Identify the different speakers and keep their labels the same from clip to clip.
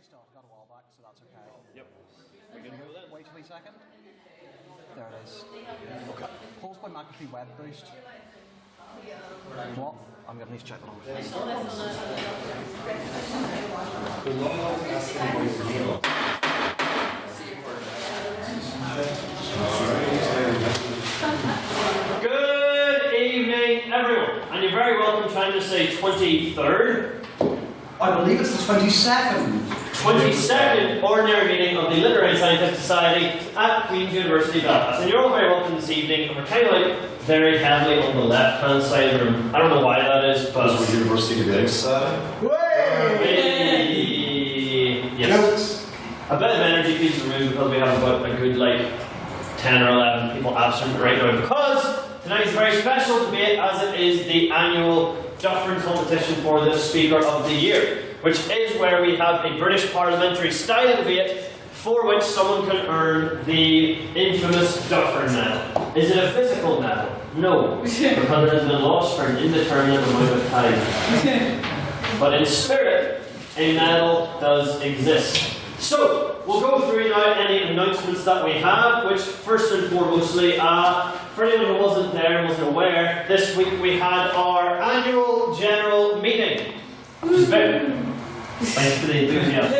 Speaker 1: started that a while back, so that's okay.
Speaker 2: Yep. We're going to go then.
Speaker 1: Wait a second. There it is. Okay. Pulse by McAfee Web Boost. What? I'm going to need to check that on my face.
Speaker 2: Good evening, everyone. And you're very welcome trying to say 23rd.
Speaker 1: I believe it's the 22nd.
Speaker 2: 22nd Ordinary Meeting of the Literary and Scientific Society at Queen's University, Belfast. And you're all very welcome this evening, and we're kind of like very heavily on the left-hand side of the room. I don't know why that is, but...
Speaker 3: Because we're University Debating Society.
Speaker 2: Yes. A bit of energy feels removed because we have about a good, like, 10 or 11 people absent right now, because tonight is a very special debate, as it is the Annual Dufferin Competition for the Speaker of the Year, which is where we have a British Parliamentary style debate for which someone can earn the infamous Dufferin Medal. Is it a physical medal? No, because it has been lost for an indeterminate amount of time. But in spirit, a medal does exist. So, we'll go through now any announcements that we have, which first and foremostly, for anyone who wasn't there and wasn't aware, this week we had our annual general meeting. Which is very... Thanks for the enthusiasm.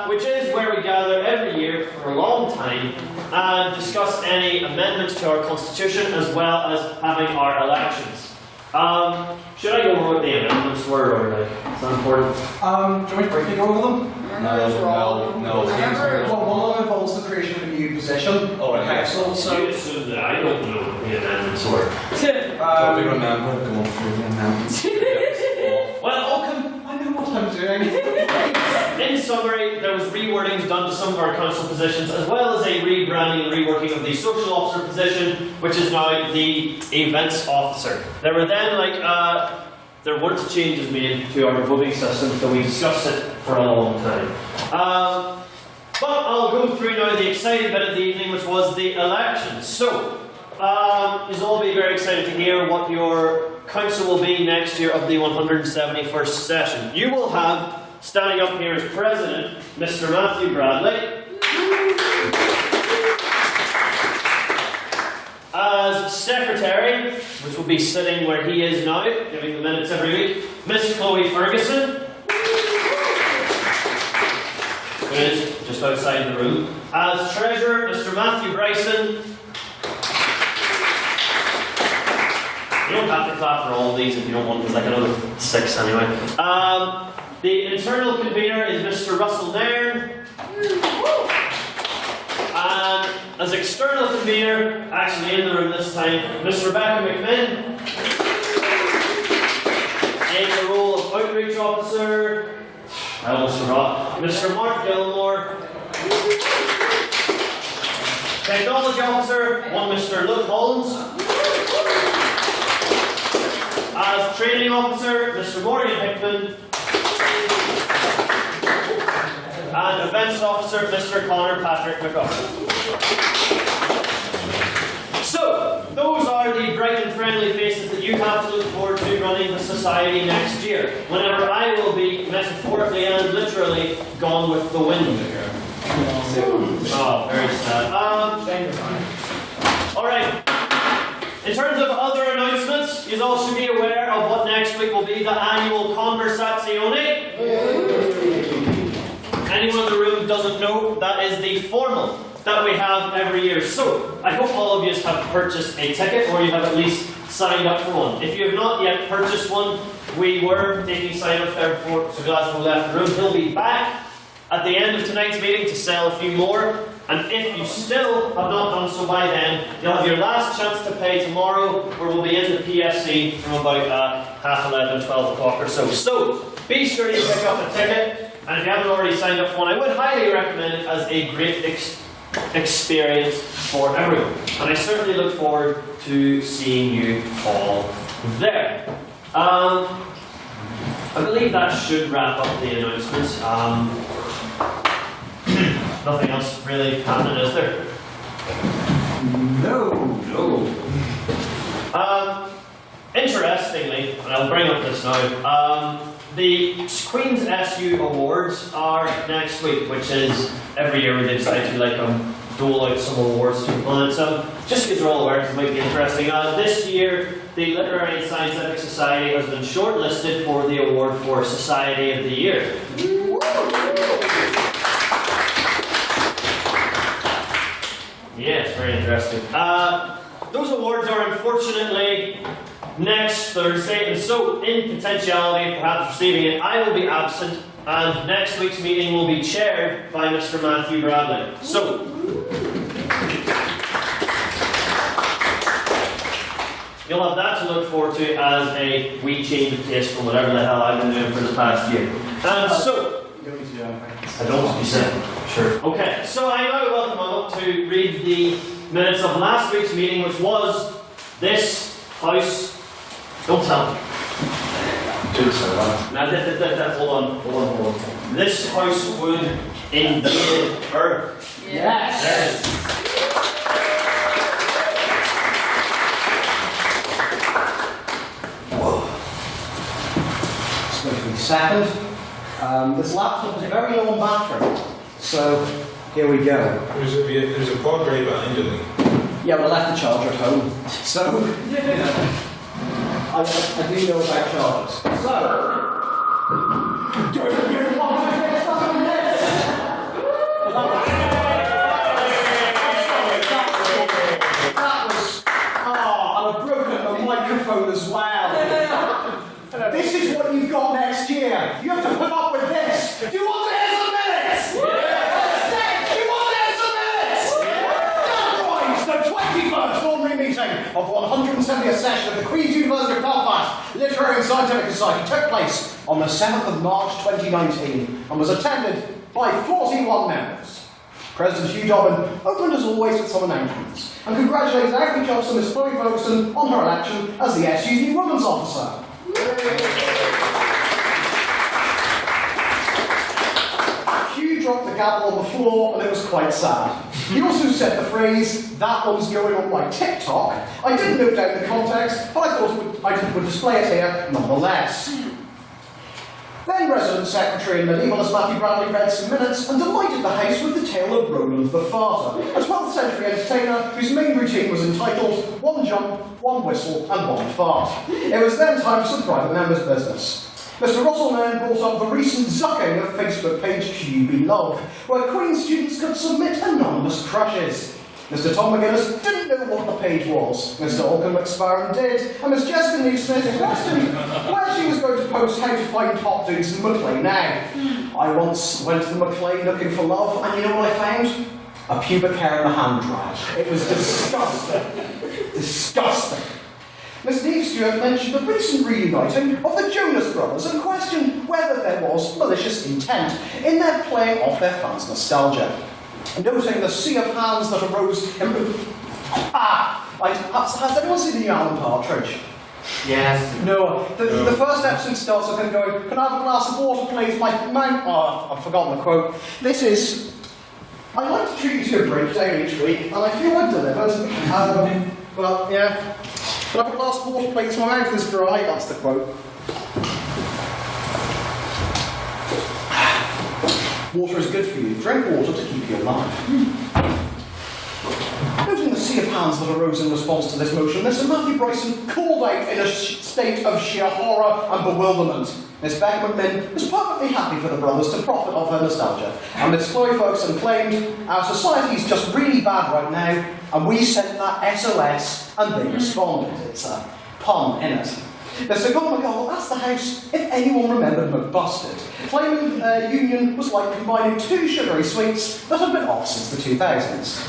Speaker 2: Which is where we gather every year for a long time and discuss any amendments to our constitution, as well as having our elections. Should I go over what the amendments were, or like, is that important?
Speaker 1: Do you want me to briefly go over them?
Speaker 3: No.
Speaker 1: Well, one of them involves the creation of a new position.
Speaker 3: Oh, right.
Speaker 1: Council, so...
Speaker 2: You assume that I don't know what the amendments were.
Speaker 3: Don't we remember going through the amendments?
Speaker 2: Well,
Speaker 1: I know what I'm doing.
Speaker 2: in summary, there was rewordings done to some of our council positions, as well as a rebranding and reworking of the social officer position, which is now the events officer. There were then, there weren't changes made to our voting system, so we discussed it for a long time. But I'll go through now the exciting bit of the evening, which was the elections. So, you'll all be very excited to hear what your council will be next year of the 171st session. You will have, standing up here as president, Mr. Matthew Bradley. As secretary, which will be sitting where he is now, giving the minutes every week, Miss Chloe Ferguson, who is just outside the room. As treasurer, Mr. Matthew Bryson. You don't have to clap for all of these if you don't want, there's like another 6 anyway. The internal convener is Mr. Russell Nairn. And as external convener, actually in the room this time, Miss Rebecca McMinn. In the role of outreach officer, I almost forgot, Mr. Mark Gilmore. Technology officer, one Mr. Luke Holmes. As training officer, Mr. Morgan Hickman. And events officer, Mr. Connor Patrick McGovern. So, those are the bright and friendly faces that you have to look forward to running the society next year, whenever I will be, metaphorically and literally, gone with the wind. Oh, very sad. Alright. In terms of other announcements, you all should be aware of what next week will be the annual Conversazione. Anyone in the room doesn't know, that is the formal that we have every year. So, I hope all of you have purchased a ticket, or you have at least signed up for one. If you have not yet purchased one, we were taking sign-ups there before Sir Glasgow left the room. He'll be back at the end of tonight's meeting to sell a few more. And if you still have not done so by then, you'll have your last chance to pay tomorrow, where we'll be in the PSC from about 11:30, 12 o'clock or so. So, be sure you pick up a ticket. And if you haven't already signed up for one, I would highly recommend it as a great experience for everyone. And I certainly look forward to seeing you all there. I believe that should wrap up the announcements. Nothing else really happening, is there?
Speaker 1: No.
Speaker 2: interestingly, and I'll bring up this now, the Queen's SU Awards are next week, which is every year we decide to dole out some awards to people. And so, just because you're all aware, because it might be interesting, this year the Literary and Scientific Society has been shortlisted for the award for Society of the Year. Yes, very interesting. Those awards are unfortunately next Thursday, and so in potentiality of perhaps receiving it, I will be absent, and next week's meeting will be chaired by Mr. Matthew Bradley. So, you'll have that to look forward to as a wee change of pace from whatever the hell I've been doing for the past year. And so, I don't, you said, sure. Okay, so I now welcome on up to read the minutes of last week's meeting, which was this house. Don't tell me. Now, hold on. This house would invade Earth.
Speaker 1: Yes. Just wait for a second. This laptop is very low on battery, so here we go.
Speaker 4: There's a pod right behind you.
Speaker 1: Yeah, but I left the charger at home, so I do know about chargers. So, do you want to get stuff on this? That was, and I've broken the microphone as well. This is what you've got next year. You have to put up with this. Do you want to hear some minutes? Do you want to hear some minutes? Right, the 21st ordinary meeting of 170th session of the Queen's University of Belfast Literary and Scientific Society took place on the 7th of March 2019 and was attended by 41 members. President Hugh Dobbin opened as always with some announcements and congratulated Agni Jobs and Miss Chloe Ferguson on her election as the SU's new Women's Officer. Hugh dropped the gavel on the floor and it was quite sad. He also said the phrase, "that one's going on my TikTok." I didn't note down the context, but I thought I would display it here nonetheless. Then Resident Secretary and Medievalist Matthew Bradley read some minutes and delighted the House with the tale of Roland the Farter, a 12th century entertainer whose main routine was entitled "One Jump, One Whistle and One Fart." It was then time for some private members' business. Mr. Russell Nairn brought up the recent zucking of Facebook page QB Love, where Queen students could submit anonymous crushes. Mr. Tom McGuinness didn't know what the page was. Mr. Holcomb McSparrow did, and Miss Jessica Neesmith questioned where she was going to post how to find hot dudes in Maclean now. I once went to the Maclean looking for love, and you know what I found? A pubic hair and a hand dryer. It was disgusting. Disgusting. Miss Neve Stewart mentioned the recent reuniting of the Jonas Brothers and questioned whether there was malicious intent in their playing off their fans' nostalgia. Noting the sea of hands that arose in... has anyone seen the new Alan Partridge?
Speaker 3: Yes.
Speaker 1: No. The first episode starts with him going, "Can I have a glass of water, please? My mount..." Oh, I've forgotten the quote. This is... I like to treat you to a breakdown each week, and I feel I've delivered. Well, yeah. "Can I have a glass of water, please? My mouth is dry." That's the quote. Water is good for you. Drink water to keep you alive. Noting the sea of hands that arose in response to this motion, Mr. Matthew Bryson called out in a state of sheer horror and bewilderment. Miss Becca McMinn was perfectly happy for the brothers to profit off her nostalgia, and Miss Chloe Ferguson claimed, "Our society's just really bad right now, and we sent that SOS, and they responded." It's a pun, innit? Mr. McGonagall asked the House if anyone remembered McBusted, claiming their union was like combining two sugary sweets that had been off since the 2000s.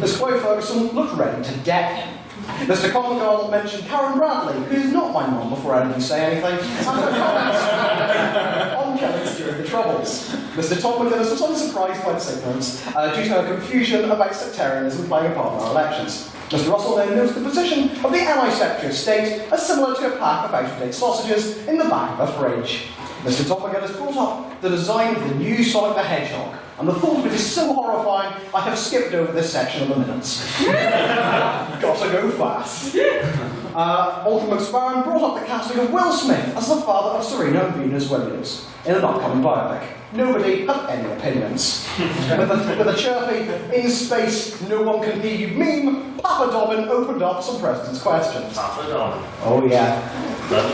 Speaker 1: Miss Chloe Ferguson looked ready to deck him. Mr. McGonagall mentioned Karen Bradley, who's not my mum before I even say anything, and her comments on killings during the Troubles. Mr. Tom McGuinness was unsurprised by this ignorance due to her confusion about sectarianism playing a part in our elections. Mr. Russell then notes the position of the NI Secretary of State as similar to a pack of out-of-date sausages in the back of a fridge. Mr. Tom McGuinness brought up the design of the new Sonic the Hedgehog, and the thought of it is so horrifying, I have skipped over this section of the minutes. Gotta go fast. Alton McSparren brought up the casting of Will Smith as the father of Serena and Venus Williams in an upcoming biopic. Nobody had any opinions. with a chirpy, in space, no one can hear you meme, Papa Dobbin opened up some President's questions.
Speaker 2: Papa Dobbin.
Speaker 1: Oh yeah.
Speaker 2: Love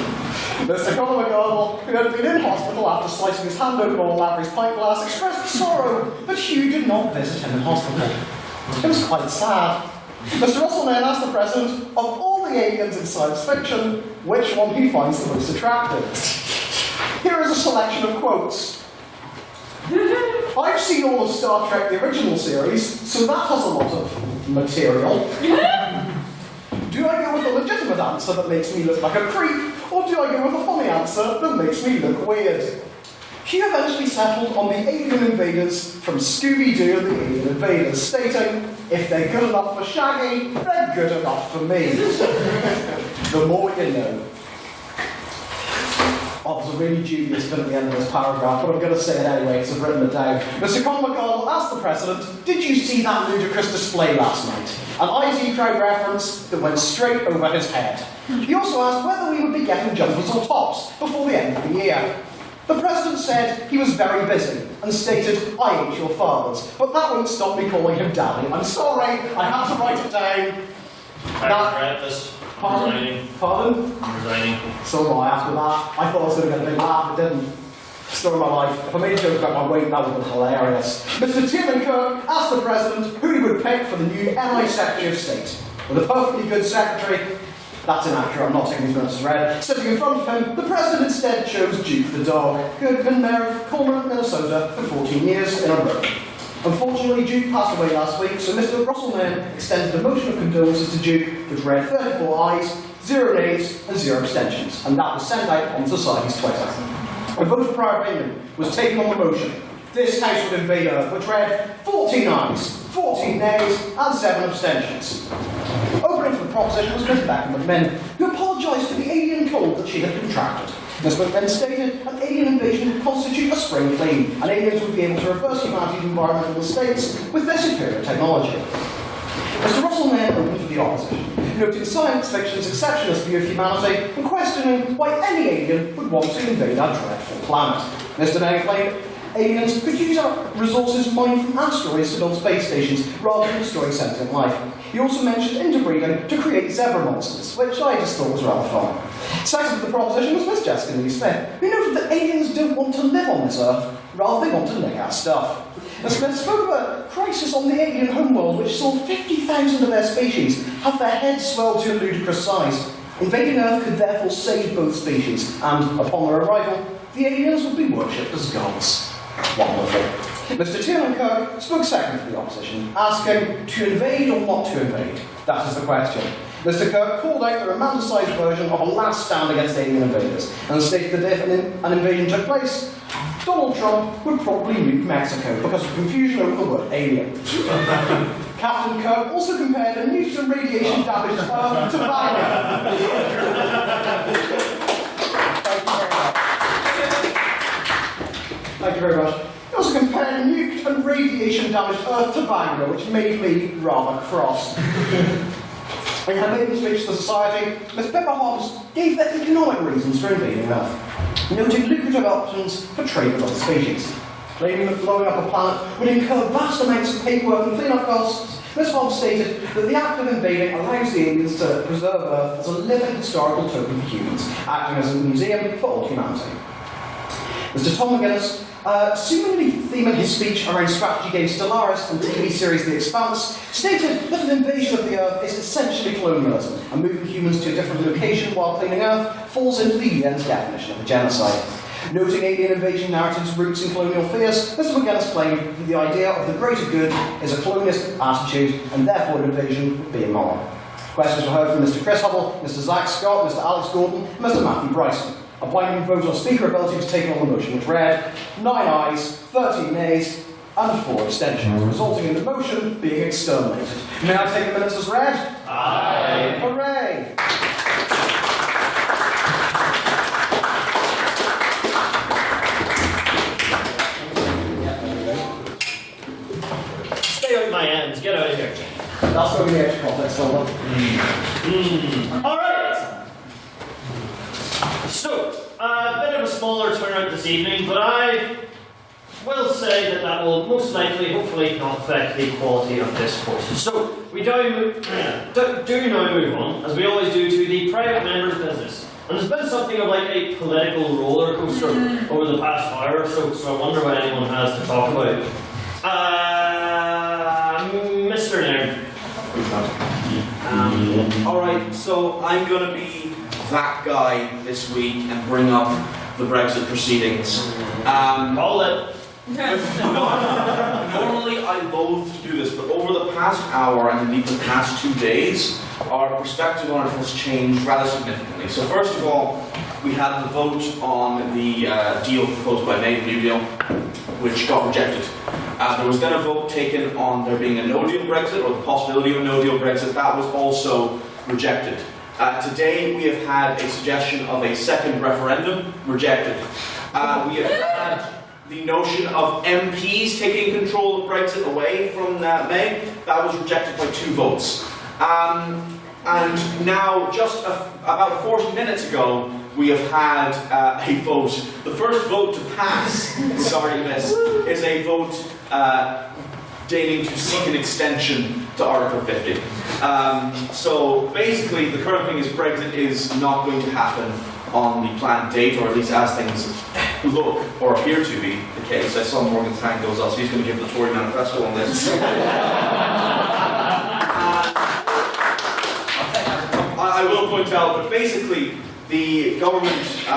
Speaker 1: Mr. Conor McGardle, who had been in hospital after slicing his hand open on Lavery's pint glass, expressed sorrow that Hugh did not visit him in hospital. It was quite sad. Mr. Russell then asked the President, of all the aliens in science fiction, which one he finds the most attractive. Here is a selection of quotes. I've seen all of Star Trek the original series, so that has a lot of material. Do I go with a legitimate answer that makes me look like a creep, or do I go with a funny answer that makes me look weird? He eventually settled on the alien invaders from Scooby-Doo and the Alien Invaders, stating, if they're good enough for Shaggy, they're good enough for me. The more you know. Oh, there's a really dubious bit at the end of this paragraph, but I'm going to say it anyway because I've written it down. Mr. Conor McGardle asked the President, did you see that ludicrous display last night? An IT crowd reference that went straight over his head. He also asked whether we would be getting jumpers or tops before the end of the year. The President said he was very busy and stated, I ain't your father's, but that won't stop me calling him Daddy. I'm sorry, I had to write it down.
Speaker 2: I regret this. I'm resigning.
Speaker 1: Pardon?
Speaker 2: I'm resigning.
Speaker 1: So am I after that. I thought I was going to get a big laugh, it didn't. Story of my life. If I made a joke about my weight, that would have been hilarious. Mr. Tiernan Kirk asked the President who he would pick for the new MI Secretary of State. With a perfectly good secretary, that's inaccurate, I'm not taking these minutes as read, sitting in front of him, the President instead chose Duke the dog, who had been mayor of Cormorant, Minnesota for 14 years in a row. Unfortunately, Duke passed away last week, so Mr. Russell then extended a motion of condolences to Duke, which read 34 ayes, 0 nays, and 0 abstentions, and that was sent out on society's Twitter. A vote of prior opinion was taken on the motion. This House would invade Earth, which read 14 ayes, 14 nays, and 7 abstentions. Opening for the proposition was Ms. Beckham McMinn, who apologised for the alien cold that she had contracted. Ms. McMinn stated an alien invasion would constitute a spring clean, and aliens would be able to reverse humanity's environmental mistakes with their superior technology. Mr. Russell then opened for the opposition, noting science fiction's exceptionist view of humanity and questioning why any alien would want to invade our dreadful planet. Mr. Nairn claimed aliens could use our resources mined from asteroids to build space stations rather than destroying sentient life. He also mentioned interbreeding to create zebra monsters, which I just thought was rather fun. Second to the proposition was Miss Jessica Lee Smith, who noted that aliens don't want to live on this Earth, rather they want to nick our stuff. And Smith spoke of a crisis on the alien homeworld which saw 50,000 of their species have their heads swelled to a ludicrous size. Invading Earth could therefore save both species, and upon their arrival, the aliens would be worshipped as gods. Wonderful. Mr. Tiernan Kirk spoke second for the opposition, asking to invade or not to invade. That is the question. Mr. Kirk called out the romanticised version of a last stand against alien invaders, and stated that if an invasion took place, Donald Trump would probably nuke Mexico because of confusion over the word alien. Captain Kirk also compared a nuked and radiation-damaged Earth to Bangor. Thank you very much. He also compared a nuked and radiation-damaged Earth to Bangor, which made me rather cross. In her maiden speech to society, Miss Pepper Hobbs gave their economic reasons for invading Earth, noting lucrative options for trade with other species. Claiming that blowing up a planet would incur vast amounts of paperwork and clean-up costs, Miss Hobbs stated that the act of invading allows the aliens to preserve Earth as a living historical token for humans, acting as a museum for all humanity. Mr. Tom McGuinness, seemingly theming his speech around strategy game Stellaris and TV series The Expanse, stated that an invasion of the Earth is essentially colonialism, and moving humans to a different location while cleaning Earth falls into the UN's definition of a genocide. Noting alien invasion narratives' roots in colonial fears, Mr. McGuinness claimed that the idea of the greater good is a colonialist attitude, and therefore an invasion would be immoral. Questions were heard from Mr. Chris Hubble, Mr. Zach Scott, Mr. Alex Gordon, and Mr. Matthew Bryson. A binding vote on speaker ability was taken on the motion, which read 9 ayes, 13 nays, and 4 abstentions, resulting in the motion being exterminated. May I take the minutes as read?
Speaker 2: Aye.
Speaker 1: Hooray! That's going to be extra context for one.
Speaker 2: Alright! So, a bit of a smaller turnout this evening, but I will say that that will most likely, hopefully, not affect the quality of this course. So, we do now move on, as we always do, to the private members' business. And there's been something of like a political roller coaster over the past hour or so, so I wonder what anyone has to talk about. Mr. Nairn.
Speaker 3: Alright, so I'm going to be that guy this week and bring up the Brexit proceedings.
Speaker 2: Call it.
Speaker 3: Normally I loathe to do this, but over the past hour and indeed the past 2 days, our perspective on it has changed rather significantly. So first of all, we had the vote on the deal proposed by May, the New Deal, which got rejected. There was then a vote taken on there being a no-deal Brexit, or the possibility of a no-deal Brexit. That was also rejected. Today we have had a suggestion of a second referendum, rejected. We have had the notion of MPs taking control of Brexit away from May. That was rejected by 2 votes. And now, just about 40 minutes ago, we have had a vote. The first vote to pass, sorry miss, is a vote deigning to seek an extension to Article 50. So basically, the current thing is Brexit is not going to happen on the planned date, or at least as things look or appear to be the case. I saw Morgan's hand goes up, so he's going to give the Tory manifesto on this. I will point out, but basically, the government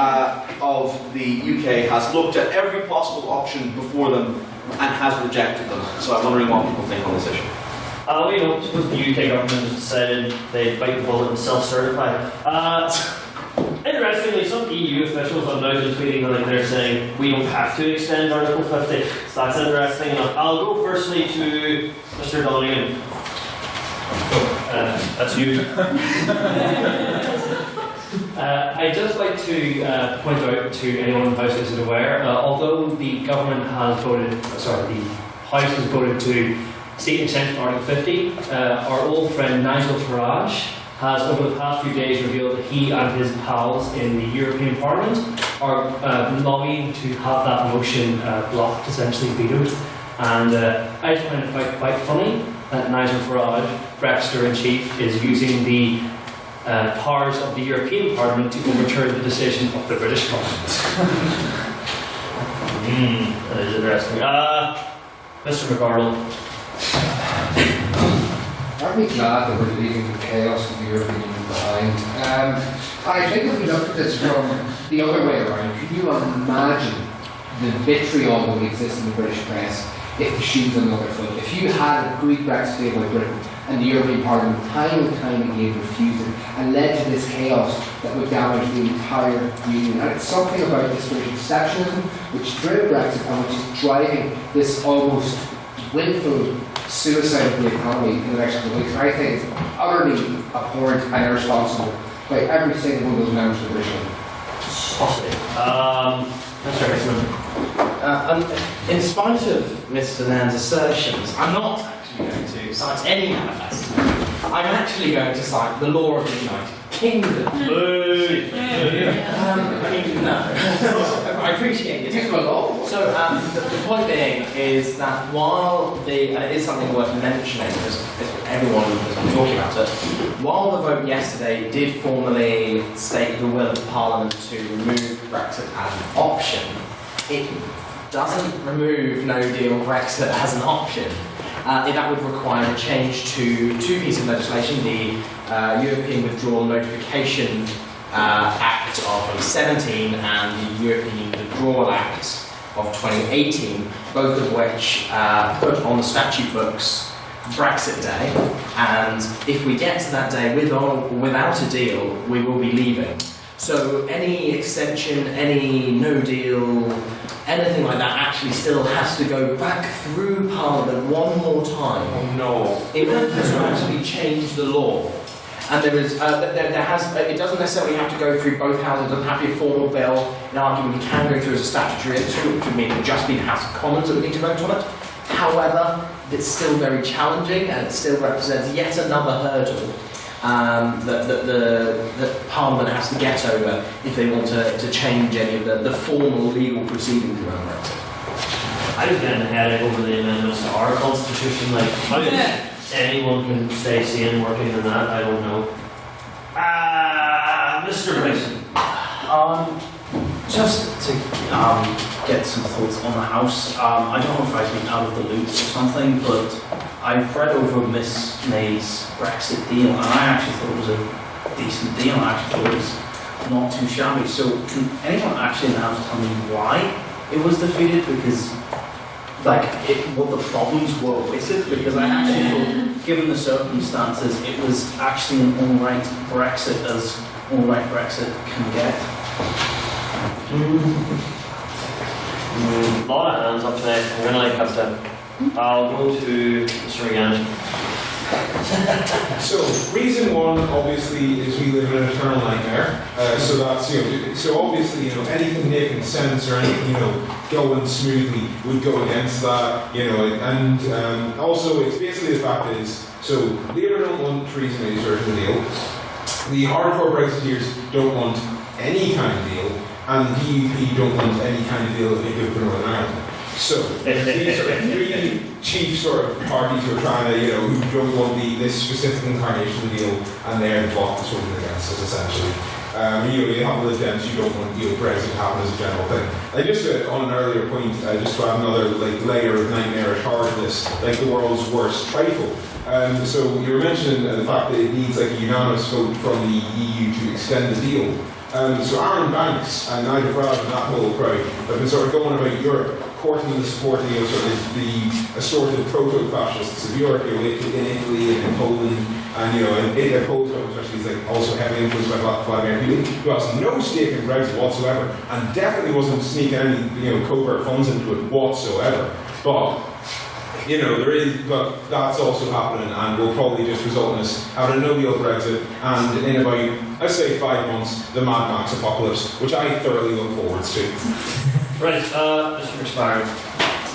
Speaker 3: of the UK has looked at every possible option before them and has rejected them. So I'm wondering what people think on this issue.
Speaker 2: Well, you know, suppose the UK government has decided they'd bite the bullet and self-certify. Interestingly, some EU officials have now been tweeting that they're saying we don't have to extend Article 50. So that's interesting enough. I'll go firstly to Mr. Donegan. That's you.
Speaker 5: I'd just like to point out to anyone in the House who isn't aware, although the government has voted, the House has voted to seek an extension for Article 50, our old friend Nigel Farage has over the past few days revealed that he and his pals in the European Parliament are lobbying to have that motion blocked, essentially vetoed. And I just find it quite funny that Nigel Farage, Brexiter-in-Chief, is using the powers of the European Parliament to overturn the decision of the British Parliament.
Speaker 2: That is interesting. Mr. McArdle.
Speaker 6: Aren't we glad that we're leaving the chaos of the European Union behind? I think if we look at this from the other way around, can you imagine the vitriol that would exist in the British press if the shoes on the other foot? If you had a Greek Brexit deal by Britain and the European Parliament time and time again refused it and led to this chaos that would damage the entire Union. And it's something about this British exceptionalism which drove Brexit and which is driving this almost willful suicide of the economy in the next couple of weeks. I think it's utterly abhorrent and irresponsible by every single one of those members of the British Parliament.
Speaker 2: Mr. Hickman.
Speaker 7: In spite of Mr. Nann's assertions, I'm not actually going to cite any manifesto. I'm actually going to cite the law of the United Kingdom. I mean, no. I appreciate it. So, the point being is that while and it is something worth mentioning, because everyone has been talking about it, while the vote yesterday did formally state the will of Parliament to remove Brexit as an option, it doesn't remove no deal Brexit as an option. That would require a change to 2 pieces of legislation, the European Withdrawal Notification Act of 2017 and the European Union Withdrawal Act of 2018, both of which put on the statute books Brexit Day, and if we get to that day with or without a deal, we will be leaving. So any extension, any no deal, anything like that actually still has to go back through Parliament one more time.
Speaker 3: Oh no.
Speaker 7: In order to actually change the law. And there is, it doesn't necessarily have to go through both houses, it doesn't have to be a formal bill. An argument can go through as a statutory, which would mean it would just be the House of Commons that would need to vote on it. However, it's still very challenging, and it still represents yet another hurdle that Parliament has to get over if they want to change any of the formal legal proceedings around Brexit.
Speaker 2: I was getting a headache over the amendments to our constitution. Like, how anyone can stay sane working on that, I don't know. Mr. Bryson.
Speaker 8: Just to get some thoughts on the House, I don't know if I've been out of the loop or something, but I've read over Miss May's Brexit deal, and I actually thought it was a decent deal. I actually thought it was not too shabby. So can anyone actually in the House tell me why it was defeated? Because, like, what the problems were with it? Because I actually thought, given the circumstances, it was actually an all-right Brexit, as all-right Brexit can get.
Speaker 2: A lot of hands up today. I'm gonna have to. I'll go to Mr. Regan.
Speaker 4: So, reason one, obviously, is we live in an eternal nightmare. So that's, so obviously, anything making sense or anything, going smoothly would go against that, and also it's basically the fact is, so Labour don't want Theresa May's version of the deal. The hardcore Brexiteers don't want any kind of deal, and the DUP don't want any kind of deal that they give for Northern Ireland. So these are three chief sort of parties who are trying to, who don't want this specific incarnation of the deal, and they're the bloc that's voting against it, essentially. You have the Dems who don't want Brexit to happen as a general thing. And just on an earlier point, just to add another layer of nightmarish hardness, like the world's worst trifle. So you were mentioning the fact that it needs a unanimous vote from the EU to extend the deal. So Aaron Banks and Nigel Farage and that whole crowd have been sort of going about Europe, courting the support of the assorted proto-fascists of Europe, in Italy and in Poland, and in Poland especially is also heavily influenced by Vladimir Putin, who has no stake in Brexit whatsoever, and definitely wasn't sneaking any covert funds into it whatsoever. But but that's also happening, and will probably just result in us having a no-deal Brexit, and in about, let's say, 5 months, the Mad Max apocalypse, which I thoroughly look forward to.
Speaker 2: Right, Mr. Expired.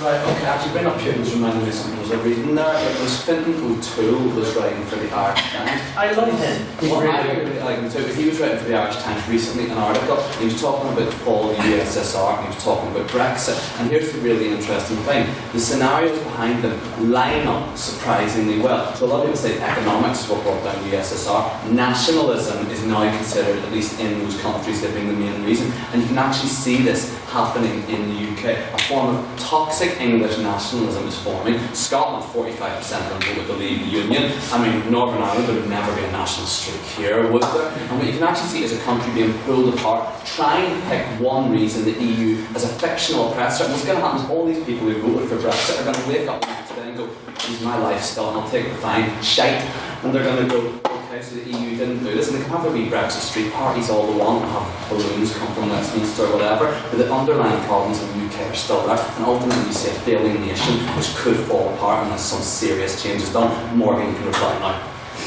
Speaker 9: Right, okay, actually, bring up Putin's reminded me of something I was reading there. It was Fintan O'Toole was writing for the Irish Times.
Speaker 2: I love him.
Speaker 9: I really like him too, but he was writing for the Irish Times recently an article. He was talking about the fall of the USSR, and he was talking about Brexit. And here's the really interesting thing. The scenarios behind them line up surprisingly well. So a lot of people say economics is what brought down the USSR. Nationalism is now considered, at least in those countries, as being the main reason. And you can actually see this happening in the UK. A form of toxic English nationalism is forming. Scotland, 45% of them voted to leave the Union. I mean, Northern Ireland, there would never be a national streak here, would there? And what you can actually see is a country being pulled apart, trying to pick one reason, the EU, as a fictional oppressor. And what's going to happen is all these people who voted for Brexit are going to wake up the next day and go, "This is my lifestyle, and I'll take the fine, shite." And they're going to go, "Okay, so the EU didn't do this," and they can have their wee Brexit street parties all they want, and have balloons come from Westminster or whatever, but the underlying problems in the UK are still there, and ultimately you see a failing nation which could fall apart unless some serious change is done. Morgan, you can reply now.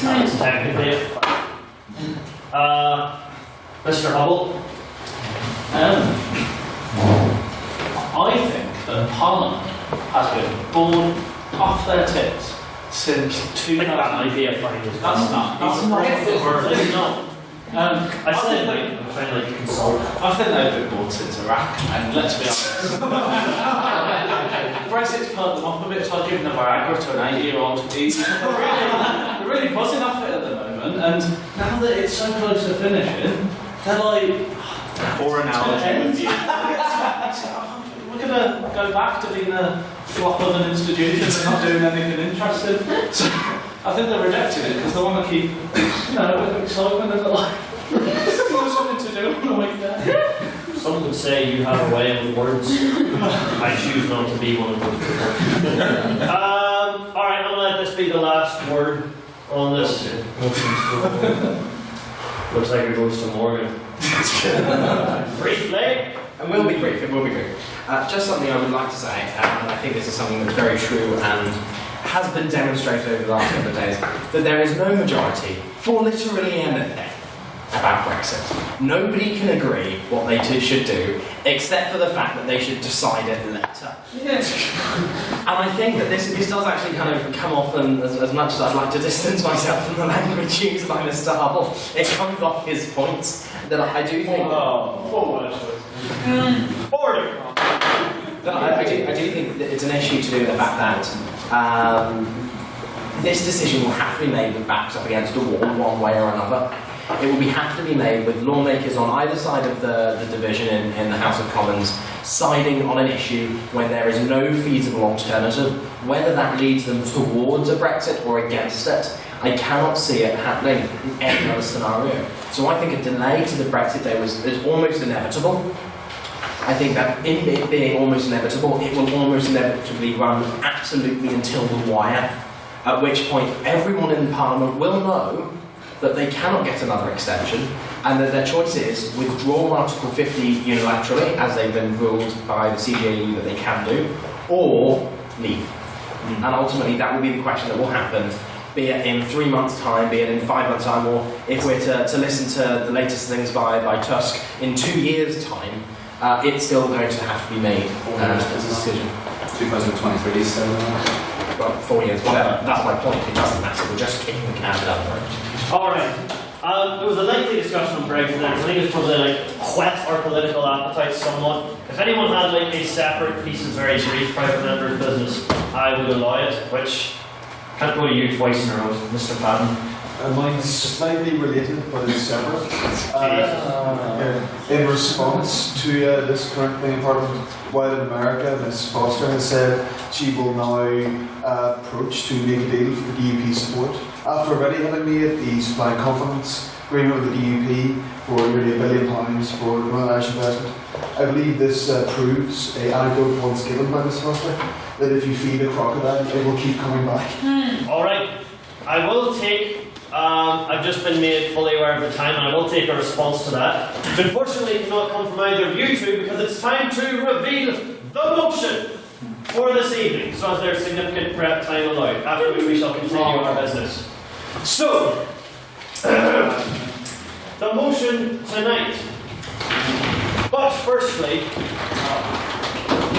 Speaker 2: That's technically it. Mr. Hubble.
Speaker 8: I think that Parliament has been born off their tits since
Speaker 2: That might be a fine.
Speaker 8: That's not the word.
Speaker 2: It's not. I said I'm trying to consult.
Speaker 8: I think they've been born since Iraq, and let's be honest. Brexit's put them off a bit, so I've given the Viagra to an 80-year-old to eat. They're really buzzing off it at the moment, and now that it's so close to finishing, they're like,
Speaker 3: Poor analogy with you.
Speaker 8: we're going to go back to being a flop of an institution and not doing anything interesting. So I think they're rejecting it because they want to keep, a bit of excitement in their life. Something to do on a weekday.
Speaker 2: Some would say you have a way with words. I choose not to be one of those people. Alright, I'm going to let this be the last word on this. Looks like it goes to Morgan. Briefly.
Speaker 7: And we'll be brief, it will be brief. Just something I would like to say, and I think this is something that's very true and has been demonstrated over the last couple of days, that there is no majority for literally anything about Brexit. Nobody can agree what they should do, except for the fact that they should decide it later. And I think that this does actually kind of come off, and as much as I'd like to distance myself from the language used by Mr. Hubble, it comes off his points that I do think...
Speaker 2: Order.
Speaker 7: But I do think that it's an issue to do with the fact that this decision will have to be made with backs up against the wall one way or another. It will have to be made with lawmakers on either side of the division in the House of Commons siding on an issue when there is no feasible alternative, whether that leads them towards a Brexit or against it. I cannot see it happening in any other scenario. So I think a delay to the Brexit day is almost inevitable. I think that in it being almost inevitable, it will almost inevitably run absolutely until the wire, at which point everyone in Parliament will know that they cannot get another extension, and that their choice is withdraw Article 50 unilaterally, as they've been ruled by the CJU that they can do, or leave. And ultimately that will be the question that will happen, be it in 3 months' time, be it in 5 months' time, or if we're to listen to the latest things by Tusk, in 2 years' time, it's still going to have to be made as a decision.
Speaker 9: 2023, so...
Speaker 7: Well, 4 years, whatever. That's my point. It doesn't matter. We're just kicking the can down the road.
Speaker 2: Alright. There was a lengthy discussion on Brexit, and I think it's probably whet our political appetite somewhat. If anyone had a separate piece of very brief private member's business, I would allow it, which can't go to you twice in a row, Mr. Patton.
Speaker 10: Mine's slightly related, but it's separate. In response to this current thing in Parliament, while in America, Ms. Foster has said she will now approach to make a deal for the DUP support. After already having made the supply confidence agreement with the DUP for nearly £1 billion for Northern Irish investment, I believe this proves an anecdote once given by Ms. Foster that if you feed a crocodile, it will keep coming back.
Speaker 2: Alright, I will take. I've just been made fully aware of the time, and I will take a response to that, which unfortunately cannot come from either of you two because it's time to reveal the motion for this evening, so as there's significant prep time allowed, after which we shall continue our business. So, the motion tonight. But firstly,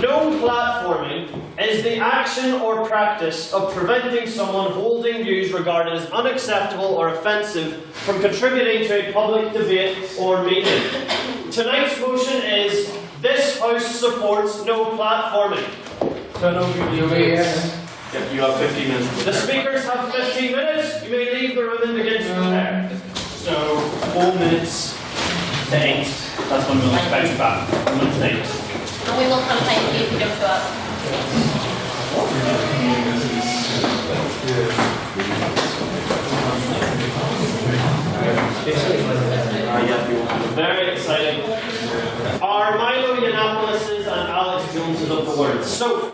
Speaker 2: no platforming is the action or practice of preventing someone holding views regarded as unacceptable or offensive from contributing to a public debate or meeting. Tonight's motion is, this House supports no platforming. So no
Speaker 3: Yep, you have 15 minutes.
Speaker 2: The speakers have 15 minutes. You may leave the room and begin to prepare.
Speaker 8: So, 4 minutes to 8. That's when we'll expect you back. 4 minutes to 8.
Speaker 11: And we will contact you if you don't show up.
Speaker 2: Very exciting. Are Milo Yiannopoulos and Alex Jones up for words? So,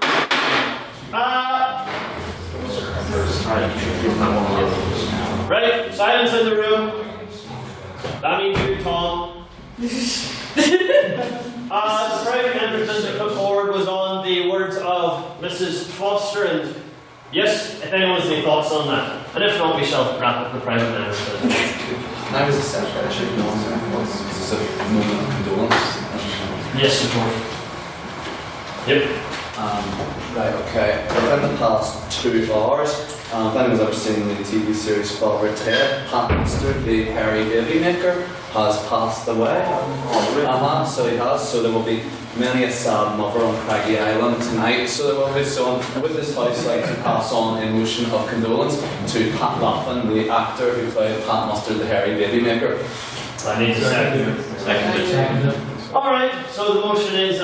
Speaker 2: ready? Silence in the room. That means you, Tom. The private member's business put forward was on the words of Mrs. Foster, and yes, if anyone has any thoughts on that. And if not, we shall wrap up the private member's business.
Speaker 9: I was a secretary, I should know what it's a moment of condolence.
Speaker 2: Yes, of course. Yep.
Speaker 9: Right, okay. Within the past 2 hours, if anyone's ever seen the TV series Father Ted, Pat Monster, the Harry baby maker, has passed away. So he has. So there will be many a sad mother on Craggy Island tonight. So there will be. So with this house, I'd like to pass on a motion of condolence to Pat Laughlin, the actor who played Pat Mustard, the Harry baby maker.
Speaker 2: I need to second. Alright, so the motion is,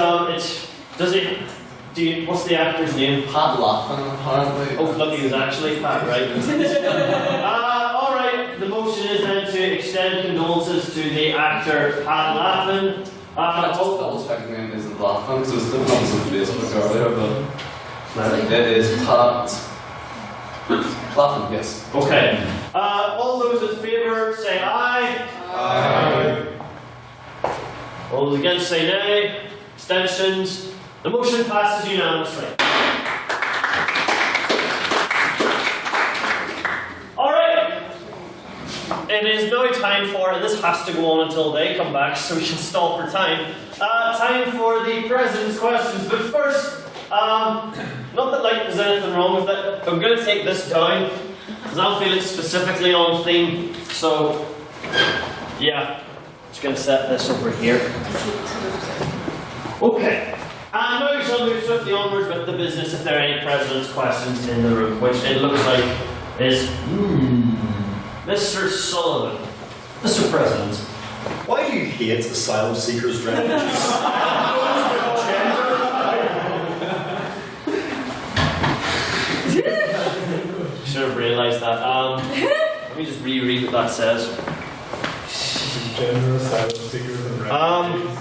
Speaker 2: what's the actor's name?
Speaker 9: Pat Laughlin, apparently.
Speaker 2: Oh, look, he was actually Pat, right? Alright, the motion is then to extend condolences to the actor Pat Laughlin.
Speaker 9: I just double check the name isn't Laughlin because it was still on Facebook earlier, but it is Pat Laughlin, yes.
Speaker 2: Okay. All those in favour say aye.
Speaker 10: Aye.
Speaker 2: All those against say nay. Abstentions. The motion passes unanimously. Alright. it is now time for, and this has to go on until they come back, so we can stall for time. Time for the President's questions. But first, not that like there's anything wrong with it, I'm going to take this down because I'm feeling specifically on theme. So, yeah, just going to set this over here. Okay. And now we shall move swiftly onwards with the business if there are any President's questions in the room, which it looks like is Mr. Sullivan.
Speaker 12: Mr. President, why do you hate asylum seekers' refugees?
Speaker 2: Should have realised that. Let me just reread what that says.
Speaker 4: Gender, asylum seekers, and refugees.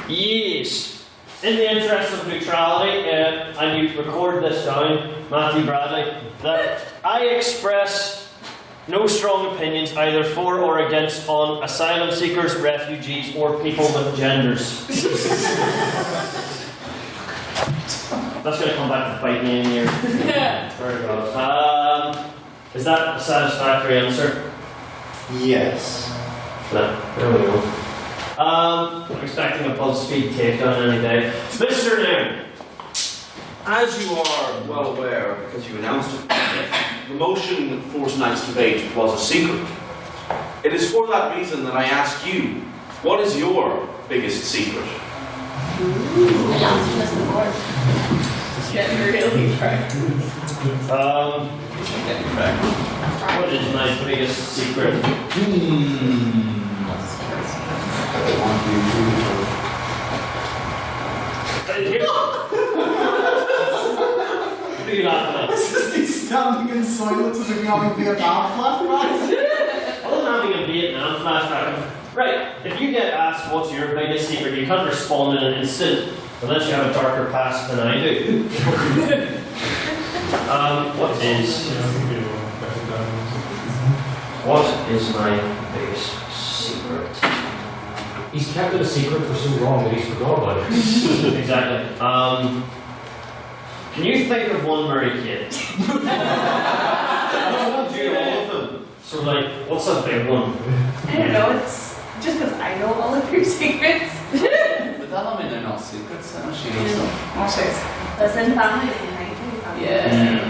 Speaker 2: Yes. In the interest of neutrality, and you record this down, Matthew Bradley, that I express no strong opinions either for or against on asylum seekers, refugees, or people with genders. That's going to come back to bite me in here. Very good. Is that a satisfactory answer?
Speaker 12: Yes.
Speaker 2: No, there we go. I'm expecting a BuzzFeed takedown any day. Mr. Nairn.
Speaker 3: As you are well aware, because you announced it, the motion for tonight's debate was a secret. It is for that reason that I ask you, what is your biggest secret?
Speaker 11: Announcing the board. It's getting really frank.
Speaker 2: What is my biggest secret? What are you laughing at?
Speaker 1: This is me standing in silence as if you're having a Vietnam flashback.
Speaker 2: I wasn't having a Vietnam flashback. Right, if you get asked what's your biggest secret, you can't respond in an instant, unless you have a darker past than I do. What is my biggest secret?
Speaker 5: He's kept it a secret for so long that he's forgot about it.
Speaker 2: Exactly. Can you think of one Murray kid? I don't do all of them. So like, what's a big one?
Speaker 13: I don't know, it's just because I know all of your secrets.
Speaker 9: But that don't mean they're not secrets, then she knows them.
Speaker 13: Listen, family.
Speaker 9: Yeah.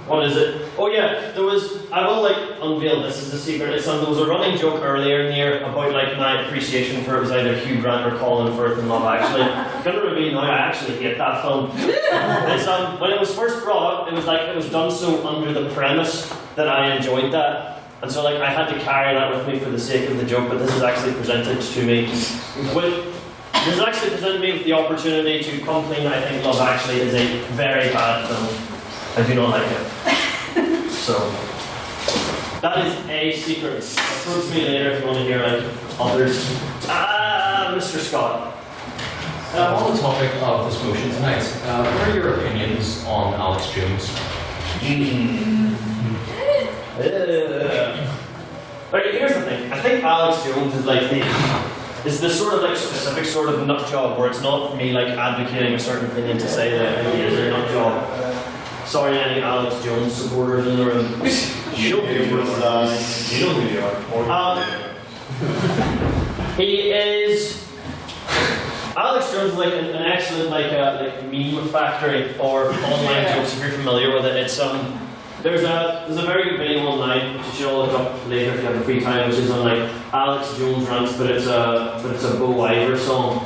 Speaker 2: What is it? Oh yeah, there was, I will like unveil this as a secret. There was a running joke earlier in the year about like my appreciation for it was either Hugh Grant or Colin Firth in Love Actually. Gonna reveal now, I actually hate that film. It's, when it was first brought up, it was like, it was done so under the premise that I enjoyed that. And so like I had to carry that with me for the sake of the joke, but this is actually presented to me this is actually presented me with the opportunity to complain that I think Love Actually is a very bad film. I do not like it. So, that is a secret. Approach me later if you want to hear like others. Mr. Scott.
Speaker 5: On the topic of this motion tonight, what are your opinions on Alex Jones?
Speaker 2: Right, here's the thing. I think Alex Jones is like is this sort of like specific sort of nut job where it's not me like advocating a certain opinion to say that he is a nut job. Sorry, any Alex Jones supporters in the room.
Speaker 12: You know who you are. You know who you are.
Speaker 2: He is. Alex Jones is like an excellent like meme factory or online jokes if you're familiar with it. It's there's a very good video online which you should all look up later if you have the free time, which is on like Alex Jones rants, but it's a Bo Iver song.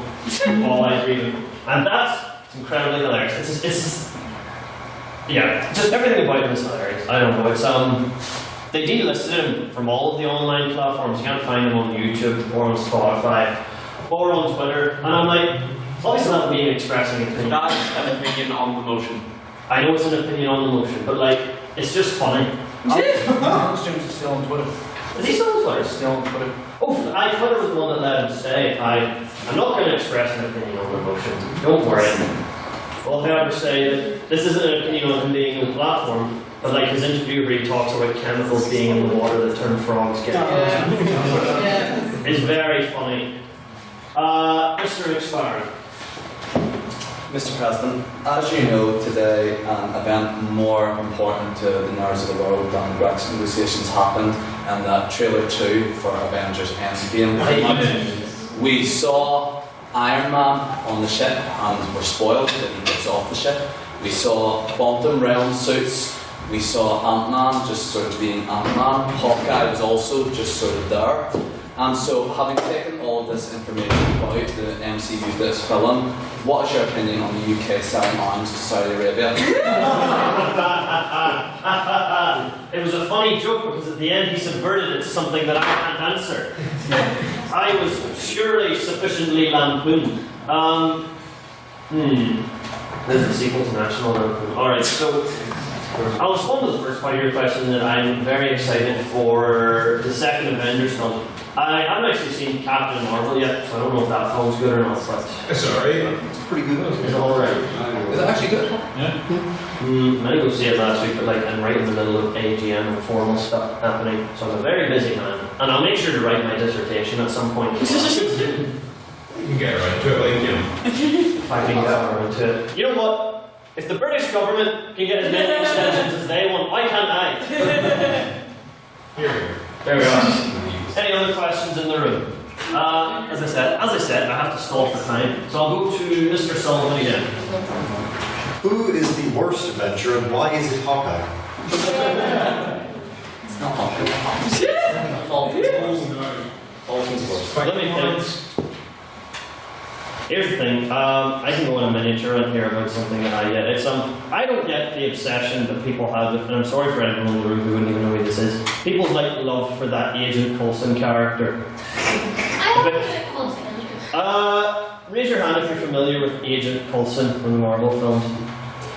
Speaker 2: All I dream, and that's incredibly hilarious. It's yeah, just everything about him is hilarious. I don't know. It's they delisted him from all of the online platforms. You can't find him on YouTube or on Spotify or on Twitter. And I'm like, obviously not me expressing an opinion.
Speaker 3: That's an opinion on the motion.
Speaker 2: I know it's an opinion on the motion, but like, it's just funny.
Speaker 3: Alex Jones is still on Twitter.
Speaker 2: Is he still on Twitter?
Speaker 3: Still on Twitter.
Speaker 2: Oh, Twitter was the one that let him stay. I'm not going to express an opinion on the motion. Don't worry. Well, I ever say that this isn't an opinion on him being on the platform, but like his interview where he talks about chemicals being in the water that turn frogs gay. It's very funny. Mr. McSparrow.
Speaker 9: Mr. President, as you know, today an event more important to the nerves of the world than the Brexit negotiations happened, and that trailer 2 for Avengers Endgame came out. We saw Iron Man on the ship and were spoiled that he gets off the ship. We saw quantum realm suits. We saw Ant-Man just sort of being Ant-Man. Hawkeye was also just sort of there. And so, having taken all this information about the MCU's this film, what is your opinion on the UK selling arms to Saudi Arabia?
Speaker 2: It was a funny joke because at the end he subverted it to something that I can't answer. I was surely sufficiently lampooned. This is a sequel to National Lampoon. Alright, so I'll respond to the first part of your question that I'm very excited for the second Avengers film. I haven't actually seen Captain Marvel yet, so I don't know if that film's good or not, but...
Speaker 4: It's alright.
Speaker 10: It's pretty good.
Speaker 2: It's alright.
Speaker 9: Is it actually good?
Speaker 12: Yeah.
Speaker 2: I didn't go see it last week, but like I'm right in the middle of AGM and formal stuff happening, so I'm a very busy man. And I'll make sure to write my dissertation at some point.
Speaker 4: You can get around to it, like, you know.
Speaker 2: If I can get around to it. You know what? If the British government can get as many extensions as they want, why can't I?
Speaker 4: Here.
Speaker 2: There we are. Any other questions in the room? As I said, I have to stall for time, so I'll go to Mr. Sullivan again.
Speaker 12: Who is the worst Avenger and why is it Hawkeye?
Speaker 9: It's not Hawkeye.
Speaker 2: Falcon's worst. Let me think. Here's the thing, I can go on a miniature rant here about something that I get. It's I don't get the obsession that people have, and I'm sorry for anyone in the room who wouldn't even know who this is. People's like love for that Agent Coulson character.
Speaker 14: I don't know Agent Coulson.
Speaker 2: Raise your hand if you're familiar with Agent Coulson from the Marvel films.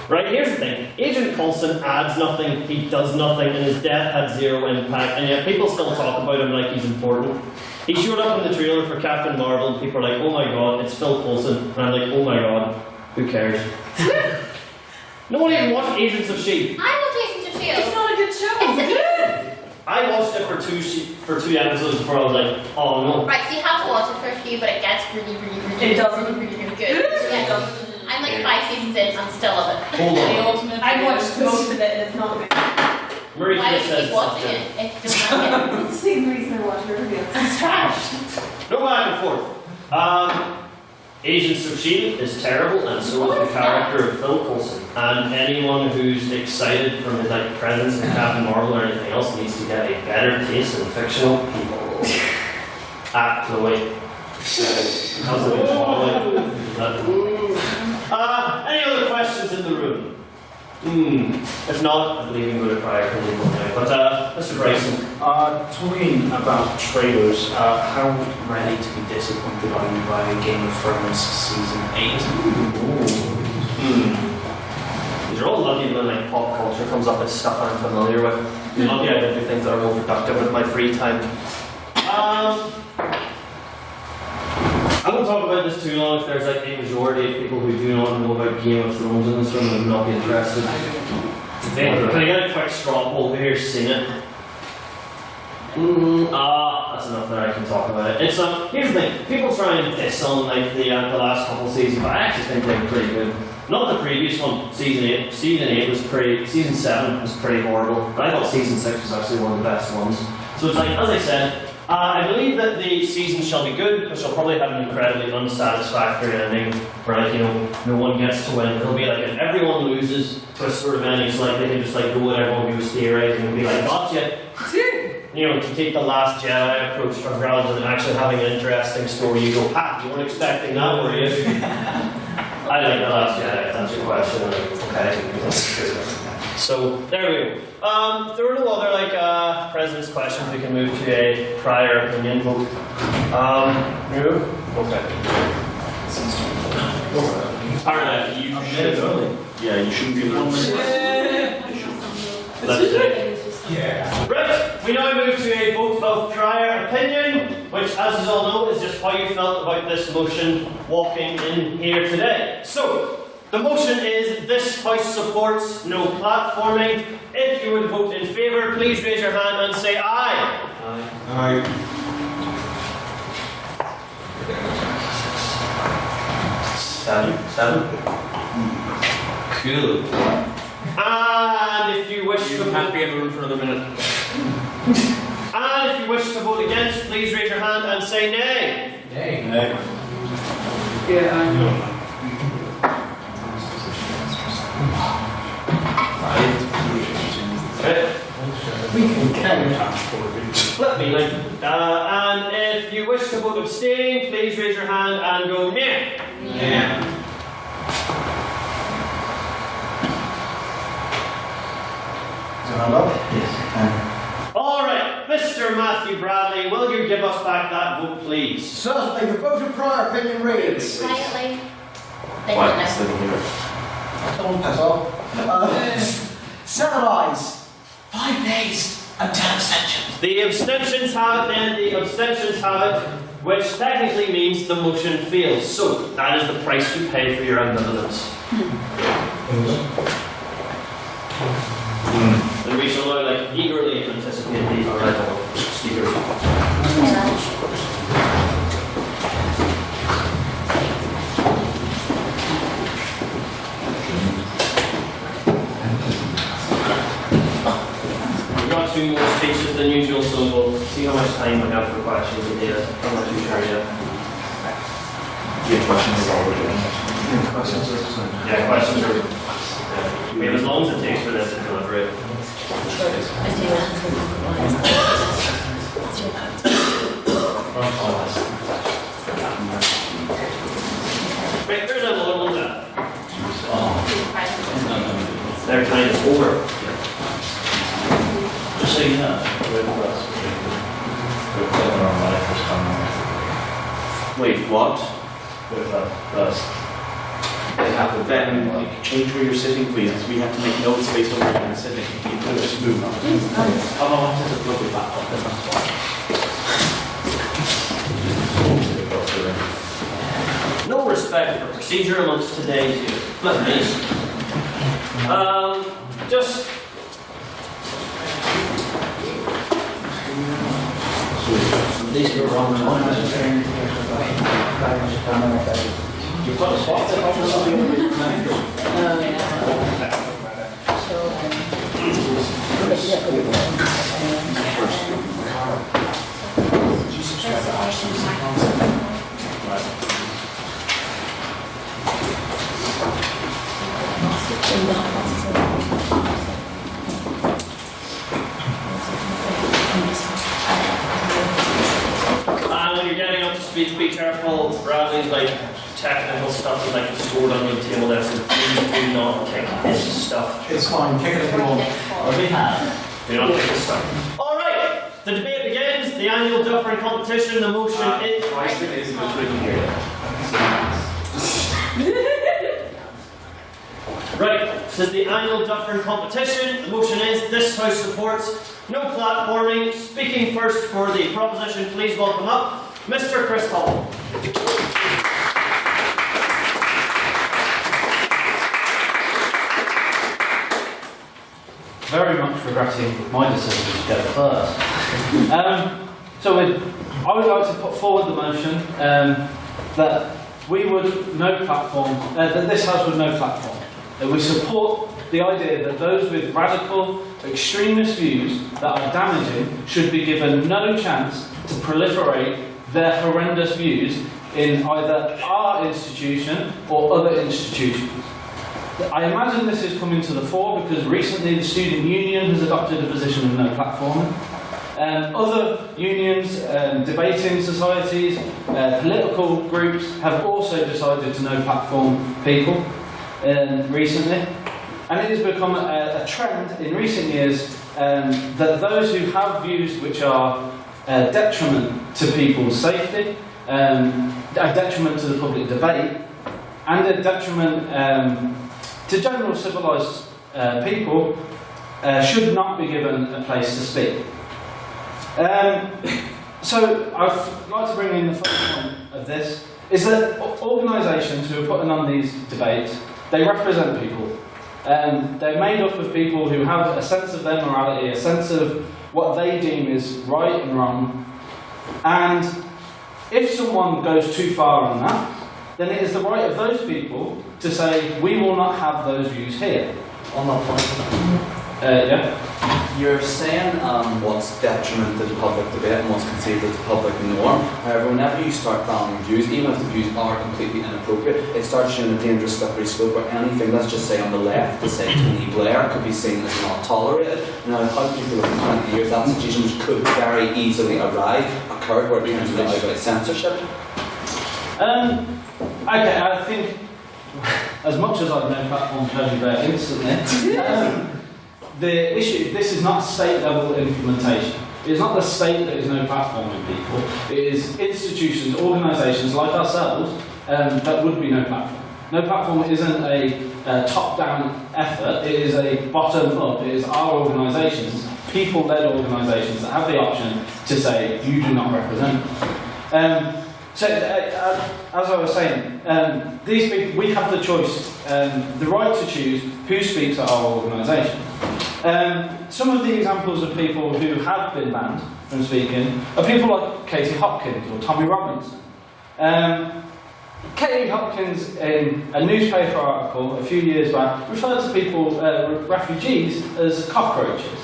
Speaker 2: Right, here's the thing. Agent Coulson adds nothing, he does nothing, and his death had zero impact, and yet people still talk about him like he's important. He showed up in the trailer for Captain Marvel, and people are like, oh my god, it's Phil Coulson. And I'm like, oh my god, who cares? No one even watched Agents of S.H.I.E.L.D.
Speaker 14: I watched Agents of S.H.I.E.L.D.
Speaker 13: It's not a good show.
Speaker 14: It's good.
Speaker 2: I watched it for two episodes before I was like, oh no.
Speaker 14: Right, so you have to watch it for a few, but it gets really, really, really,
Speaker 13: It does.
Speaker 14: really, really, really good. Yeah. I'm like 5 seasons in, I'm still of it.
Speaker 2: Hold on.
Speaker 11: The ultimate.
Speaker 13: I've watched most of it and it's not good.
Speaker 2: Marie
Speaker 14: Why would
Speaker 2: just
Speaker 14: you
Speaker 2: says
Speaker 14: keep watching
Speaker 2: something.
Speaker 14: it if you don't like it?
Speaker 13: It's the same reason I watch Riverdale. It's trash.
Speaker 2: Go back and forth. Agents of S.H.I.E.L.D. is terrible, and so is the character of Phil Coulson. And anyone who's excited from his like presence in Captain Marvel or anything else needs to get a better taste in fictional people. Chloe. How's it going? Any other questions in the room? If not, I believe we can go to prior opinion now. But Mr. Bryson.
Speaker 8: Talking about trailers, how ready to be disappointed are you by Game of Thrones Season 8?
Speaker 2: You're all lucky when like pop culture comes up with stuff I'm familiar with. You're lucky I don't do things that are more productive with my free time. I won't talk about this too long if there's like a majority of people who do not know about Game of Thrones in this room and would not be interested. Can I get a quick straw poll? Who's seen it? That's enough that I can talk about it. It's here's the thing. People try and diss on like the last couple of seasons, but I actually think they're pretty good. Not the previous one, season 8. Season 8 was pretty. Season 7 was pretty horrible. But I thought season 6 was actually one of the best ones. So it's like, as I said, I believe that the season shall be good, but shall probably have an incredibly unsatisfactory ending, where like, you know, no one gets to win. It'll be like if everyone loses to a sort of ending, so like they can just like go with everyone who was theorizing and be like, gotcha. You know, to take the Last Jedi approach rather than actually having an interesting story, you go, you weren't expecting that, were you? I like the Last Jedi, if that's your question. Okay. So, there we go. If there were no other, like, President's questions, we can move to a prior opinion vote. Move? Okay. Alright, you should.
Speaker 3: Yeah, you shouldn't be losing.
Speaker 2: Let's see. Yeah. Right, we now move to a vote of prior opinion, which, as you all know, is just how you felt about this motion walking in here today. So, the motion is this House supports no platforming. If you would vote in favour, please raise your hand and say aye.
Speaker 4: Aye.
Speaker 8: 7.
Speaker 2: Cool. And if you wish to
Speaker 3: Can't be in the room for another minute.
Speaker 2: And if you wish to vote against, please raise your hand and say nay.
Speaker 12: Nay.
Speaker 2: Okay.
Speaker 8: We can
Speaker 2: Let me like. And if you wish to vote abstain, please raise your hand and go nay.
Speaker 8: Yeah.
Speaker 2: All right, Mr. Matthew Bradley, will you give us back that vote, please?
Speaker 1: Certainly, the vote of prior opinion reads.
Speaker 14: Quietly.
Speaker 1: Don't pass off. 7 ayes, 5 nays, and 10 abstentions.
Speaker 2: The abstentions have it then, the abstentions have it, which technically means the motion fails. So, that is the price you pay for your ambivalence. And we shall now eagerly anticipate the arrival of speakers. We've got 2 more speeches than usual, so we'll see how much time we have for questions and data. I'm not too sure yet.
Speaker 3: Yeah, questions is all we're doing.
Speaker 2: Yeah, questions are. We have as long as it takes for them to deliver it. Right, there's another one there. Their time is over.
Speaker 8: Just so you know,
Speaker 3: Wait, what?
Speaker 8: first.
Speaker 3: Then change where you're sitting, please. We have to make notes based on where you're sitting. Just move on.
Speaker 8: I wanted to plug it back up, then that's why.
Speaker 2: No respect for procedure amongst today's youth. Let me. Just.
Speaker 8: These were wrong. You've got a spot there,
Speaker 2: When you're getting up to speed, be careful. Bradley's technical stuff is stored on your table there, so please do not kick this stuff.
Speaker 1: It's fine, kick it if you want.
Speaker 2: Do not kick this stuff. Alright, the debate begins. The annual Dufferin competition, the motion is. Right, this is the annual Dufferin competition. The motion is this House supports no platforming. Speaking first for the proposition, please welcome up Mr. Chris Hall.
Speaker 15: Very much regretting my decision to go first. I would like to put forward the motion that we would no platform, that this House would no platform. That we support the idea that those with radical, extremist views that are damaging should be given no chance to proliferate their horrendous views in either our institution or other institutions. I imagine this is coming to the fore because recently the student union has adopted a position of no platforming. Other unions, debating societies, political groups have also decided to no platform people recently. And it has become a trend in recent years that those who have views which are a detriment to people's safety, a detriment to the public debate, and a detriment to general civilised people should not be given a place to speak. So I'd like to bring in the first point of this, is that organisations who are putting on these debates, they represent people. They're made up of people who have a sense of their morality, a sense of what they deem is right and wrong. And if someone goes too far on that, then it is the right of those people to say, we will not have those views here.
Speaker 9: On that point,
Speaker 15: Yeah?
Speaker 9: you're saying what's detriment to the public debate and what's conceived as the public norm. However, whenever you start banning views, even if the views are completely inappropriate, it starts showing a dangerous slippery slope where anything, let's just say on the left, to say Tony Blair, could be seen as not tolerated. Now, how could you feel in 20 years that situation which could very easily occur where it turns into outright censorship?
Speaker 15: Okay, I think, as much as I've known platform Tony Blair instantly, the issue, this is not state level implementation. It is not the state that is no platforming people. It is institutions, organisations like ourselves that would be no platform. No platform isn't a top-down effort. It is a bottom-up. It is our organisations, people-led organisations that have the option to say you do not represent. So, as I was saying, these people, we have the choice, the right to choose who speaks at our organisation. Some of the examples of people who have been banned from speaking are people like Katie Hopkins or Tommy Robinson. Katie Hopkins, in a newspaper article a few years back, referred to people, refugees, as cockroaches.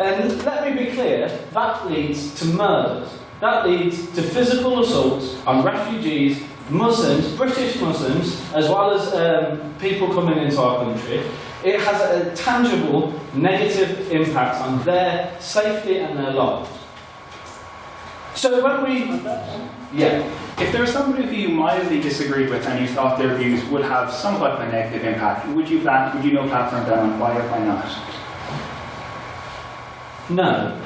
Speaker 15: And let me be clear, that leads to murders. That leads to physical assaults on refugees, Muslims, British Muslims, as well as people coming into our country. It has a tangible negative impact on their safety and their lives. So when we... Yeah.
Speaker 16: If there was somebody who you mildly disagreed with and you thought their views would have somewhat of a negative impact, would you no platform them, and why or why not?
Speaker 15: No.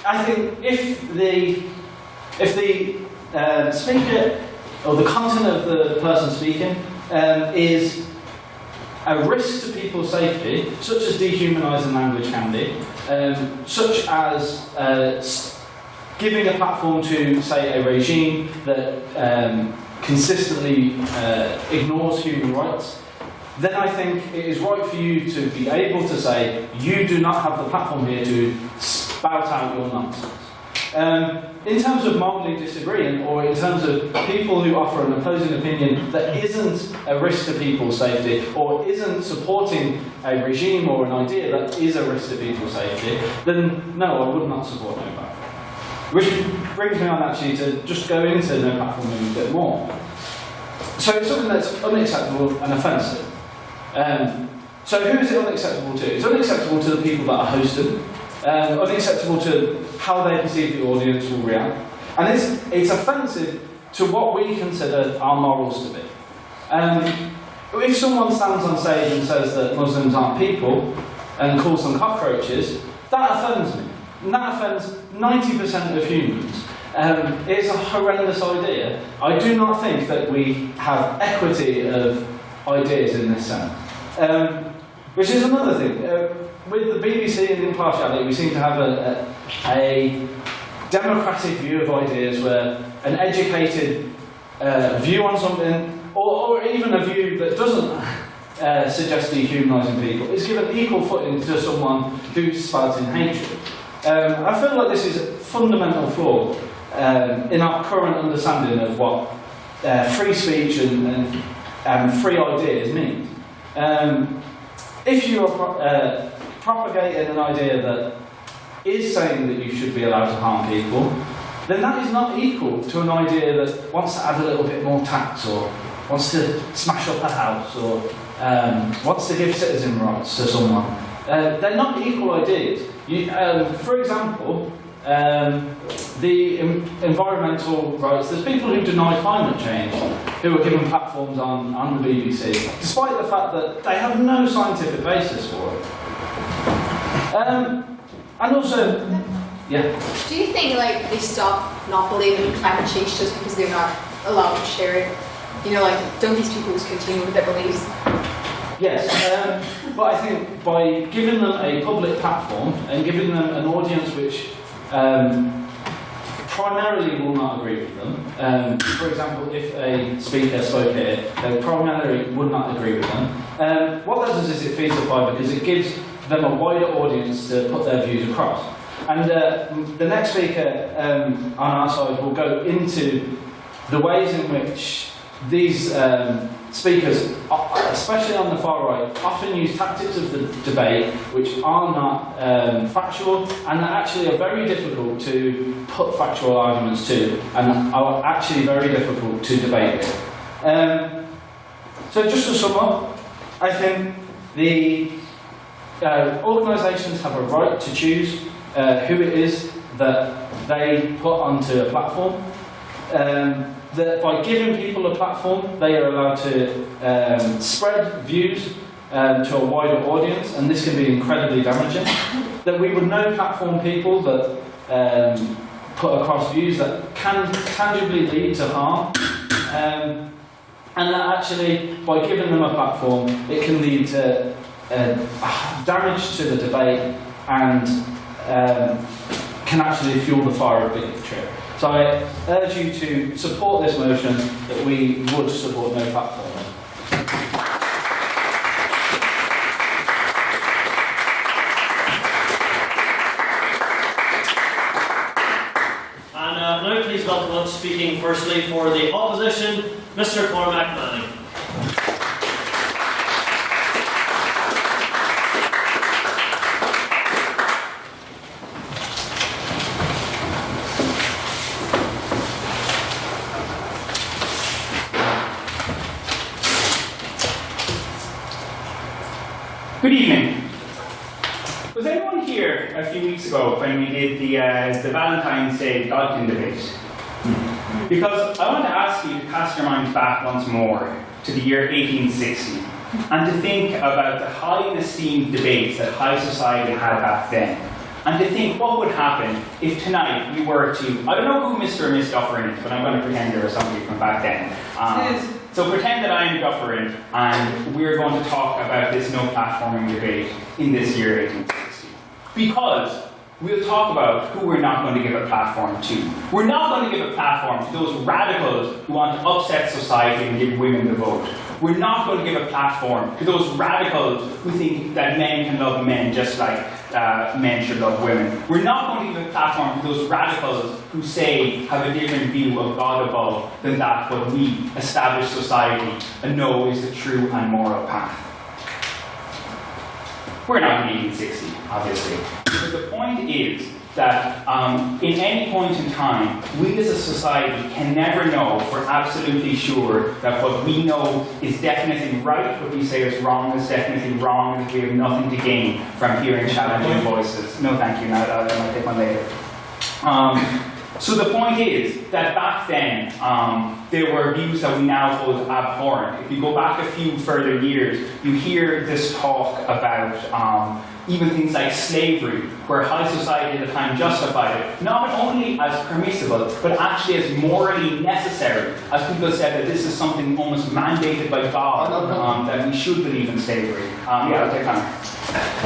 Speaker 15: I think if the speaker or the content of the person speaking is a risk to people's safety, such as dehumanising language can be, such as giving a platform to, say, a regime that consistently ignores human rights, then I think it is right for you to be able to say, you do not have the platform here to spout out your nonsense. In terms of mildly disagreeing, or in terms of people who offer an opposing opinion that isn't a risk to people's safety, or isn't supporting a regime or an idea that is a risk to people's safety, then no, I would not support no platform. Which brings me on actually to just go into no platform a bit more. So it's something that's unacceptable and offensive. So who is it unacceptable to? It's unacceptable to the people that are hosted, unacceptable to how they perceive the audience will react, and it's offensive to what we consider our morals to be. If someone stands on stage and says that Muslims aren't people and calls them cockroaches, that offends me. And that offends 90% of humans. It's a horrendous idea. I do not think that we have equity of ideas in this sense. Which is another thing. With the BBC and impartiality, we seem to have a democratic view of ideas where an educated view on something, or even a view that doesn't suggest dehumanising people, is given equal footing to someone who's spouting hatred. I feel like this is a fundamental flaw in our current understanding of what free speech and free ideas mean. If you are propagating an idea that is saying that you should be allowed to harm people, then that is not equal to an idea that wants to add a little bit more tax, or wants to smash up a house, or wants to give citizen rights to someone. They're not equal ideas. For example, the environmental rights, there's people who deny climate change who are given platforms on the BBC, despite the fact that they have no scientific basis for it. And also, yeah.
Speaker 11: Do you think like they stop not believing in climate change just because they're not allowed to share it? You know, like, don't these people just continue with their beliefs?
Speaker 15: Yes, but I think by giving them a public platform and giving them an audience which primarily will not agree with them, for example, if a speaker spoke here, they primarily would not agree with them, what that does is it feeds the fire because it gives them a wider audience to put their views across. And the next speaker on our side will go into the ways in which these speakers, especially on the far right, often use tactics of the debate which are not factual and that actually are very difficult to put factual arguments to and are actually very difficult to debate with. So just to sum up, I think the organisations have a right to choose who it is that they put onto a platform. That by giving people a platform, they are allowed to spread views to a wider audience, and this can be incredibly damaging. That we would no platform people that put across views that can tangibly lead to harm, and that actually, by giving them a platform, it can lead to damage to the debate and can actually fuel the fire of bigotry. So I urge you to support this motion that we would support no platform.
Speaker 2: And now please welcome up speaking firstly for the opposition, Mr. Cormac Manning.
Speaker 16: Good evening. Was anyone here a few weeks ago when we did the Valentine's Day Dalton debate? Because I want to ask you to cast your minds back once more to the year 1860 and to think about the highly esteemed debates that high society had back then, and to think what would happen if tonight we were to, I don't know who Mr. or Miss Dufferin is, but I'm going to pretend there was somebody from back then. So pretend that I'm Dufferin and we're going to talk about this no platforming debate in this year 1860. Because we'll talk about who we're not going to give a platform to. We're not going to give a platform to those radicals who want to upset society and give women the vote. We're not going to give a platform to those radicals who think that men can love men just like men should love women. We're not going to give a platform to those radicals who say have a different view of God above than that what we, established society, know is the true and moral path. We're not in 1860, obviously. But the point is that in any point in time, we as a society can never know for absolutely sure that what we know is definitely right, what we say is wrong is definitely wrong, and we have nothing to gain from hearing challenging voices. No, thank you, no, I might take one later. So the point is that back then, there were views that we now hold abhorrent. If you go back a few further years, you hear this talk about even things like slavery, where high society at the time justified it, not only as permissible, but actually as morally necessary, as people said that this is something almost mandated by God, that we should believe in slavery. Yeah, I'll take time.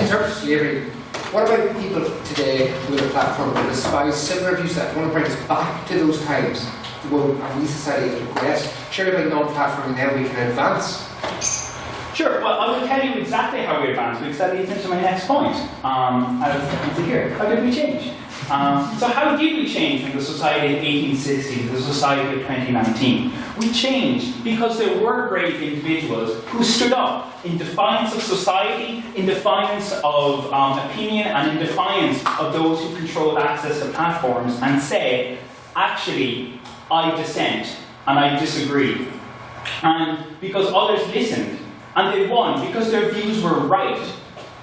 Speaker 6: In terms of slavery, what about people today with a platform that espouse similar views that want to bring us back to those times? Well, are we society to progress? Surely by non-platforming now we can advance.
Speaker 16: Sure, well, I will tell you exactly how we advance, because that leads into my next point. How did we change? So how did we change from the society of 1860 to the society of 2019? We changed because there were brave individuals who stood up in defiance of society, in defiance of opinion, and in defiance of those who controlled access to platforms, and said, actually, I dissent and I disagree. And because others listened, and they won, because their views were right.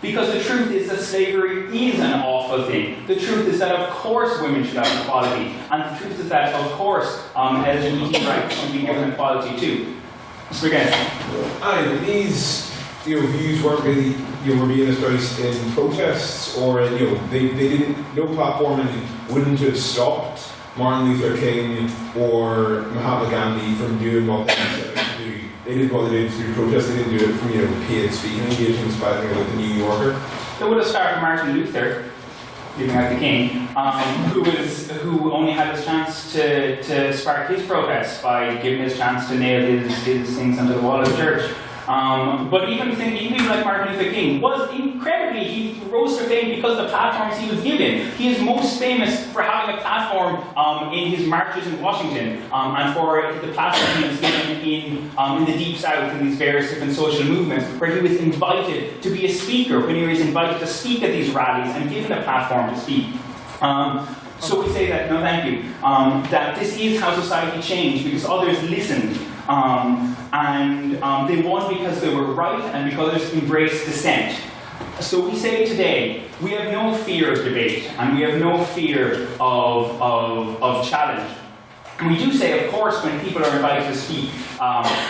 Speaker 16: Because the truth is that slavery is an awful thing. The truth is that, of course, women should have equality. And the truth is that, of course, LGBT rights should be given equality too. Mr. McGinn.
Speaker 4: These views weren't really were being espoused in protests, or they didn't, no platform wouldn't have stopped Martin Luther King or Mahatma Gandhi from doing what they said to do. They did what they did through protests. They didn't do it from paid speaking engagements by like the New Yorker.
Speaker 16: They would have started Martin Luther, leaving out the King, who only had his chance to spark his protests by giving his chance to nail his things onto the wall of the church. But even people like Martin Luther King was incredibly, he rose to fame because of the platforms he was given. He is most famous for having a platform in his marches in Washington, and for the platform he was given in the Deep South in these various different social movements, where he was invited to be a speaker, when he was invited to speak at these rallies and given a platform to speak. So we say that, no thank you, that this is how society changed because others listened. And they won because they were right and because others embraced dissent. So we say today, we have no fear of debate and we have no fear of challenge. We do say, of course, when people are invited to speak,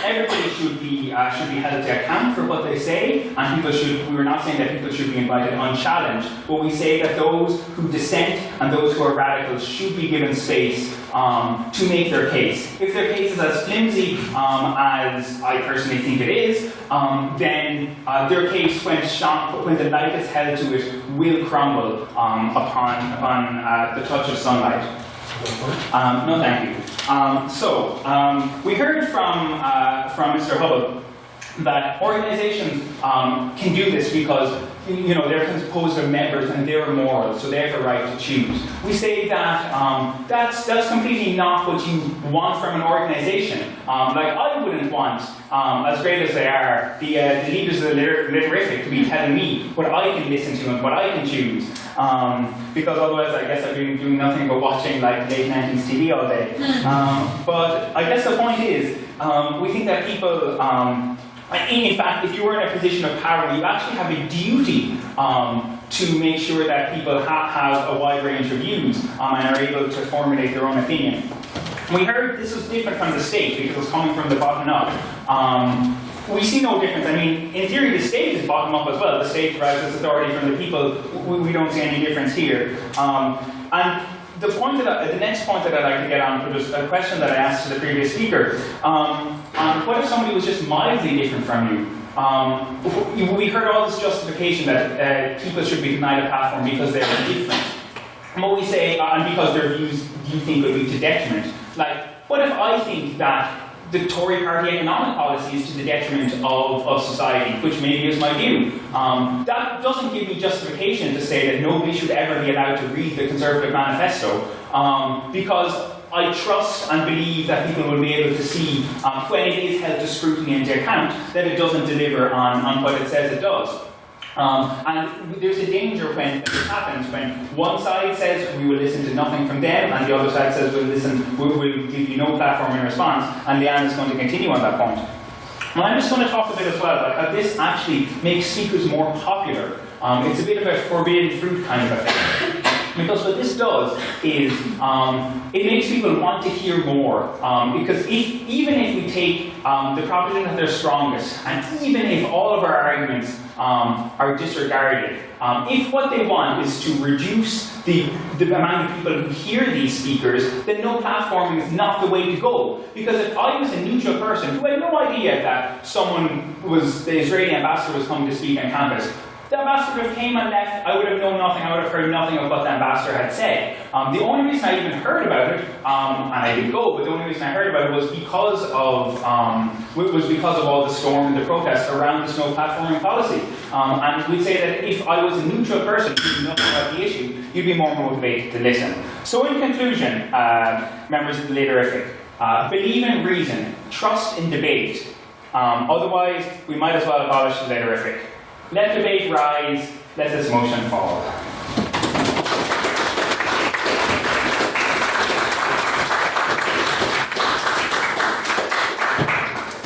Speaker 16: everybody should be held to account for what they say, and we're not saying that people should be invited unchallenged, but we say that those who dissent and those who are radicals should be given space to make their case. If their case is as flimsy as I personally think it is, then their case, when the light is held to it, will crumble upon the touch of sunlight. No, thank you. We heard from Mr. Hubbard that organizations can do this because they're composed of members and they're moral, so they have a right to choose. We say that that's completely not what you want from an organization. Like I wouldn't want, as great as they are, the leaders of the Litterific to be telling me what I can listen to and what I can choose. Because otherwise I guess I'd be doing nothing but watching like late 90s TV all day. But I guess the point is, we think that people, in fact, if you were in a position of power, you actually have a duty to make sure that people have a wide range of views and are able to formulate their own opinion. We heard this was different from the state because it was coming from the bottom up. We see no difference. I mean, in theory, the state is bottom up as well. The state derives its authority from the people. We don't see any difference here. And the next point that I'd like to get on was a question that I asked to the previous speaker. What if somebody was just mildly different from you? We heard all this justification that people should be denied a platform because they're different. And what we say, and because their views you think would lead to detriment. Like, what if I think that the Tory party economic policy is to the detriment of society, which maybe is my view. That doesn't give me justification to say that nobody should ever be allowed to read the Conservative Manifesto, because I trust and believe that people will be able to see, when it is held to scrutiny and to account, that it doesn't deliver on what it says it does. And there's a danger when this happens, when one side says we will listen to nothing from them, and the other side says we'll give you no platform in response, and Leanne is going to continue on that point. And I'm just going to talk a bit as well about how this actually makes speakers more popular. It's a bit of a forbidden fruit kind of effect. Because what this does is it makes people want to hear more. Because even if we take the proposition that they're strongest, and even if all of our arguments are disregarded, if what they want is to reduce the amount of people who hear these speakers, then no platforming is not the way to go. Because if I was a neutral person who had no idea that the Israeli ambassador was coming to speak on campus, the ambassador would have came and left, I would have known nothing, I would have heard nothing of what the ambassador had said. The only reason I even heard about it, and I didn't go, but the only reason I heard about it was because of all the storm and the protests around this no platforming policy. And we'd say that if I was a neutral person who knew nothing about the issue, you'd be more motivated to listen. So in conclusion, members of the Litterific, believe in reason, trust in debate. Otherwise, we might as well abolish the Litterific. Let debate rise, let this motion fall.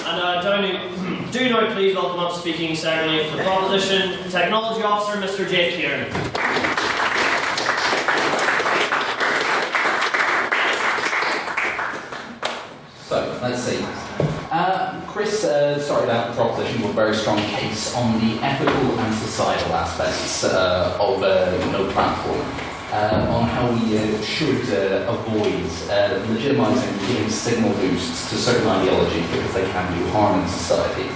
Speaker 2: And do now please welcome up speaking secondly for the proposition, Technology Officer, Mr. Jake Kieran.
Speaker 17: So, let's see. Chris started out the proposition with a very strong case on the ethical and societal aspects of no platform, on how we should avoid legitimising giving signal boosts to certain ideologies because they can do harm in society.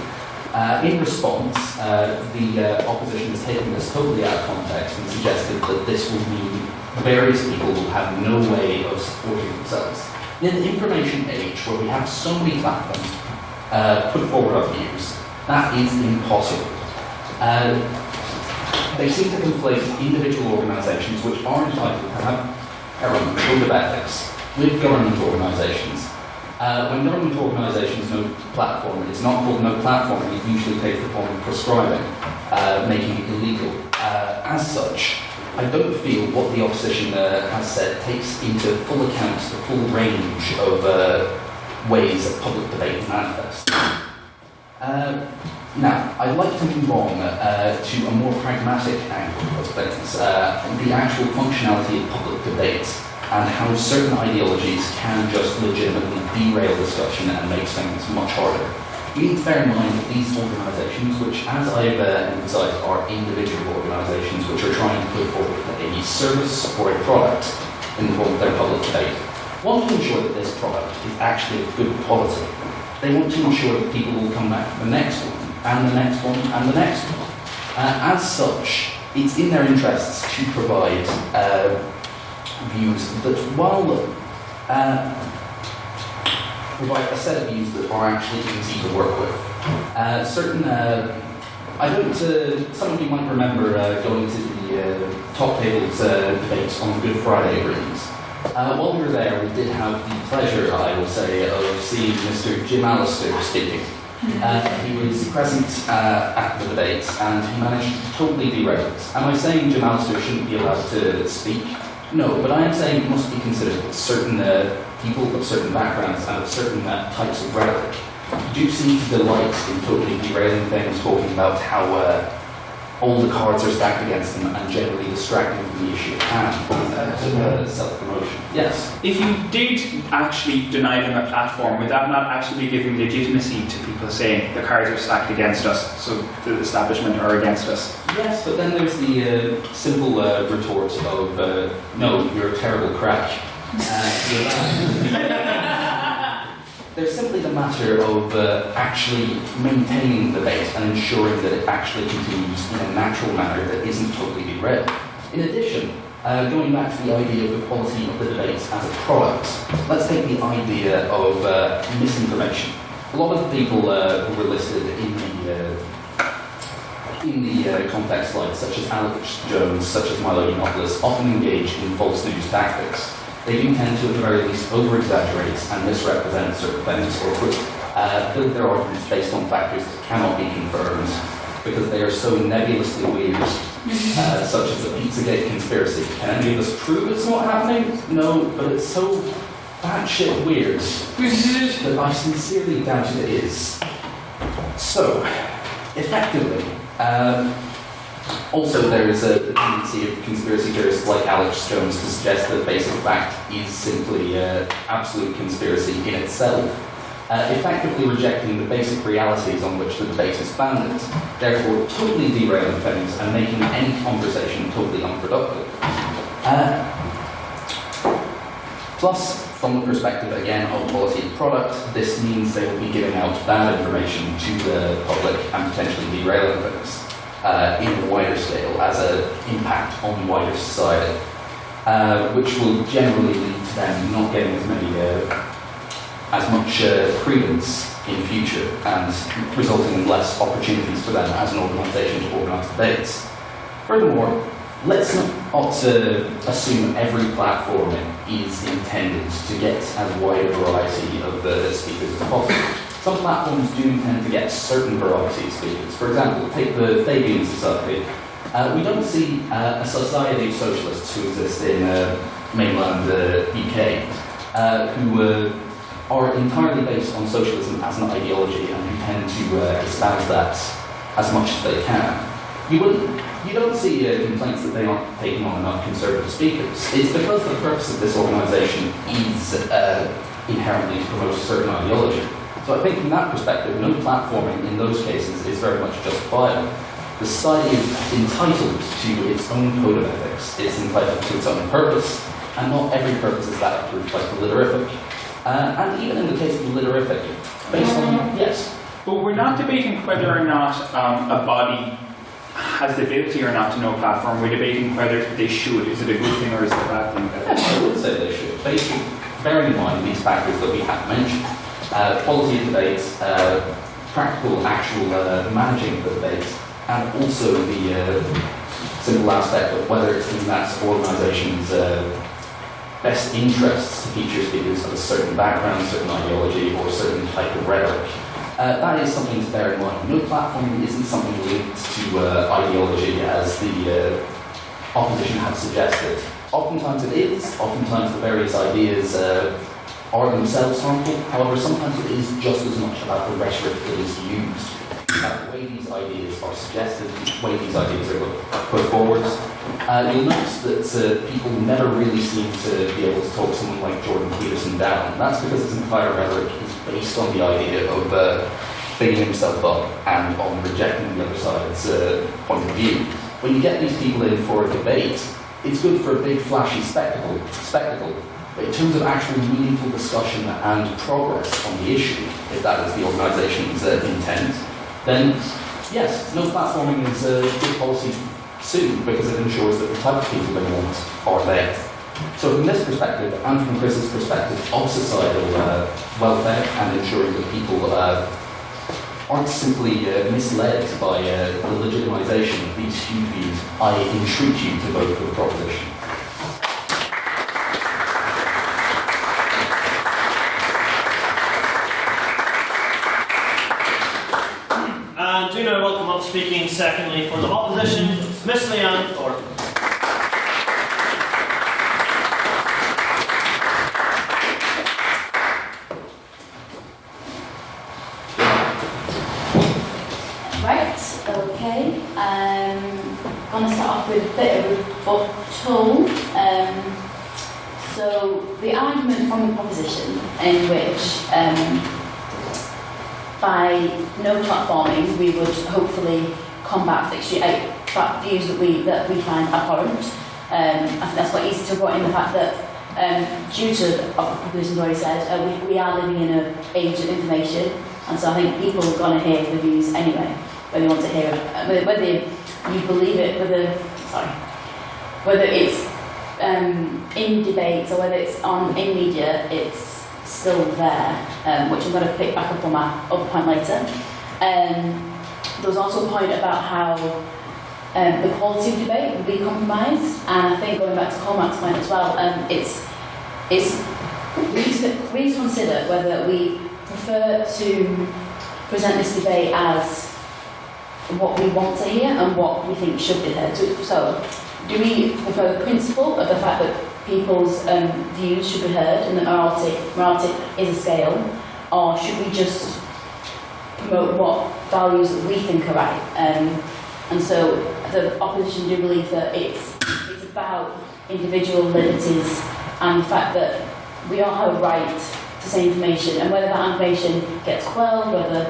Speaker 17: In response, the opposition has taken this totally out of context and suggested that this will mean various people will have no way of supporting themselves. In an information age where we have so many platforms put forward our views, That is impossible. They seem to conflate individual organisations which are entitled to have their own code of ethics with government organisations. When government organisations no platform, it's not called no platforming, it usually takes the form of prescribing, making it illegal. As such, I don't feel what the opposition has said takes into full account the full range of ways that public debate manifests. Now, I'd like to move on to a more pragmatic angle of things, the actual functionality of public debate and how certain ideologies can just legitimately derail discussion and make things much harder. You need to bear in mind that these organisations, which as I've emphasised are individual organisations which are trying to put forward a service or a product in the form of their public debate, want to ensure that this product is actually of good quality. They want to ensure that people will come back for the next one, and the next one, and the next one. As such, it's in their interests to provide views that, while provide a set of views that are actually easy to work with. Some of you might remember going to the top tables debates on Good Friday agreements. While we were there, we did have the pleasure, I will say, of seeing Mr. Jim Allister speaking. He was present at the debate and he managed to totally derail it. Am I saying Jim Allister shouldn't be allowed to speak? No, but I am saying it must be considered that certain people of certain backgrounds and of certain types of rhetoric do seem to delight in totally derailing things, talking about how all the cards are stacked against them and generally distracting from the issue at hand, self-promotion. Yes?
Speaker 16: If you did actually deny them a platform, would that not actually be giving legitimacy to people saying the cards are stacked against us, so the establishment are against us?
Speaker 17: Yes, but then there's the simple retort of, no, you're a terrible crack. There's simply the matter of actually maintaining the debate and ensuring that it actually continues in a natural manner that isn't totally derailed. In addition, going back to the idea of the quality of the debate as a product, let's take the idea of misinformation. A lot of the people who were listed in the context slides, such as Alex Jones, such as Milo Yiannopoulos, often engage in false news tactics. They do tend to, at the very least, over-exaggerate and misrepresent certain things or build their arguments based on factors that cannot be confirmed because they are so nebulously weird, such as the Pizzagate conspiracy. Can any of us prove it's not happening? No, but it's so batshit weird that I sincerely doubt it is. So, effectively, also, there is a tendency of conspiracy theorists like Alex Jones to suggest that basic fact is simply absolute conspiracy in itself, effectively rejecting the basic realities on which the debate is founded, therefore totally derailing things and making any conversation totally unproductive. Plus, from the perspective, again, of quality of product, this means they will be giving out bad information to the public and potentially derailing things. In a wider scale as an impact on wider society, which will generally lead to them not getting as much credence in future and resulting in less opportunities for them as an organisation to organise debates. Furthermore, let's not assume every platform is intended to get as wide a variety of speakers as possible. Some platforms do tend to get certain variety of speakers. For example, take the Fabian Society. We don't see a society of socialists who exist in mainland UK who are entirely based on socialism as an ideology and who tend to espouse that as much as they can. You don't see complaints that they aren't taking on enough conservative speakers. It's because the purpose of this organisation is inherently to promote a certain ideology. So I think from that perspective, no platforming in those cases is very much justifiable. The society is entitled to its own code of ethics. It's entitled to its own purpose, and not every purpose is that approved by the Literific. And even in the case of the Literific, based on, yes.
Speaker 16: But we're not debating whether or not a body has the ability or not to know a platform. We're debating whether they should. Is it a good thing or is it a bad thing?
Speaker 17: Yes, I would say they should. Basically, bearing in mind these factors that we have mentioned. Quality of debates, practical, actual managing of the debate, and also the simple aspect of whether it's in that organisation's best interests to feature speakers of a certain background, certain ideology, or certain type of rhetoric. That is something to bear in mind. No platform isn't something linked to ideology as the opposition has suggested. Oftentimes it is, oftentimes the various ideas are themselves harmful, however sometimes it is just as much about the rhetoric that is used, about the way these ideas are suggested, the way these ideas are put forward. You'll notice that people never really seem to be able to talk someone like Jordan Peterson down. That's because his entire rhetoric is based on the idea of bigging himself up and on rejecting the other side's point of view. When you get these people in for a debate, it's good for a big flashy spectacle. But in terms of actual meaningful discussion and progress on the issue, if that is the organisation's intent, then yes, no platforming is a good policy soon because it ensures that the type of people they want are there. So from this perspective, and from Chris's perspective of societal welfare and ensuring that people aren't simply misled by the legitimisation of these huge views, I entreat you to vote for the proposition.
Speaker 2: And do now welcome up speaking secondly for the opposition, Miss Leanne Thornton.
Speaker 18: Right, okay. I'm going to start off with a bit of a rebuttal. So the argument from the proposition in which by no platforming we would hopefully combat the views that we find abhorrent. I think that's quite easy to put in the fact that due to what the proposition's already said, we are living in an age of information, and so I think people are going to hear the views anyway, whether they want to hear it, whether you believe it, whether it's in debates or whether it's in media, it's still there, which I'm going to pick back up on my other point later. There was also a point about how the quality of debate will be compromised, and I think going back to Cormac's point as well, we need to consider whether we prefer to present this debate as what we want to hear and what we think should be heard. So, do we prefer the principle of the fact that people's views should be heard and that morality is a scale, or should we just promote what values that we think are right? And so the opposition do believe that it's about individual liberties and the fact that we all have a right to say information, and whether that information gets quelled, whether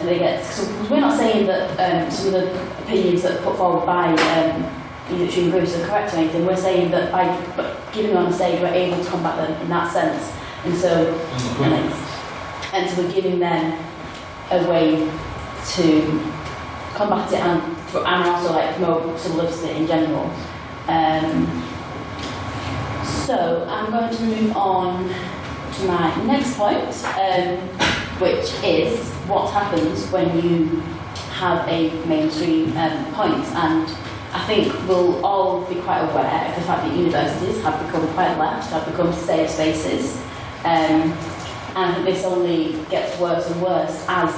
Speaker 18: they get. So we're not saying that some of the opinions that are put forward by either extreme groups are correct or anything. We're saying that by giving them on the stage, we're able to combat them in that sense, and so so we're giving them a way to combat it and also promote civil liberty in general. So I'm going to move on to my next point, which is what happens when you have a mainstream point. And I think we'll all be quite aware of the fact that universities have become quite left, have become safe spaces. And I think this only gets worse and worse as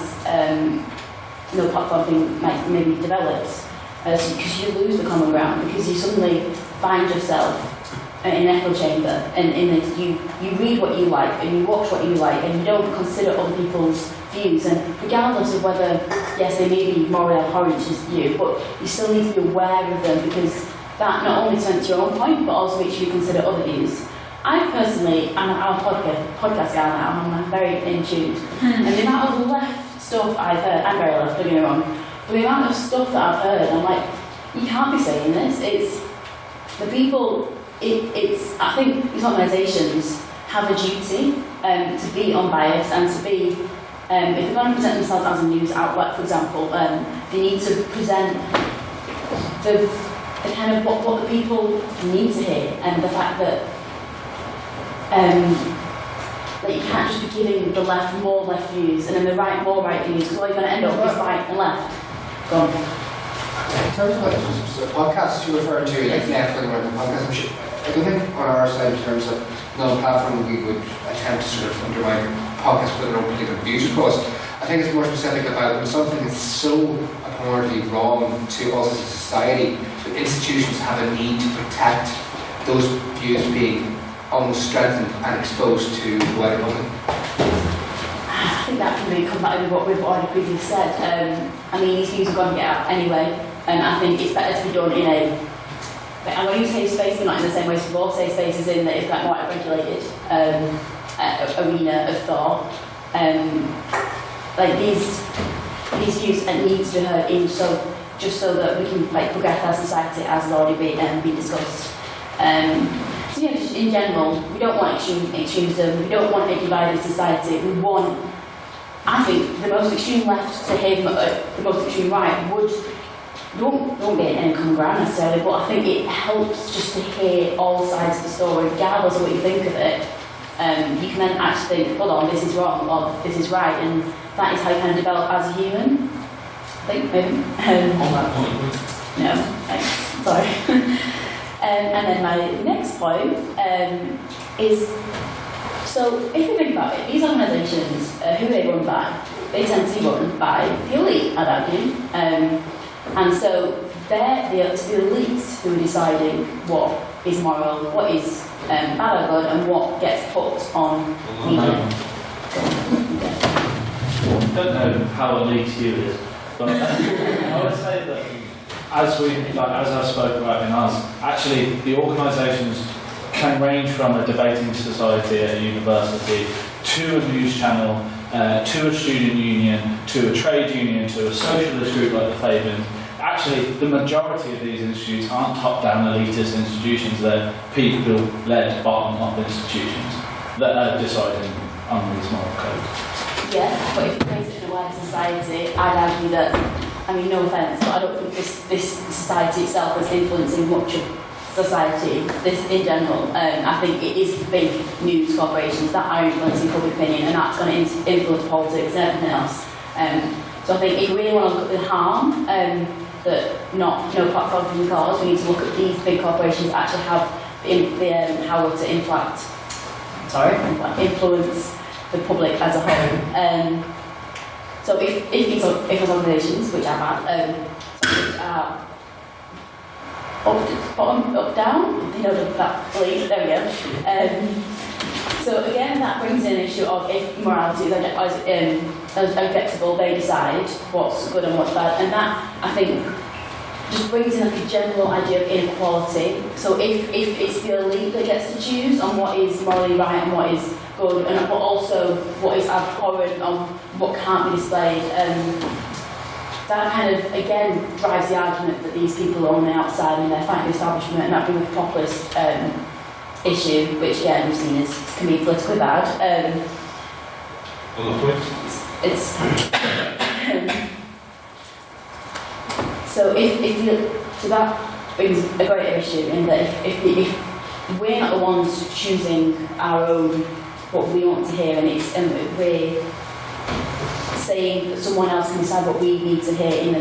Speaker 18: no platform thing maybe develops, because you lose the common ground, because you suddenly find yourself in an echo chamber, and in this you read what you like and you watch what you like, and you don't consider other people's views, and regardless of whether, yes, they may be morally abhorrent to you, but you still need to be aware of them, because that not only cements your own point, but also makes you consider other views. I personally, I'm a podcast gal now, and I'm very in tune, and the amount of left stuff I've heard, I'm very left, don't get me wrong, but the amount of stuff that I've heard, I'm like, you can't be saying this. It's the people. I think these organisations have a duty to be unbiased and to be, if they're going to present themselves as a news outlet, for example, they need to present the kind of what the people need to hear, and the fact that Like you can't just be giving the left more left views and then the right more right views, because all you're going to end up is right and left. Go on.
Speaker 6: In terms of the podcasts you referred to, like Netflix or the podcast, which I don't think on our side, in terms of non-platform, we would attempt to sort of undermine podcasts with their own particular views, of course. I think it's more specific about when something is so apparently wrong to us as a society, that institutions have a need to protect those views being almost strengthened and exposed to the wider public.
Speaker 18: I think that can really come back with what we've already previously said. I mean, these views are going to get out anyway, and I think it's better to be done in a. And when you say space, we're not in the same way as before. Say spaces in that it's like more regulated arena of thought. Like these views need to be heard in just so that we can like progress our society as has already been discussed. So yeah, just in general, we don't want extremism. We don't want a divided society. We want. I think the most extreme left to him, the most extreme right would. Don't get any common ground necessarily, but I think it helps just to hear all sides of the story, regardless of what you think of it. You can then actually think, hold on, this is wrong, or this is right, and that is how you kind of develop as a human. I think, maybe.
Speaker 8: On that point.
Speaker 18: No, thanks, sorry. And then my next point is, so if you think about it, these organisations, who are they run by? They tend to be run by the elite, I'd argue. And so they're the elites who are deciding what is moral, what is bad or good, and what gets put on media.
Speaker 15: I don't know how elite you is, but I would say that as I spoke about in us, actually the organisations can range from a debating society at a university to a news channel, to a student union, to a trade union, to a socialist group like the Fabins. Actually, the majority of these institutes aren't top-down elitist institutions, they're people-led bottom-up institutions that are deciding on these moral codes.
Speaker 18: Yeah, but if you place it in a wider society, I'd argue that, I mean, no offence, but I don't think this society itself is influencing much of society, this in general. I think it is big news corporations that are influencing public opinion, and that's going to influence politics and everything else. So I think if we really want to look at the harm that no platform can cause, we need to look at these big corporations that actually have the power to influence the public as a whole. So if these organisations, which are bad, up, down, that belief, there we go. So again, that brings in an issue of if morality is objectable, they decide what's good and what's bad, and that, I think, just brings in like a general idea of inequality. So if it's the elite that gets to choose on what is morally right and what is good, and but also what is abhorrent and what can't be displayed, that kind of, again, drives the argument that these people are on the outside and they're fighting the establishment, and that being a populist issue, which again we've seen can be politically bad. So that brings a greater issue in that if we're not the ones choosing our own what we want to hear, and we're saying that someone else can decide what we need to hear in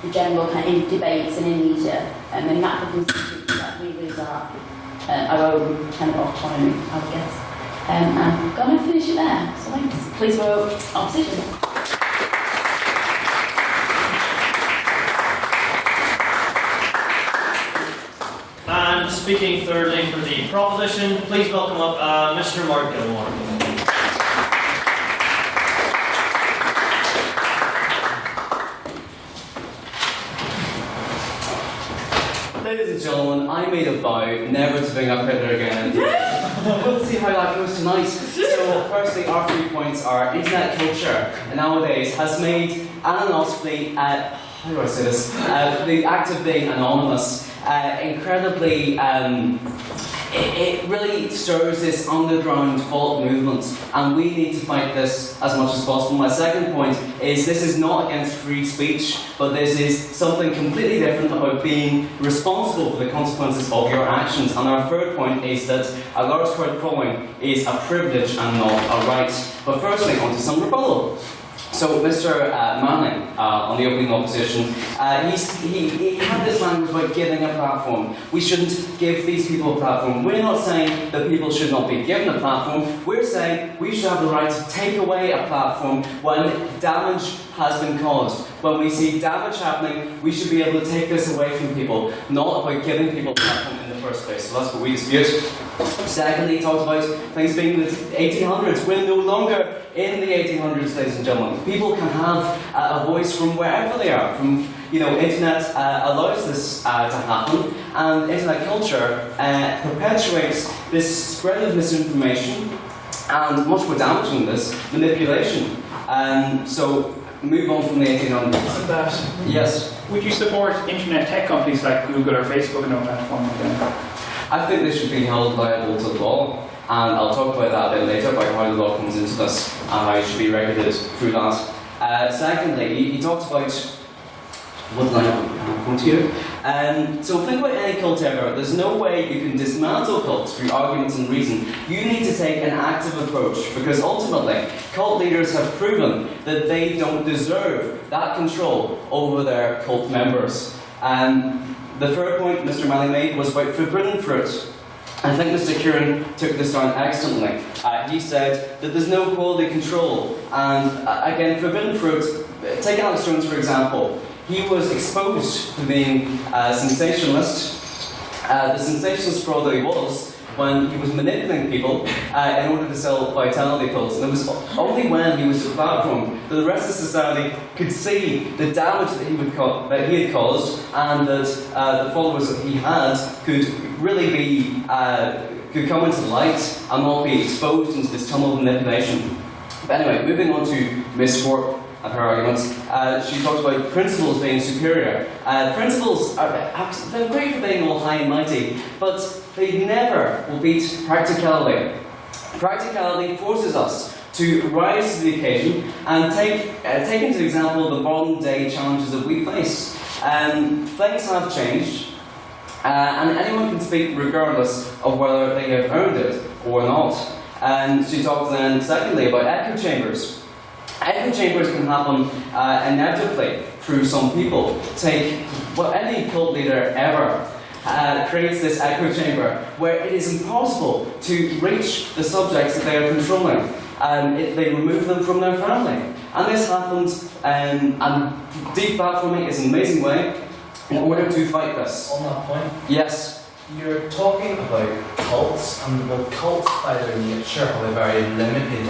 Speaker 18: the general kind of in debates and in media, and then that becomes that we lose our own kind of autonomy, I guess. I'm going to finish it there. So thanks. Please vote opposition.
Speaker 2: And speaking thirdly for the proposition, please welcome up Mr. Mark Gilmore.
Speaker 9: Ladies and gentlemen, I made a vow never to bring up Hitler again. We'll see how that goes tonight. So, firstly, our 3 points are internet culture nowadays has made anonymously, how do I say this? The act of being anonymous incredibly it really stirs this underground fault movement, and we need to fight this as much as possible. My second point is this is not against free speech, but this is something completely different about being responsible for the consequences of your actions. And our third point is that a large crowd following is a privilege and not a right. But firstly, on to some rebuttal. So Mr. Manning, on the opening opposition, he had this language about giving a platform. We shouldn't give these people a platform. We're not saying that people should not be given a platform. We're saying we should have the right to take away a platform when damage has been caused. When we see damage happening, we should be able to take this away from people, not about giving people a platform in the first place. So that's what we dispute. Secondly, he talked about things being the 1800s. We're no longer in the 1800s, ladies and gentlemen. People can have a voice from wherever they are. From, internet allows this to happen, and internet culture perpetuates this spread of misinformation and, much more damaging than this, manipulation. So move on from the 1800s.
Speaker 16: On that,
Speaker 9: yes.
Speaker 16: Would you support internet tech companies like Google or Facebook and no platform like that?
Speaker 9: I think they should be held liable to the law, and I'll talk about that a bit later, about how the law comes into this and how it should be regulated through that. Secondly, he talked about what did I point here? So think about any cult ever. There's no way you can dismantle cults through arguments and reason. You need to take an active approach, because ultimately, cult leaders have proven that they don't deserve that control over their cult members. The third point Mr. Manning made was about forbidden fruit. I think Mr. Kieran took this down excellently. He said that there's no quality control. And again, forbidden fruit, take Alex Jones for example. He was exposed to being a sensationalist. The sensationalist fraud that he was when he was manipulating people in order to sell vitality pills. And it was only when he was to the platform that the rest of society could see the damage that he had caused, and that the followers that he had could really be could come into light and not be exposed into this tunnel of manipulation. But anyway, moving on to Miss Thorpe and her arguments. She talked about principles being superior. Principles they're great for being all high and mighty, but they never will beat practicality. Practicality forces us to rise to the occasion and take into example the modern day challenges that we face. Things have changed, and anyone can speak regardless of whether they have earned it or not. And she talked then secondly about echo chambers. Echo chambers can happen inevitably through some people. Any cult leader ever creates this echo chamber where it is impossible to reach the subjects that they are controlling. They remove them from their family. And this happens, and deplatforming is an amazing way in order to fight this.
Speaker 8: On that point?
Speaker 9: Yes.
Speaker 8: You're talking about cults, and the cults by their nature have a very limited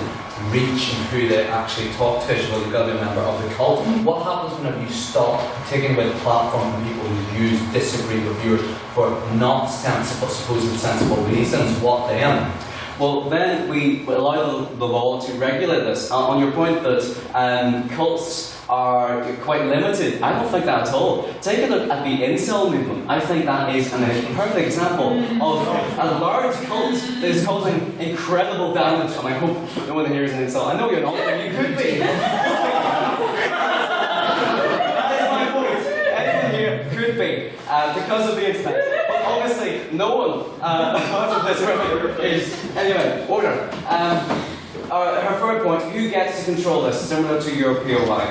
Speaker 8: reach in who they actually talk to. So you've got to be a member of the cult. What happens whenever you stop taking away the platform from people who disagree with yours for not sensible, supposed sensible reasons? What then?
Speaker 9: Well, then we allow the law to regulate this. On your point that cults are quite limited, I don't think that at all. Take a look at the incel movement. I think that is a perfect example of a large cult that is causing incredible damage, and I hope no one here is an incel. I know you're not, but you could be. That is my point. Anyone here could be, because of the internet. But obviously, no one part of this is. Anyway, order. Her third point, who gets to control this, similar to your POI?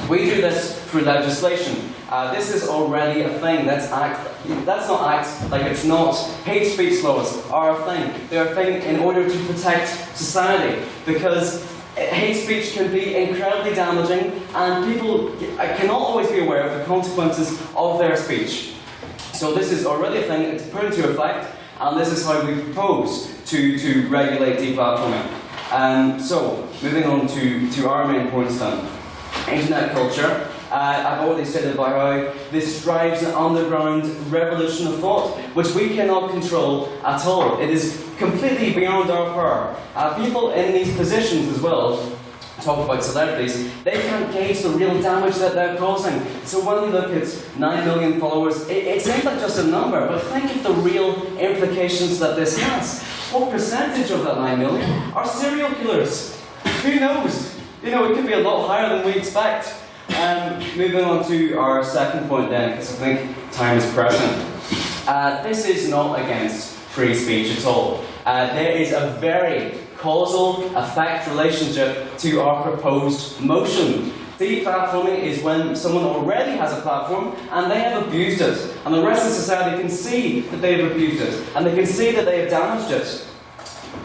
Speaker 9: We do this through legislation. This is already a thing. Let's not act like it's not. Hate speech laws are a thing. They're a thing in order to protect society, because hate speech can be incredibly damaging, and people cannot always be aware of the consequences of their speech. So this is already a thing. It's put into effect, and this is how we propose to regulate deplatforming. So moving on to our main points then. Internet culture. I've already stated about how this drives an underground revolution of thought, which we cannot control at all. It is completely beyond our power. People in these positions as well
Speaker 19: talk about celebrities, they can't gauge the real damage that they're causing. So when you look at 9 million followers, it seems like just a number, but think of the real implications that this has. What percentage of that 9 million are serial killers? Who knows? You know, it could be a lot higher than we expect. Moving on to our second point then, because I think time is pressing. This is not against free speech at all. There is a very causal effect relationship to our proposed motion. Deplatforming is when someone already has a platform and they have abused it, and the rest of society can see that they have abused it, and they can see that they have damaged it.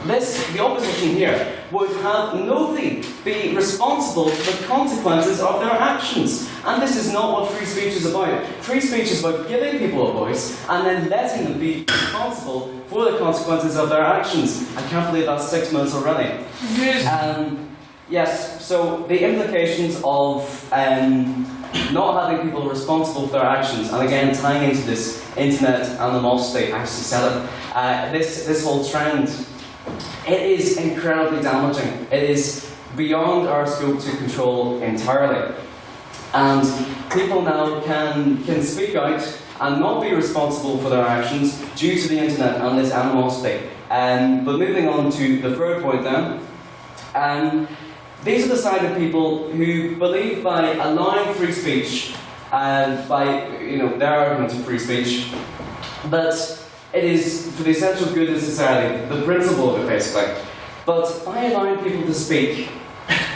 Speaker 19: The opposition here would have nobody be responsible for the consequences of their actions. And this is not what free speech is about. Free speech is about giving people a voice and then letting them be responsible for the consequences of their actions. I can't believe that's 6 minutes already. Yes, so the implications of not having people responsible for their actions, and again tying into this internet animosity, I actually said it, this whole trend, it is incredibly damaging. It is beyond our scope to control entirely. And people now can speak out and not be responsible for their actions due to the internet and this animosity. But moving on to the third point then, these are the side of people who believe by allowing free speech, by their argument of free speech, that it is for the essential good of society, the principle of it basically. But by allowing people to speak,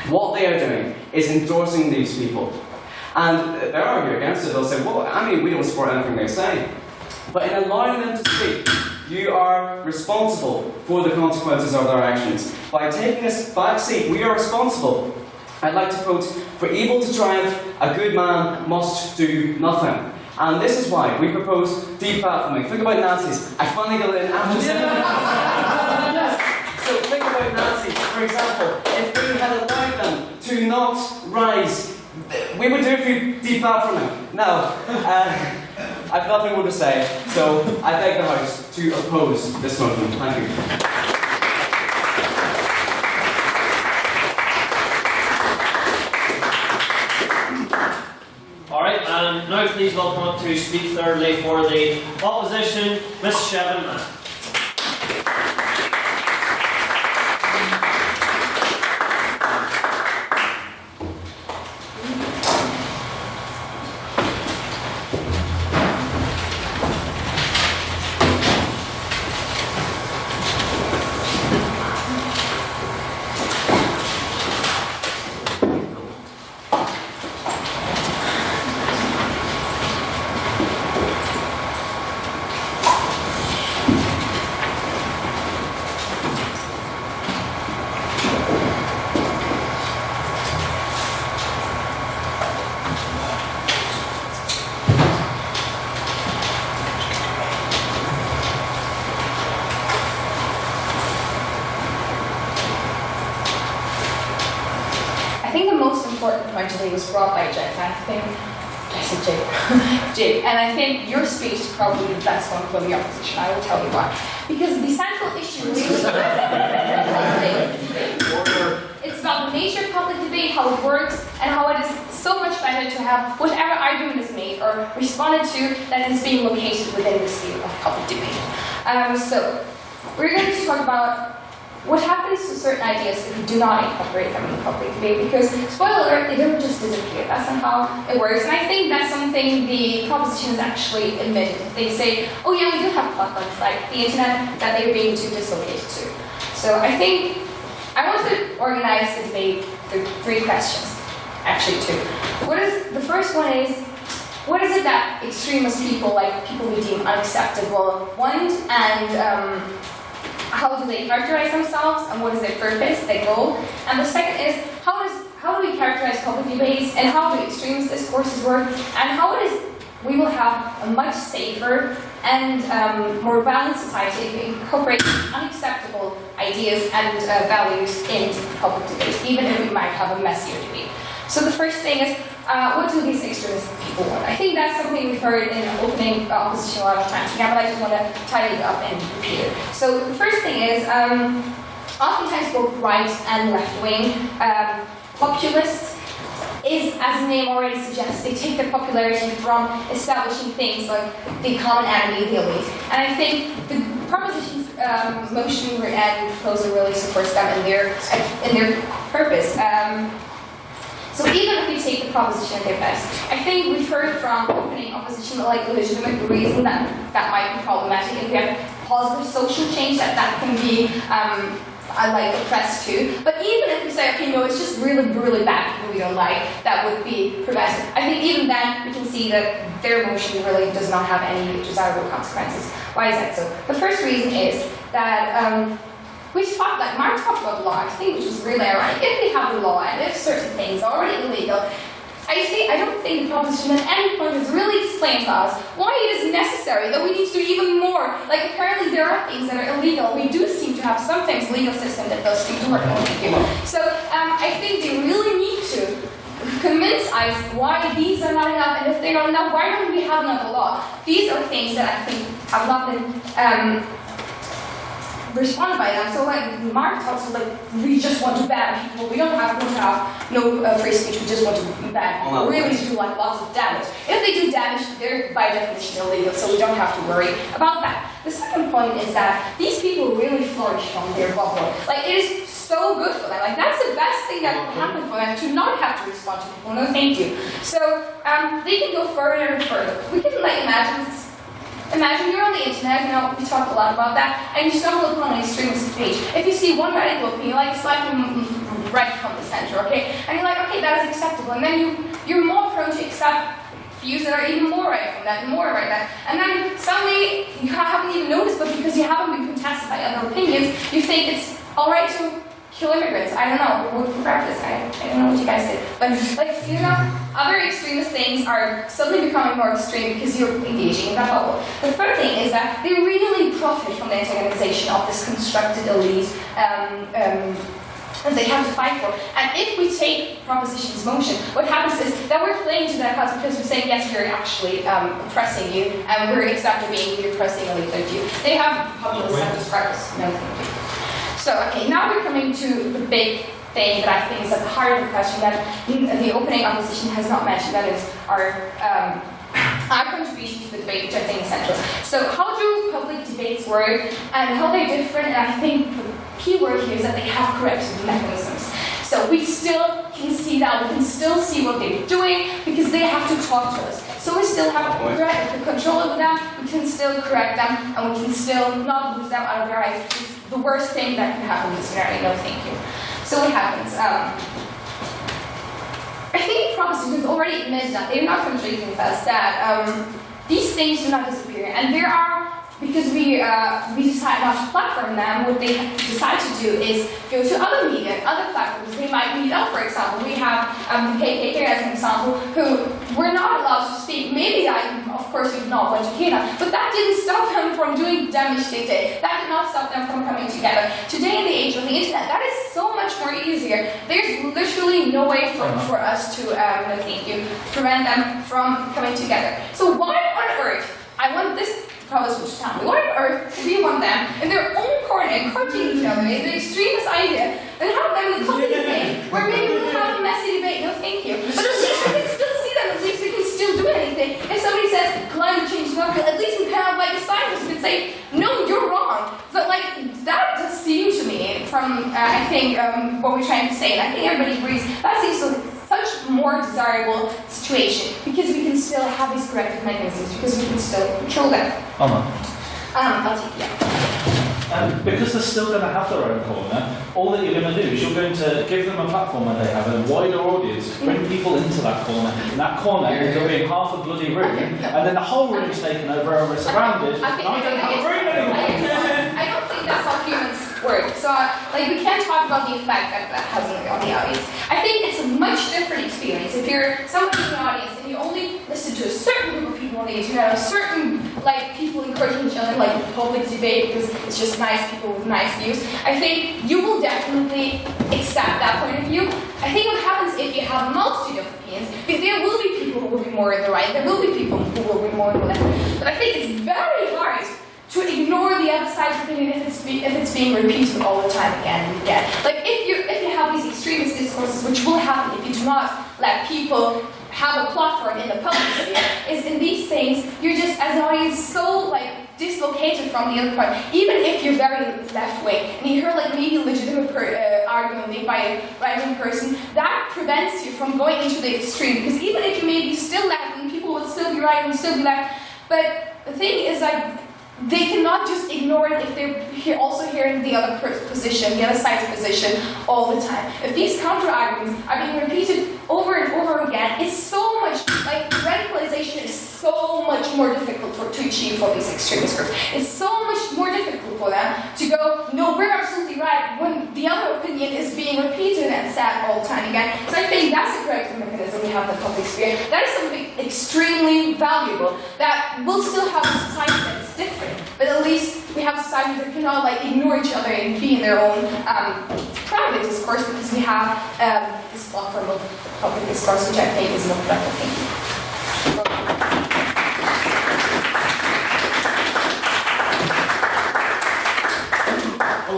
Speaker 19: what they are doing is endorsing these people. And they'll argue against it, they'll say, well, I mean, we don't support anything they say. But in allowing them to speak, you are responsible for the consequences of their actions. By taking a back seat, we are responsible. I'd like to quote, "For evil to triumph, a good man must do nothing." And this is why we propose deplatforming. Think about Nazis. I finally got it in after Yes. So think about Nazis, for example. If we had allowed them to not rise, we would do it through deplatforming. No. I've nothing more to say, so I beg the House to oppose this motion. Thank you.
Speaker 2: Alright, and now please welcome up to speak thirdly for the opposition, Ms. Shevin.
Speaker 11: Was brought by Jake, I think. I said Jake. Jake. And I think your speech is probably the best one from the opposition. I will tell you why. Because the central issue really it's about the nature of public debate, how it works, and how it is so much better to have whatever argument is made or responded to that is being located within this field of public debate. So we're going to talk about what happens to certain ideas if you do not incorporate them in the public debate, because, spoiler alert, they don't just disappear. That's not how it works. And I think that's something the proposition has actually admitted. They say, oh yeah, we do have platforms like the internet that they're being too dislocated to. So I think I want to organize the debate through 3 questions. Actually 2. The first one is, what is it that extremist people, like people we deem unacceptable, want, and how do they characterize themselves, and what is their purpose, their goal? And the second is, how do we characterize public debates, and how do extremist discourses work, and how it is we will have a much safer and more balanced society if we incorporate unacceptable ideas and values into public debate, even if we might have a messier debate. So the first thing is, what do these extremist people want? I think that's something we've heard in opening opposition a lot of times. Again, but I just want to tidy it up and repeat it. So the first thing is, oftentimes both right and left wing populists is, as the name already suggests, they take their popularity from establishing things like the common enemy, the elite. And I think the proposition's motion and proposal really supports them in their purpose. So even if we take the proposition at their best, I think we've heard from opening opposition like legitimate reason that might be problematic, and we have positive social change that can be like oppressed too. But even if we say, okay, no, it's just really, really bad people we don't like, that would be prevented. I think even then we can see that their motion really does not have any desirable consequences. Why is that so? The first reason is that Mark talked about law, I think, which was really ironic. If we have a law and if certain things are already illegal, I don't think the proposition at any point has really explained to us why it is necessary that we need to do even more. Like, apparently there are things that are illegal. We do seem to have sometimes legal system that does seem to work on people. So I think they really need to convince us why these are not enough, and if they're not enough, why don't we have another law? These are things that I think have not been responded by them. So like Mark talks about, like, we just want to ban people. We don't want to have no free speech. We just want to ban people. Really do like lots of damage. If they do damage, they're by definition illegal. So we don't have to worry about that. The second point is that these people really flourish from their bubble. Like, it is so good for them. Like, that's the best thing that can happen for them, to not have to respond to people. No, thank you. So they can go further and further. We can like Imagine you're on the internet, we talk a lot about that, and you stumble upon an extremist page. If you see one radical opinion, like slightly right from the center, okay, and you're like, okay, that is acceptable, and then you're more prone to accept views that are even more right from that, and more right that, and then suddenly you haven't even noticed, but because you haven't been contested by other opinions, you think it's all right to kill immigrants. I don't know, what for breakfast? I don't know what you guys did, but like, other extremist things are suddenly becoming more extreme because you're engaging in that bubble. The third thing is that they really profit from the antagonization of this constructed elite that they have to fight for. And if we take proposition's motion, what happens is that we're playing to that cause because we're saying, yes, we're actually oppressing you, and we're exacerbating the oppressing elite like you. They have populists that describe us. No, thank you. So, okay, now we're coming to the big thing that I think is at the heart of the question that the opening opposition has not mentioned, that is our contribution to the debate, which I think is central. So how do public debates work, and how they're different? And I think the key word here is that they have corrective mechanisms. So we still can see that, we can still see what they're doing, because they have to talk to us. So we still have control over them, we can still correct them, and we can still not lose them out of their eyes, which is the worst thing that can happen in this scenario. No, thank you. So what happens? I think propositions already admit that they're not contradicting with us, that these things do not disappear, and there are, because we decide not to platform them, what they decide to do is go to other media, other platforms. They might meet up, for example. We have the KKK as an example, who were not allowed to speak. Maybe of course, we did not want to hear them, but that didn't stop them from doing damage they did. That did not stop them from coming together. Today, in the age of the internet, that is so much more easier. There's literally no way for us to, prevent them from coming together. So why on earth, I want this proposition to tell me, why on earth do we want them in their own corner, encouraging each other in the extremist idea, and have them in a public debate, where maybe we'll have a messy debate? No, thank you. But at least we can still see them, at least we can still do anything. If somebody says climate change is not real, at least we can have like a scientist who can say, no, you're wrong. So like, that does seem to me from, I think, what we're trying to say, and I think everybody agrees, that seems such more desirable situation, because we can still have these corrective mechanisms, because we can still control them. I'll take,
Speaker 15: Because they're still going to have their own corner, all that you're going to do is you're going to give them a platform where they have a wider audience, bring people into that corner, and that corner ends up being half a bloody room, and then the whole room is taken over and we're surrounded, and I don't have a room anymore.
Speaker 11: I don't think that's how humans work. So, like, we can't talk about the effect that has on the audience. I think it's a much different experience if you're somebody in the audience and you only listen to a certain group of people on the internet, a certain, like, people encouraging each other, like, public debate, because it's just nice people with nice views. I think you will definitely accept that point of view. I think what happens if you have a multitude of opinions, there will be people who will be more in the right, there will be people who will be more in the left. But I think it's very hard to to ignore the other side's opinion if it's being repeated all the time again and again. Like if you have these extremist discourses, which will happen if you do not let people have a platform in the public sphere, is in these things you're just as an audience so like dislocated from the other part. Even if you're very left wing and you hear like maybe a legitimate argument made by a right wing person, that prevents you from going into the extreme. Because even if you may be still left wing, people will still be right and still be left. But the thing is like they cannot just ignore it if they're also hearing the other position, the other side's position all the time. If these counter arguments are being repeated over and over again, it's so much, like radicalization is so much more difficult to achieve for these extremist groups. It's so much more difficult for them to go, no, we're absolutely right, when the other opinion is being repeated and said all the time again. So I think that's a corrective mechanism we have in the public sphere. That is something extremely valuable that will still have a society that is different, but at least we have a society that cannot like ignore each other and be in their own private discourse, because we have this platform of public discourse, which I think is not productive. Thank you.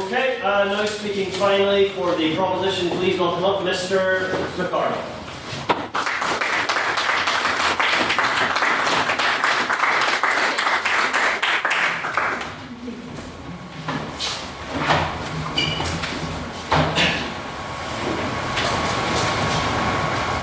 Speaker 2: Okay, now speaking finally for the proposition, please welcome up Mr. McCarthy.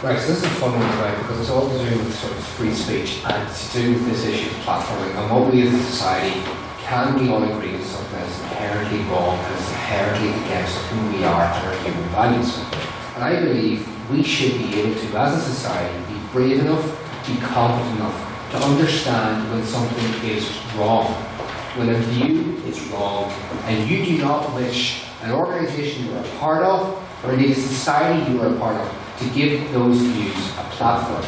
Speaker 6: Right, so this is a fun one tonight because it's all to do with sort of free speech and to do with this issue of platforming and what we as a society can we all agree is something that is inherently wrong and is inherently against who we are and our human values. And I believe we should be able to, as a society, be brave enough, be competent enough to understand when something is wrong, when a view is wrong, and you do not wish an organisation you are a part of, or indeed a society you are a part of, to give those views a platform.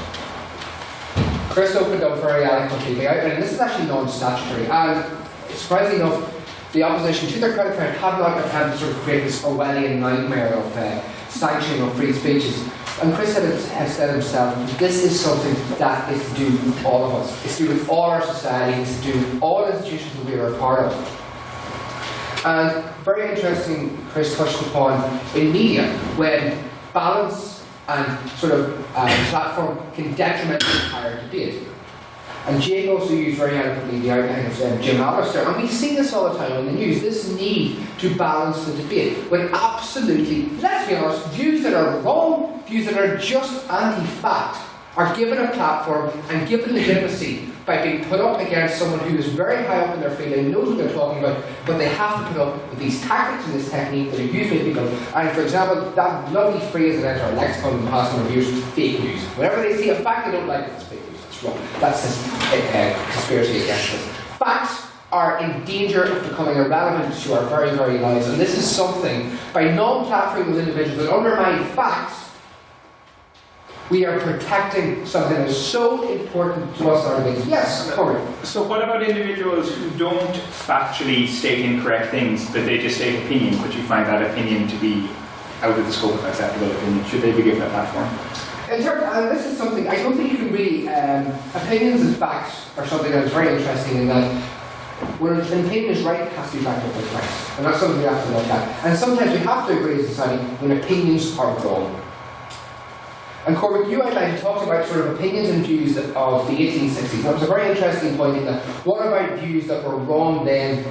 Speaker 6: Chris opened up very eloquently, and this is actually non-statutory, and surprisingly enough, the opposition, to their credit, have not attempted to sort of create this Orwellian nightmare of sanctioning of free speeches. And Chris has said himself, this is something that is to do with all of us. It's to do with all our society, it's to do with all institutions that we are a part of. And very interesting, Chris touched upon in media, when balance and sort of platform can detrimentally higher debate. And Jake also used very eloquently the outline of Jim Allister, and we see this all the time in the news, this need to balance the debate, when absolutely, let's be honest, views that are wrong, views that are just anti-fact, are given a platform and given legitimacy by being put up against someone who is very high up in their field and knows what they're talking about, but they have to put up with these tactics and this technique that are used by people. And for example, that lovely phrase that enters our lexicon in the past number of years, fake news. Whenever they see a fact they don't like, it's fake news, it's wrong. That's this conspiracy against us. Facts are in danger of becoming irrelevant to our very, very lives. And this is something, by non-platforming those individuals that undermine facts, we are protecting something that is so important to us nowadays. Yes, Corey.
Speaker 16: So what about individuals who don't factually state incorrect things, but they just state opinion? Would you find that opinion to be out of the scope of acceptable opinion? Should they be given a platform?
Speaker 6: In terms, and this is something, I don't think you can really, opinions and facts are something that is very interesting in that when an opinion is right, it has to be backed up by facts. And that's something we have to look at. And sometimes we have to agree as a society when opinions are wrong. And Cormac, you outlined and talked about sort of opinions and views of the 1860s. That was a very interesting point in that. What about views that were wrong then,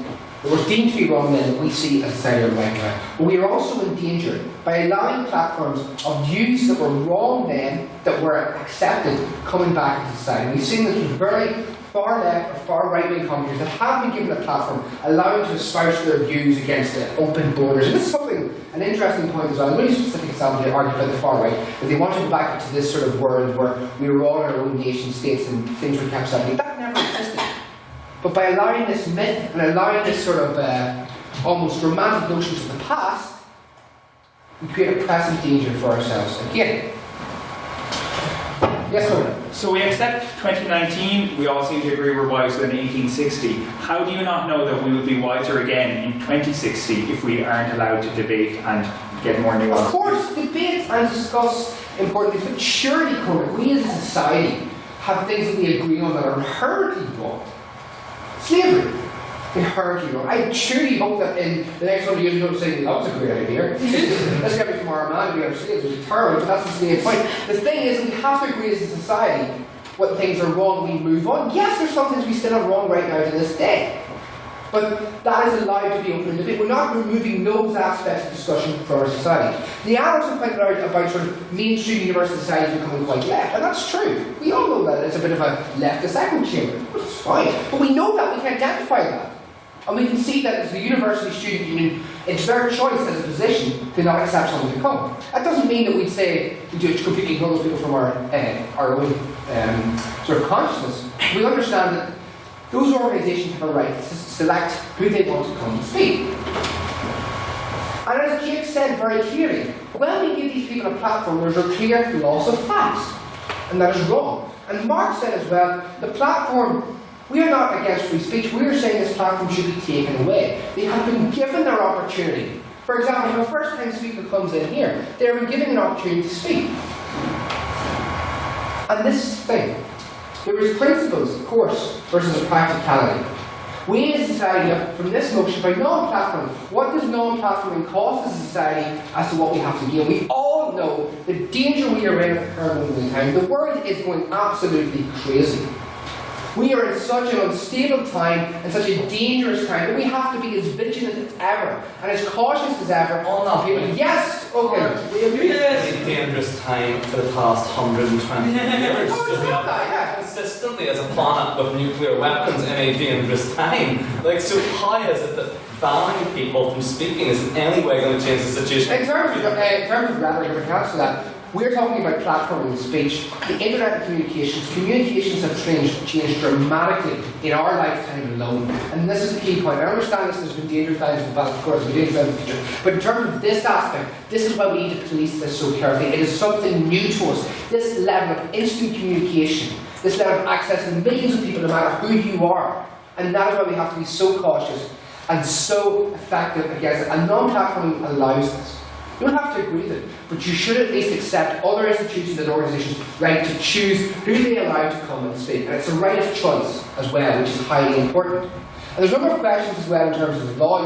Speaker 6: that were deemed to be wrong then, that we see as a society right now? But we are also in danger by allowing platforms of views that were wrong then, that were accepted, coming back into society. We've seen that very far left or far right-wing commentators that have been given a platform, allowing to espouse their views against open borders. And this is something, an interesting point as well. A really specific example here argued by the far right, that they want to go back to this sort of world where we were all in our own nation states and things were kept separate. That never existed. But by allowing this myth and allowing this sort of almost romantic notions of the past, we create a present danger for ourselves again. Yes, sir.
Speaker 16: So we accept 2019, we all seem to agree we're wiser than 1860. How do you not know that we will be wiser again in 2060 if we aren't allowed to debate and get more nuance?
Speaker 6: Of course, debate and discuss important things, but surely, Cormac, we as a society have things that we agree on that are inherently wrong. Slavery. inherently wrong. I truly hope that in the next 100 years, you don't say, that was a great idea. Let's get me from our man, we understand it was determined, but that's the same point. The thing is, we have to agree as a society when things are wrong, we move on. Yes, there's some things we still have wrong right now to this day. But that is allowed to be open and debate. We're not removing those aspects of discussion from our society. The also pointed out about sort of mainstream university society becoming quite left, and that's true. We all know that it's a bit of a leftist echo chamber, which is fine. But we know that, we can identify that. And we can see that as the university student union, it's their choice as a position to not accept someone to come. That doesn't mean that we'd say we do completely ignore those people from our own sort of consciousness. We understand that those organisations have a right to select who they want to come and speak. And as Jake said very clearly, when we give these people a platform, there's a clear loss of facts. And that is wrong. And Mark said as well, the platform, we are not against free speech, we are saying this platform should be taken away. They have been given their opportunity. For example, if a first-time speaker comes in here, they have been given an opportunity to speak. And this is the thing. There is principles, of course, versus a practicality. We as a society look from this motion by non-platforming. What does non-platforming cost as a society as to what we have to give? We all know the danger we are in at the current moment in time. The world is going absolutely crazy. We are in such an unstable time and such a dangerous time that we have to be as vigilant as ever and as cautious as ever on that people. Yes, okay, we agree.
Speaker 9: It's a dangerous time for the past 120 years. Consistently as a planet with nuclear weapons in a dangerous time. Like, so how is it that banning people from speaking is in any way going to change the situation?
Speaker 6: In terms of rhetoric, if I can answer that, we're talking about platforming speech. The internet and communications have changed dramatically in our lifetime alone. And this is the key point. I understand this has been dangerous times in the past, of course, dangerous times in the future. But in terms of this aspect, this is why we need to police this so carefully. It is something new to us. This level of instant communication, this level of accessing millions of people, no matter who you are. And that is why we have to be so cautious and so effective against it. And non-platforming allows this. You don't have to agree with it, but you should at least accept other institutions and organisations' right to choose who they allow to come and speak. And it's a right of choice as well, which is highly important. And there's a number of questions as well in terms of the law.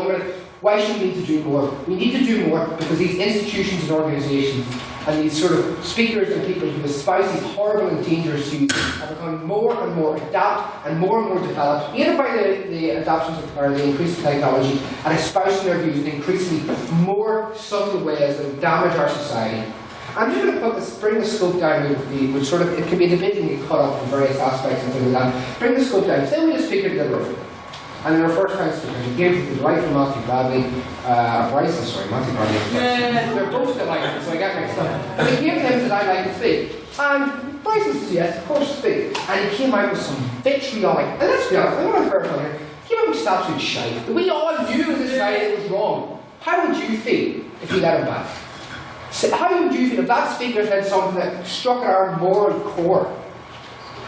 Speaker 6: Why should we need to do more? We need to do more because these institutions and organisations and these sort of speakers and people who espouse these horrible and dangerous views have become more and more adapt and more developed, either by the adoptions of or the increase in technology and espousing their views in increasingly more subtle ways that damage our society. I'm just going to bring the scope down, which sort of, it can be a debate and get cut off in various aspects and things like that. Bring the scope down. Say we had a speaker to the roof. And in our first time speakers, he gave the right from Matthew Bradley, Matthew Bradley. They're both delighted, so I get mixed up. And he gave him that I'd like to speak. And Bryson says, yes, of course, speak. And he came out with some vitriolic, and let's be honest, I want to hear from here. He came out with just absolute shite. That we all knew as a society it was wrong. How would you feel if you let him back? So how would you feel if that speaker said something that struck at our moral core?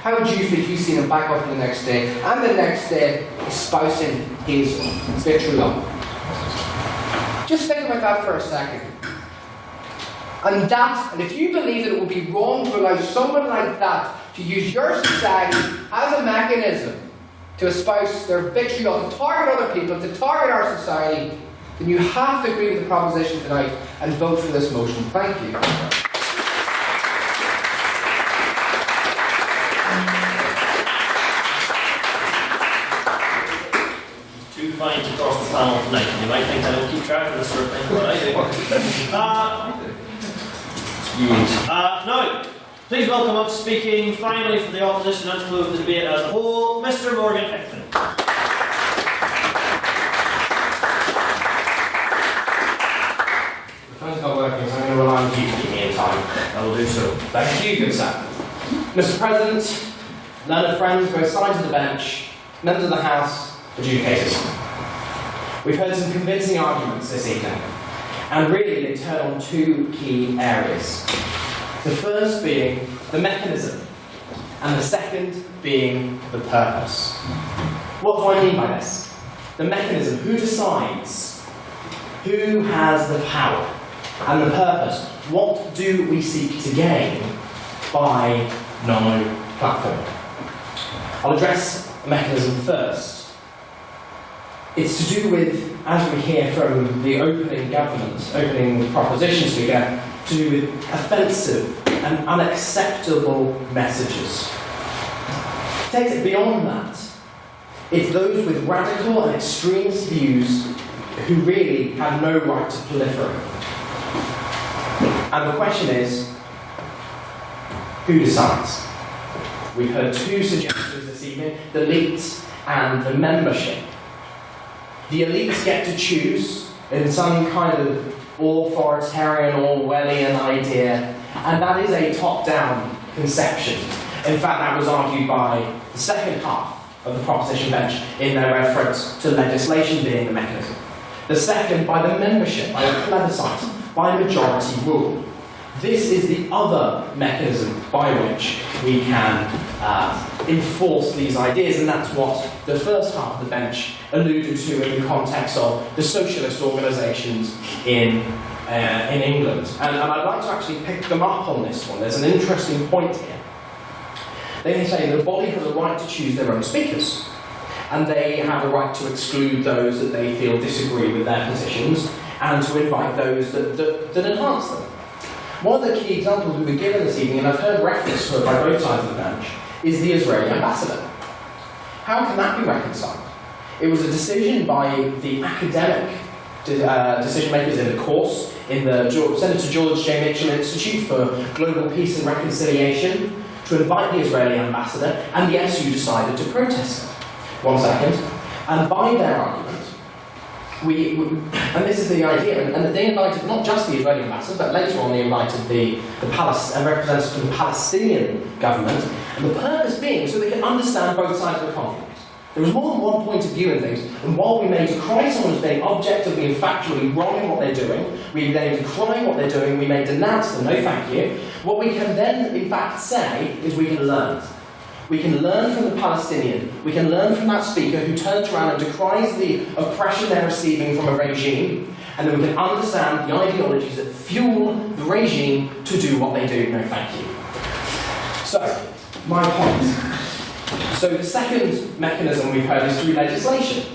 Speaker 6: How would you feel if you seen him back up the next day, and the next day espousing his vitriol? Just think about that for a second. And if you believe that it would be wrong to allow someone like that to use your society as a mechanism to espouse their vitriol, to target other people, to target our society, then you have to agree with the proposition tonight and vote for this motion. Thank you.
Speaker 2: Fine to cross the panel tonight. You might think I don't keep track of this sort of thing, but I do. Now, please welcome up speaking finally for the opposition and to close the debate as a whole, Mr. Morgan Hickman.
Speaker 7: The phone's not working, so I'm going to rely on you to keep me in time. I will do so. Thank you, good sir. Mr. President, learned friends, both sides of the bench, members of the House, adjudicators. We've heard some convincing arguments this evening, and really they turn on two key areas. The first being the mechanism, and the second being the purpose. What do I mean by this? The mechanism, who decides? Who has the power? And the purpose, what do we seek to gain by no platform? I'll address the mechanism first. It's to do with, as we hear from the opening proposition speaker, to do with offensive and unacceptable messages. It takes it beyond that. It's those with radical and extremist views who really have no right to proliferate. And the question is, who decides? We've heard two suggestions this evening, the elites and the membership. The elites get to choose in some kind of authoritarian Orwellian idea, and that is a top-down conception. In fact, that was argued by the second half of the proposition bench in their reference to legislation being the mechanism. The second by the membership, by a plebiscite, by majority rule. This is the other mechanism by which we can enforce these ideas, and that's what the first half of the bench alluded to in the context of the socialist organisations in England. And I'd like to actually pick them up on this one. There's an interesting point here. They say that a body has a right to choose their own speakers, and they have a right to exclude those that they feel disagree with their positions, and to invite those that enhance them. One of the key examples we were given this evening, and I've heard reference to it by both sides of the bench, is the Israeli ambassador. How can that be reconciled? It was a decision by the academic decision makers in the course, in the Senator George J. Mitchell Institute for Global Peace and Reconciliation, to invite the Israeli ambassador, and the SU decided to protest it. One second. And by their argument, and this is the idea, and they invited not just the Israeli ambassador, but later on they invited a representative from the Palestinian government, and the purpose being so they can understand both sides of the conflict. There was more than one point of view in things, and while we may decry someone as being objectively and factually wrong in what they're doing, we may decry what they're doing, we may denounce them, no thank you, what we can then in fact say is we can learn. We can learn from the Palestinian, we can learn from that speaker who turns around and decries the oppression they're receiving from a regime, and then we can understand the ideologies that fuel the regime to do what they do. No thank you. So, my point. So the second mechanism we've heard is through legislation.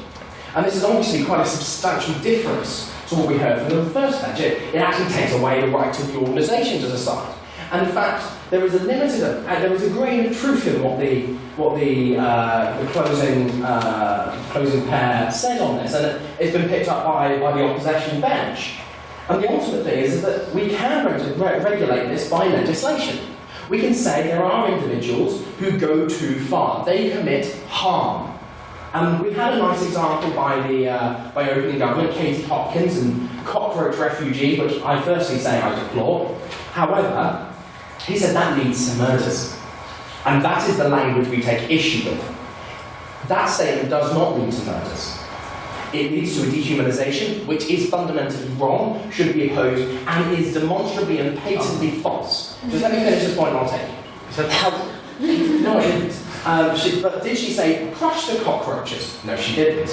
Speaker 7: And this is obviously quite a substantial difference to what we heard from the first bench. It actually takes away the right of the organisation to decide. And in fact, there is a grain of truth in what the closing pair said on this, and it's been picked up by the opposition bench. And the ultimate thing is that we can regulate this by legislation. We can say there are individuals who go too far; they commit harm. And we had a nice example by opening government, Katie Hopkins and cockroach refugee, which I firstly say I deplore. However, he said that leads to murders. And that is the language we take issue with. That statement does not lead to murders. It leads to a dehumanisation, which is fundamentally wrong, should be opposed, and is demonstrably and patently false. Just let me finish this point and I'll take it. No, I didn't. But did she say, crush the cockroaches? No, she didn't.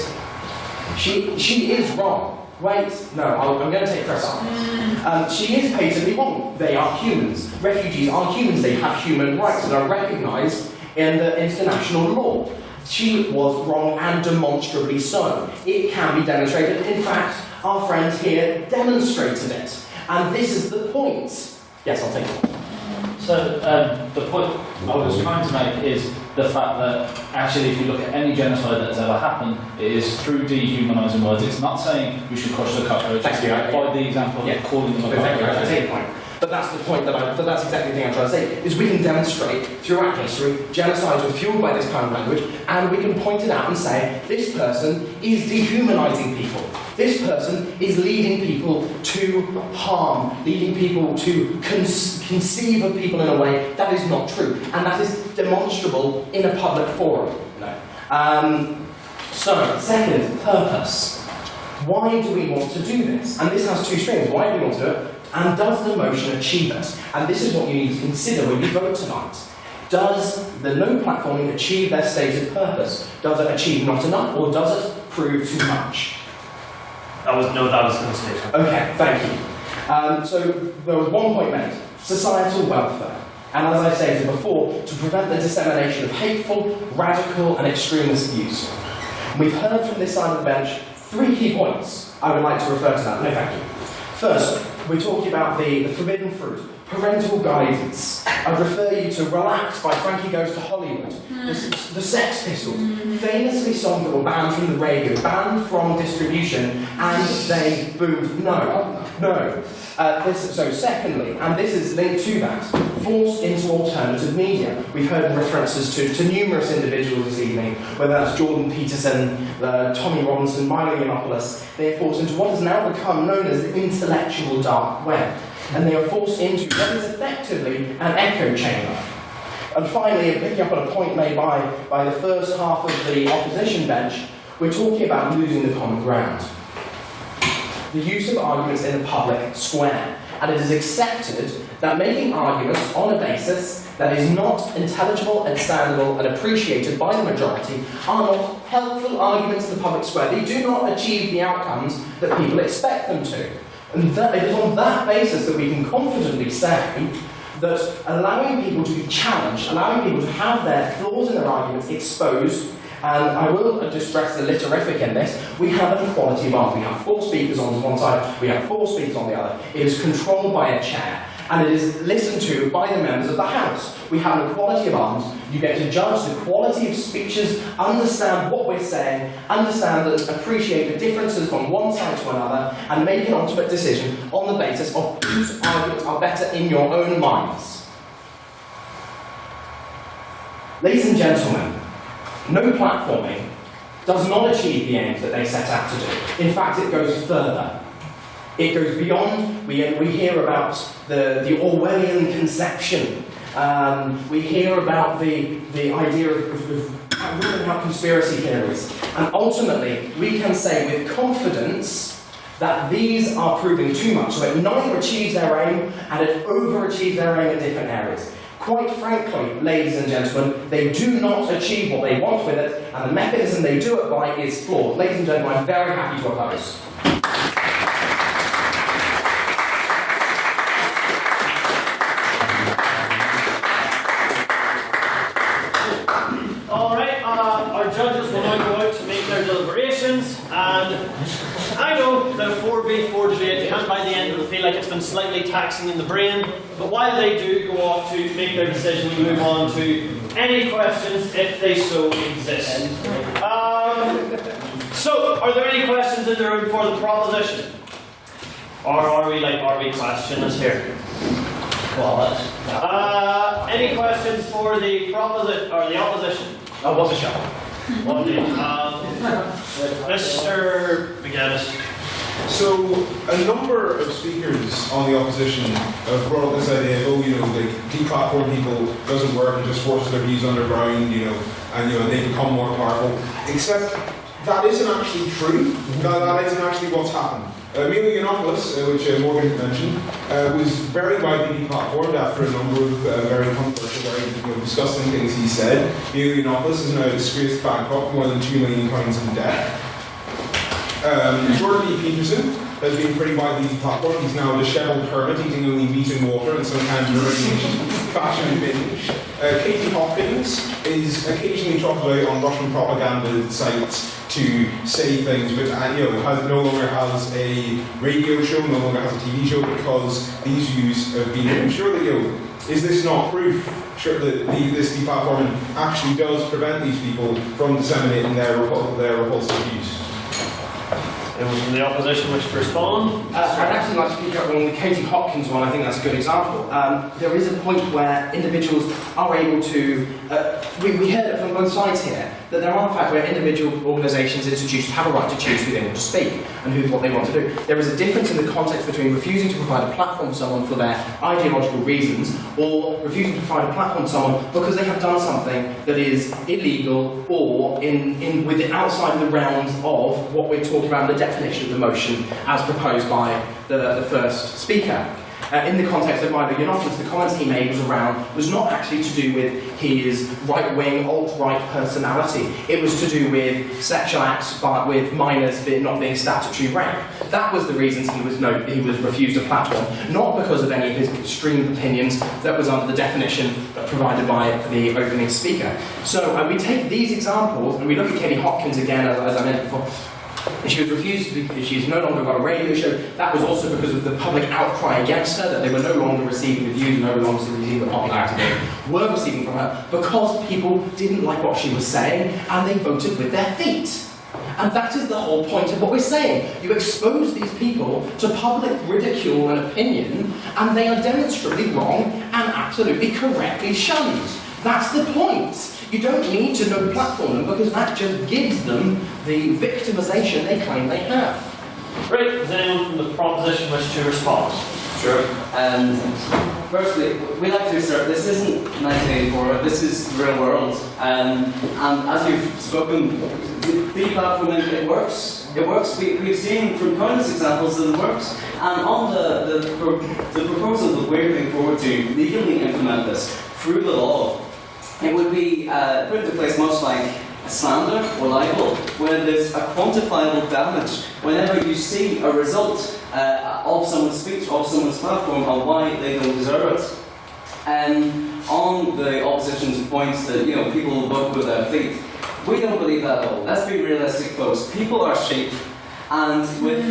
Speaker 7: She is wrong. Wait, no, I'm going to take Chris on. She is patently wrong. They are humans. Refugees are humans. They have human rights that are recognised in the international law. She was wrong, and demonstrably so. It can be demonstrated. In fact, our friend here demonstrated it. And this is the point. Yes, I'll take it.
Speaker 15: So, the point I was trying to make is the fact that actually, if you look at any genocide that has ever happened, it is through dehumanising words. It's not saying we should crush the cockroach.
Speaker 7: Thank you.
Speaker 15: By the example of calling them a cockroach.
Speaker 7: Thank you. I take your point. But that's the point that's exactly the thing I'm trying to say, is we can demonstrate throughout history genocides were fueled by this kind of language, and we can point it out and say, this person is dehumanising people. This person is leading people to harm, leading people to conceive of people in a way that is not true, and that is demonstrable in a public forum. So, second, purpose. Why do we want to do this? And this has two streams. Why do we want to do it? And does the motion achieve it? And this is what you need to consider when you vote tonight. Does the no platforming achieve their stated purpose? Does it achieve not enough, or does it prove too much?
Speaker 2: That was going to say.
Speaker 7: Okay, thank you. So there was one point made: societal welfare. And as I stated before, to prevent the dissemination of hateful, radical, and extremist views. We've heard from this side of the bench 3 key points. I would like to refer to that. No, thank you. First, we're talking about the forbidden fruit, parental guidance. I'd refer you to Relax by Frankie Goes to Hollywood, the Sex Pistols, famously songs that were banned from the radio, banned from distribution, and they boomed. No. So secondly, and this is linked to that, forced into alternative media. We've heard references to numerous individuals this evening, whether that's Jordan Peterson, Tommy Robinson, Milo Yiannopoulos. They are forced into what has now become known as the intellectual dark web. And they are forced into what is effectively an echo chamber. And finally, picking up on a point made by the first half of the opposition bench, we're talking about losing the common ground. The use of arguments in the public square. And it is accepted that making arguments on a basis that is not intelligible, understandable, and appreciated by the majority are not helpful arguments in the public square. They do not achieve the outcomes that people expect them to. And it is on that basis that we can confidently say that allowing people to be challenged, allowing people to have their flaws in their arguments exposed, and I will just stress the literific in this, we have an equality of arms. We have 4 speakers on one side, we have 4 speakers on the other. It is controlled by a chair, and it is listened to by the members of the House. We have an equality of arms. You get to judge the quality of speeches, understand what we're saying, understand and appreciate the differences from one side to another, and make an ultimate decision on the basis of whose arguments are better in your own minds. Ladies and gentlemen, no platforming does not achieve the aims that they set out to do. In fact, it goes further. It goes beyond. We hear about the Orwellian conception. We hear about the idea of ruling out conspiracy theories. And ultimately, we can say with confidence that these are proving too much. So it neither achieves their aim, and it overachieves their aim in different areas. Quite frankly, ladies and gentlemen, they do not achieve what they want with it, and the mechanism they do it by is flawed. Ladies and gentlemen, I'm very happy to oppose.
Speaker 2: Alright, our judges will now go out to make their deliberations, and I know that a 4v4 debate can by the end of it feel like it's been slightly taxing in the brain, but while they do go off to make their decision, we move on to any questions if they so exist. So, are there any questions in the room for the proposition? Or are we questioners here? Any questions for the proposition or the opposition?
Speaker 7: Oh, what's a show?
Speaker 2: What do you Mr. McGinnis.
Speaker 4: So, a number of speakers on the opposition have brought up this idea of, deplatform people doesn't work and just forces their views underground, and they become more powerful. Except that isn't actually true. That isn't actually what's happened. Milo Yiannopoulos, which Morgan mentioned, was very widely deplatformed after a number of very controversial, very disgusting things he said. Milo Yiannopoulos is now a disgraced bankrupt, more than £2 million in debt. Jordan E. Peterson has been pretty widely deplatformed. He's now a dishevelled hermit, eating only meat and water and some kind of fashion binge. Katie Hopkins is occasionally trotted out on Russian propaganda sites to say things, but no longer has a radio show, no longer has a TV show, because these views have been. Surely, is this not proof? Sure, that this deplatforming actually does prevent these people from disseminating their repulsive views.
Speaker 2: Anyone from the opposition wish to respond?
Speaker 7: I'd actually like to pick up on the Katie Hopkins one. I think that's a good example. There is a point where individuals are able to. We heard it from both sides here that there are, in fact, where individual organisations, institutions have a right to choose who they want to speak and what they want to do. There is a difference in the context between refusing to provide a platform for someone for their ideological reasons, or refusing to provide a platform to someone because they have done something that is illegal or outside the realms of what we're talking about, the definition of the motion as proposed by the first speaker. in the context of Milo Yiannopoulos, the comments he made was not actually to do with his right-wing, alt-right personality. It was to do with sexual acts with minors not being statutory rape. That was the reasons he was refused a platform, not because of any of his extreme opinions that was under the definition provided by the opening speaker. So we take these examples and we look at Katie Hopkins again, as I mentioned before. She was refused because she's no longer got a radio show. That was also because of the public outcry against her, that they were no longer receiving the views, no longer receiving the popularity they were receiving from her, because people didn't like what she was saying and they voted with their feet. And that is the whole point of what we're saying. You expose these people to public ridicule and opinion, and they are demonstrably wrong and absolutely correctly shunned. That's the point. You don't need to no platform them because that just gives them the victimization they claim they have.
Speaker 2: Right, does anyone from the proposition wish to respond?
Speaker 19: Sure. Firstly, we like to assert this isn't 1984, this is the real world. And as you've spoken, deplatforming, it works. It works. We've seen from countless examples that it works. And on the proposal that we're looking forward to legally implement this through the law, it would be put into place much like slander or libel, where there's a quantifiable damage whenever you see a result of someone's speech, of someone's platform, on why they don't deserve it. And on the opposition's points that people vote with their feet, we don't believe that at all. Let's be realistic, folks. People are sheep, and with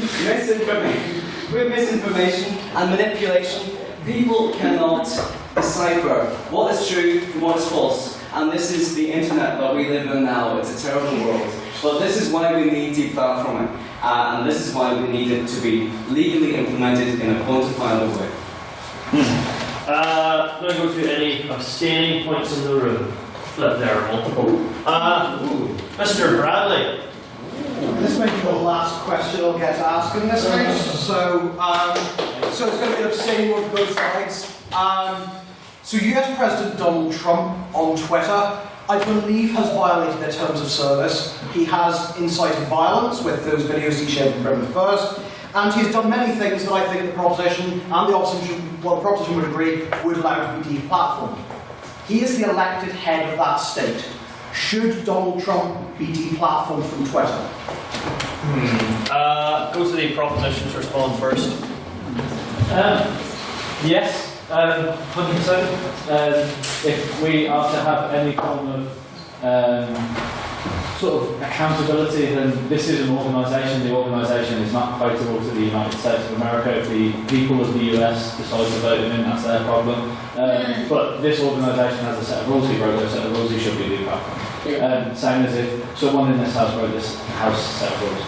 Speaker 19: misinformation and manipulation, people cannot decipher what is true from what is false. And this is the internet that we live in now. It's a terrible world. But this is why we need deplatforming. And this is why we need it to be legally implemented in a quantifiable way.
Speaker 2: I'm going to go through any abstaining points in the room. Flip, there are multiple. Mr. Bradley.
Speaker 1: This may be the last question I'll get asked in this case, so it's going to be an abstaining one for both sides. So US President Donald Trump on Twitter, I believe, has violated their terms of service. He has incited violence with those videos he shared from Britain First, and he's done many things that I think the proposition and the opposition, well, the proposition would agree, would allow to be deplatformed. He is the elected head of that state. Should Donald Trump be deplatformed from Twitter?
Speaker 2: Go to the proposition to respond first.
Speaker 15: Yes, 100%. If we are to have any form of sort of accountability, then this is an organisation. The organisation is not accountable to the United States of America. If the people of the US decide to vote him in, that's their problem. But this organisation has a set of rules. He wrote those set of rules. He should be deplatformed. Same as if someone in this house wrote this house set of rules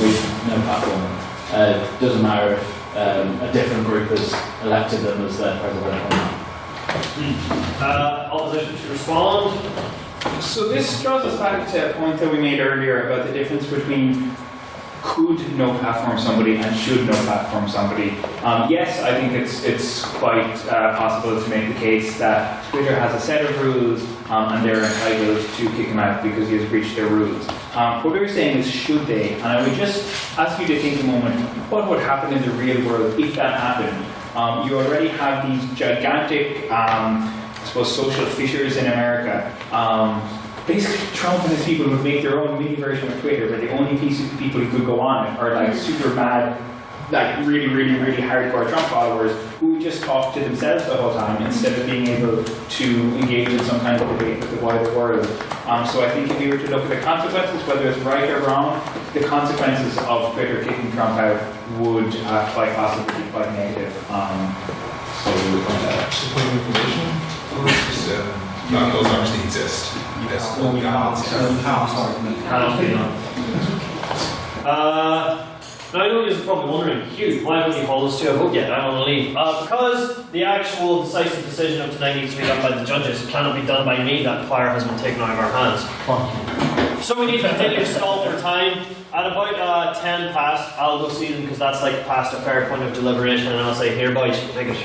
Speaker 15: with no platform. Doesn't matter if a different group has elected them as their president or not.
Speaker 2: Opposition to respond.
Speaker 16: So this draws us back to a point that we made earlier about the difference between could no platform somebody and should no platform somebody. Yes, I think it's quite possible to make the case that Twitter has a set of rules and they're entitled to kick him out because he has breached their rules. What we were saying is should they? And I would just ask you to think a moment, what would happen in the real world if that happened? You already have these gigantic social fissures in America. Basically, Trump and his people would make their own mini version of Twitter, where the only people who could go on it are like super mad, like really hardcore Trump followers who would just talk to themselves the whole time instead of being able to engage in some kind of debate with the wider world. So I think if you were to look at the consequences, whether it's right or wrong, the consequences of Twitter kicking Trump out would quite possibly be quite negative.
Speaker 4: Support information? None of those actually exist. Yes. No, we can't.
Speaker 2: Now I know you're probably wondering, Hugh, why haven't you called us to a vote yet? I'm on leave. Because the actual decisive decision of tonight needs to be done by the judges. It cannot be done by me. That power has been taken out of our hands. So we need to continue to stall for time. At about 10 past, I'll go see them because that's like past a fair point of deliberation, and I'll say, here, boys, take it,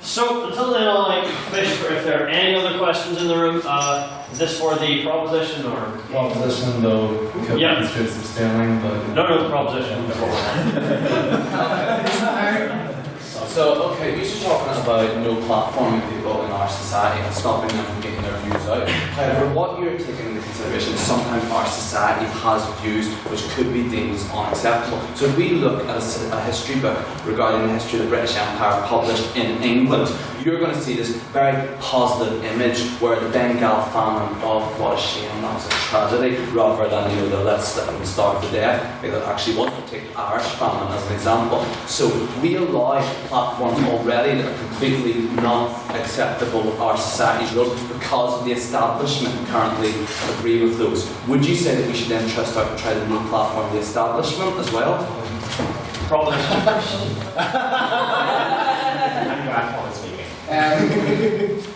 Speaker 2: so until then, I'll fish for if there are any other questions in the room. Is this for the proposition or?
Speaker 20: Proposition, though, could
Speaker 2: yeah.
Speaker 20: be abstaining, but...
Speaker 2: No, proposition.
Speaker 9: So, okay, we should talking about no platforming people in our society and stopping them from getting their views out. However, what you're taking into consideration is sometimes our society has views which could be deemed as unacceptable. So if we look at a history book regarding the history of the British Empire published in England, you're going to see this very positive image where the Bengal famine of what a shame, that was a tragedy, rather than the let's slip and starve to death. It actually was to take Irish famine as an example. So we allow platforms already that are completely not acceptable with our society's rules because the establishment currently agree with those. Would you say that we should then trust out and try to no platform the establishment as well?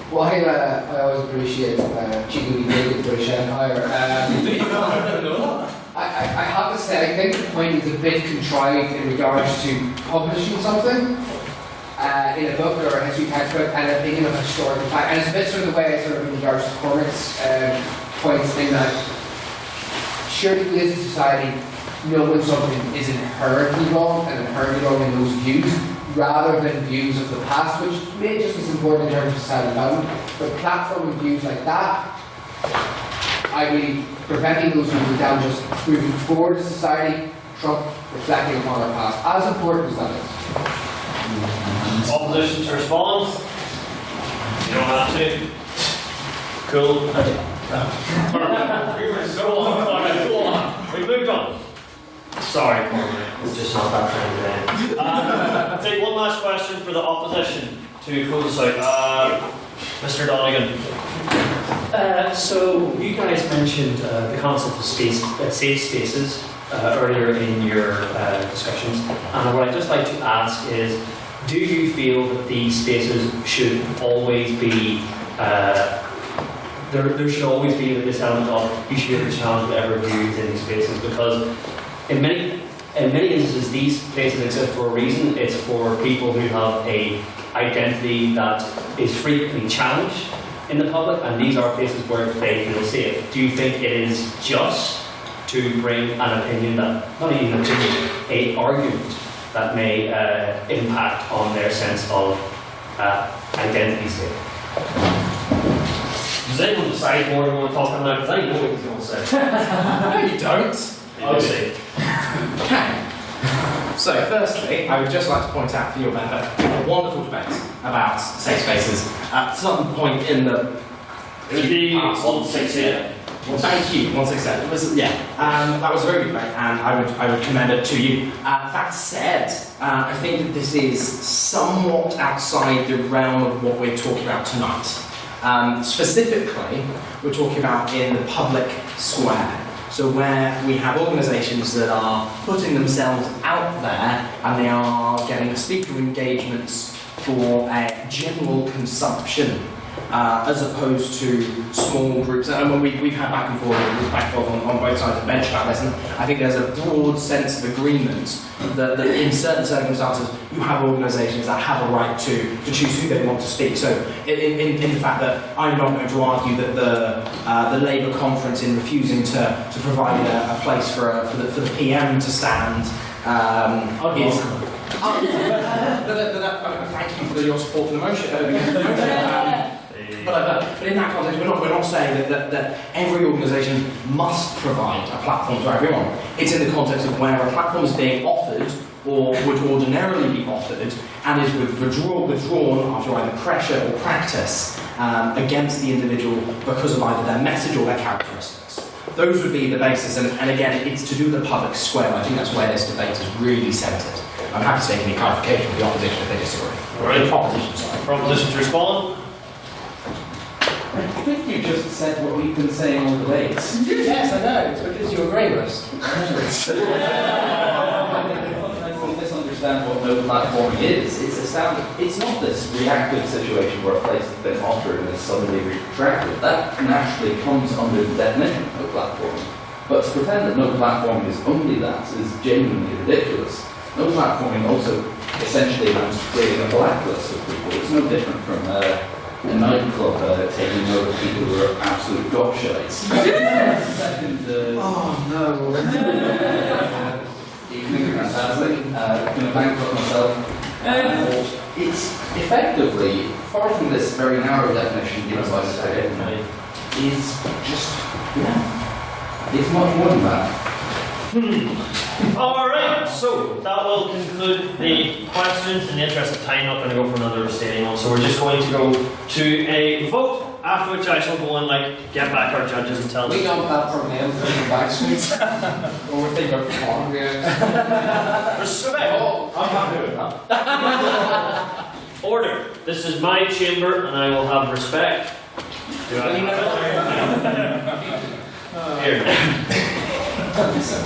Speaker 6: While I always appreciate cheeky naked British Empire, I have to say I think the point is a bit contrived in regards to publishing something in a book or a history textbook and it being of a historical fact. And it's a bit sort of the way I sort of in regards to Cormac's points in that surely we as a society know when something is inherently wrong and inherently wrong in those views, rather than views of the past, which may just as important in terms of societal development, but platforming views like that, I believe preventing those views down just moving forward as society, Trump reflecting upon our past, as important as that is.
Speaker 2: Opposition to respond? You don't have to. Cool. We were so on. Go on. We moved on. Sorry, Cormac. It's just not that time today. I'll take one last question for the opposition to close us out. Mr. Donegan.
Speaker 5: So you guys mentioned the concept of safe spaces earlier in your discussions, and what I'd just like to ask is, do you feel that these spaces should always be there should always be this element of you should be able to challenge whatever view is in these spaces, because in many instances these places exist for a reason. It's for people who have a identity that is frequently challenged in the public, and these are places where they feel safe. Do you think it is just to bring an opinion that, not even an opinion, an argument that may impact on their sense of identity state?
Speaker 2: Does anyone decide more than what I'm talking about? Because I know what he's going to say.
Speaker 7: No, you don't.
Speaker 2: Obviously.
Speaker 7: Okay. So, firstly, I would just like to point out for your benefit a wonderful debate about safe spaces. At some point in the.
Speaker 2: It would be 168.
Speaker 7: Thank you, 167. It was, that was a very good debate, and I would commend it to you. That said, I think that this is somewhat outside the realm of what we're talking about tonight. Specifically, we're talking about in the public square. So where we have organisations that are putting themselves out there and they are getting speaker engagements for general consumption, as opposed to small groups. And when we've had back and forth on both sides of the bench about this, and I think there's a broad sense of agreement that in certain circumstances you have organisations that have a right to choose who they want to speak. So in the fact that I'm not going to argue that the Labour conference in refusing to provide a place for the PM to stand is. Thank you for your support for the motion. But in that context, we're not saying that every organisation must provide a platform to everyone. It's in the context of where a platform is being offered or would ordinarily be offered and is withdrawn after either pressure or practice against the individual because of either their message or their characteristics. Those would be the basis, and again, it's to do with the public square. I think that's where this debate is really centred. I'm happy to take any clarification from the opposition if they disagree.
Speaker 2: All right.
Speaker 7: The proposition, sorry.
Speaker 2: Proposition to respond?
Speaker 17: I think you just said what we've been saying all the days.
Speaker 7: Yes, I know. It's because you agree with us.
Speaker 17: I misunderstand what no platforming is. It's not this reactive situation where a place has been offered and is suddenly retracted. That naturally comes under the definition of no platforming. But to pretend that no platforming is only that is genuinely ridiculous. No platforming also essentially amounts to creating a blacklist of people. It's no different from a nightclub taking note of people who are absolute gobshites.
Speaker 6: Oh no.
Speaker 17: Evening, fantastic. Going to bankrupt myself. it's effectively, far from this very narrow definition given by the state, is just, it's much more than that.
Speaker 2: Alright, so that will conclude the questions. In the interest of time, I'm not going to go for another staying on, so we're just going to go to a vote, after which I shall go and get back our judges and tell them.
Speaker 6: We got that from them from the back streets. Or we think of farm
Speaker 2: Respect!
Speaker 6: I'm happy with that.
Speaker 2: Order. This is my chamber and I will have respect. Do I have it? Here.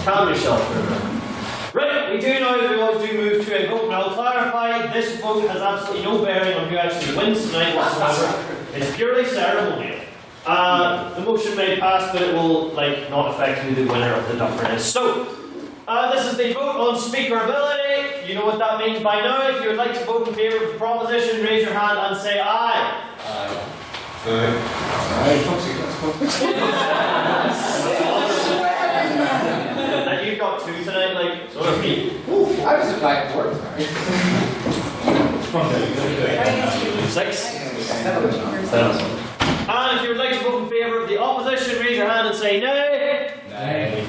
Speaker 2: Calm yourself. Right, we do now, as we always do, move to a vote. And I'll clarify, this vote has absolutely no bearing on who actually wins tonight whatsoever. It's purely ceremonial. The motion may pass, but it will not affect who the winner of the Dufferin is. So, this is the vote on speakerability. You know what that means by now. If you would like to vote in favour of the proposition, raise your hand and say aye. And you've got two tonight, so have me.
Speaker 6: I was a blackboard.
Speaker 2: 6. 7. And if you would like to vote in favour of the opposition, raise your hand and say nay.
Speaker 17: Nay.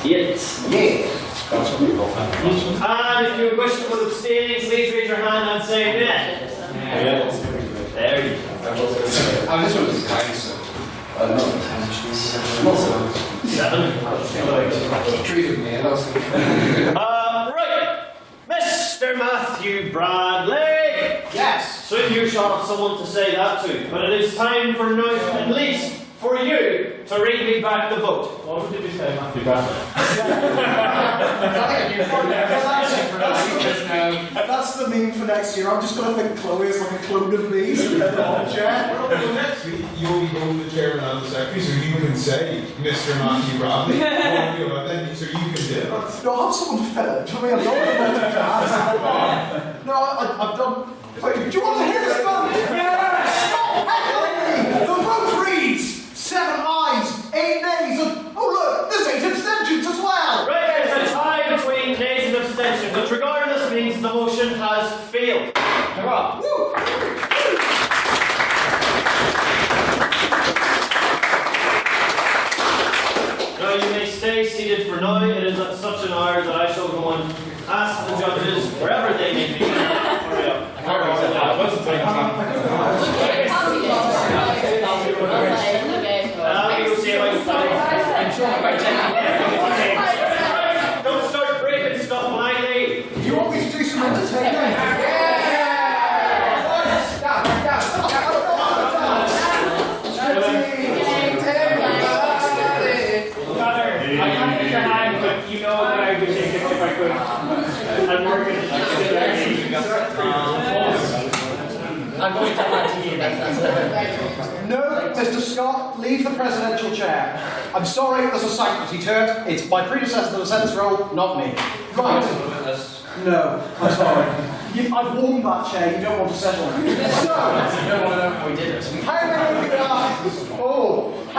Speaker 2: Yes. And if you wish to vote abstaining, please raise your hand and say nay. There you go.
Speaker 6: This one is kind, so.
Speaker 2: 7. Right. Mr. Matthew Bradley.
Speaker 1: Yes.
Speaker 2: Soon you shall have someone to say that to, but it is time for now, at least, for you to read me back the vote. What did you say, Matthew Bradley?
Speaker 1: That's the meme for next year. I'm just going to think Chloe is like a clone of me. So
Speaker 4: Next week, you'll be both the chairman and the secretary, so you can say Mr. Matthew Bradley. So you can do it.
Speaker 1: No, I'll have someone to fill it for me. I'm not going to No, I've done. Wait, do you want to hear this one? Yeah! Stop heckling me! The vote reads 7 ayes, 8 nays, and oh look, there's 8 abstentions as well!
Speaker 2: Right, there's a tie between nays and abstentions, which regardless means the motion has failed. Hurrah!
Speaker 1: Woo!
Speaker 2: Now you may stay seated for now. It is at such an hour that I shall go and ask the judges, wherever they may be. Hurry up. Don't start breaking stuff when I leave.
Speaker 1: Do you want me to do some entertaining?
Speaker 16: I can't get your hand, but you know that I would take it if I could. I'm working.
Speaker 7: I'm going to have to you
Speaker 1: No, Mr. Scott, leave the presidential chair. I'm sorry, there's a sanctity to it. It's my predecessor that ascends the role, not me. Right. No, I'm sorry. I've worn that chair, you don't want to settle. So,
Speaker 7: You don't want to know how we did it.
Speaker 1: how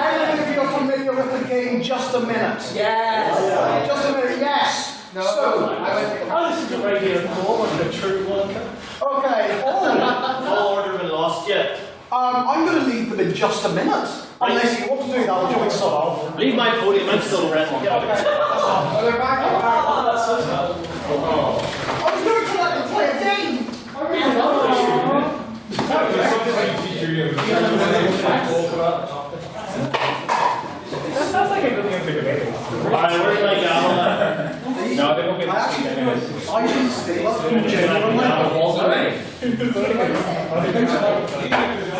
Speaker 1: many of you are familiar with the game Just a Minute?
Speaker 7: Yes.
Speaker 1: Just a Minute, yes.
Speaker 7: No.
Speaker 1: So,
Speaker 2: This is a regular form of a true worker.
Speaker 1: okay.
Speaker 2: No order been lost yet.
Speaker 1: I'm going to leave them in just a minute. Unless you want to do that, we're doing sort of.
Speaker 2: Leave my podium, I'm still ready.
Speaker 1: They're back.
Speaker 2: That's so sad.
Speaker 1: I was going to let them play a game.
Speaker 16: That sounds like a good game for debating.
Speaker 2: Where's my gavel?
Speaker 16: No, they won't be able to speak anyways.
Speaker 1: I didn't steal it. Genuinely.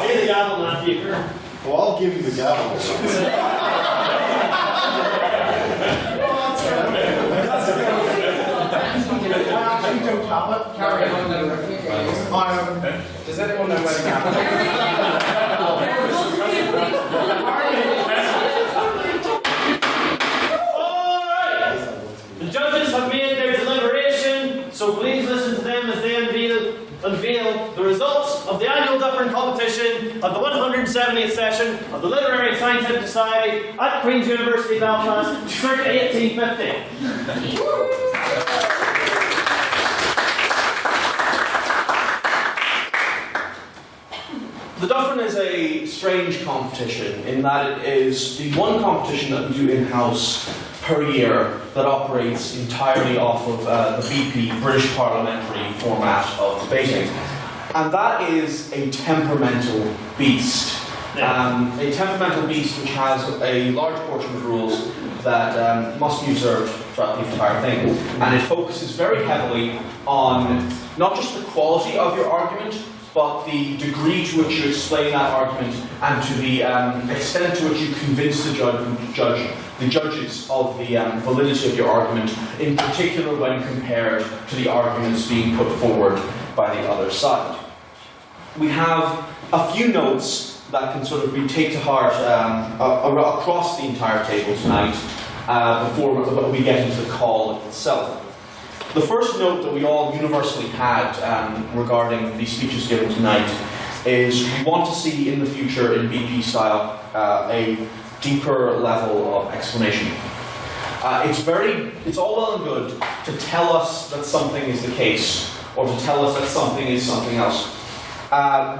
Speaker 2: Hey, the gavel, Matthew.
Speaker 12: Well, I'll give you the gavel.
Speaker 1: I actually don't have it.
Speaker 6: Carry on then.
Speaker 7: Does anyone know where the gavel is?
Speaker 2: Alright! The judges have made their deliberation, so please listen to them as they unveil the results of the Annual Dufferin Dufferin Competition of the 170th session of the Literary and Scientific Society at Queen's University Belfast, circa 1850.
Speaker 3: The Dufferin is a strange competition in that it is the one competition that we do in-house per year that operates entirely off of the BP, British Parliamentary format of debating. And that is a temperamental beast. A temperamental beast which has a large portion of rules that must be observed throughout the entire thing. And it focuses very heavily on not just the quality of your argument, but the degree to which you explain that argument and to the extent to which you convince the judges of the validity of your argument, in particular when compared to the arguments being put forward by the other side. We have a few notes that can sort of be taken to heart across the entire table tonight before we get into the call itself. The first note that we all universally had regarding the speeches given tonight is we want to see in the future, in BP style, a deeper level of explanation. It's all well and good to tell us that something is the case, or to tell us that something is something else.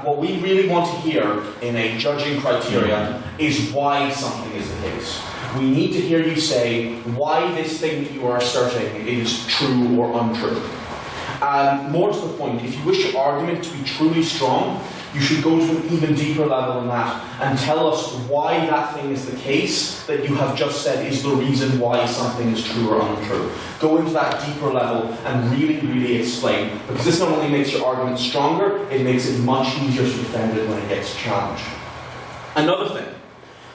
Speaker 3: What we really want to hear in a judging criteria is why something is the case. We need to hear you say why this thing that you are asserting is true or untrue. More to the point, if you wish your argument to be truly strong, you should go to an even deeper level than that and tell us why that thing is the case that you have just said is the reason why something is true or untrue. Go into that deeper level and really, really explain, because this not only makes your argument stronger, it makes it much easier to defend it when it gets challenged. Another thing,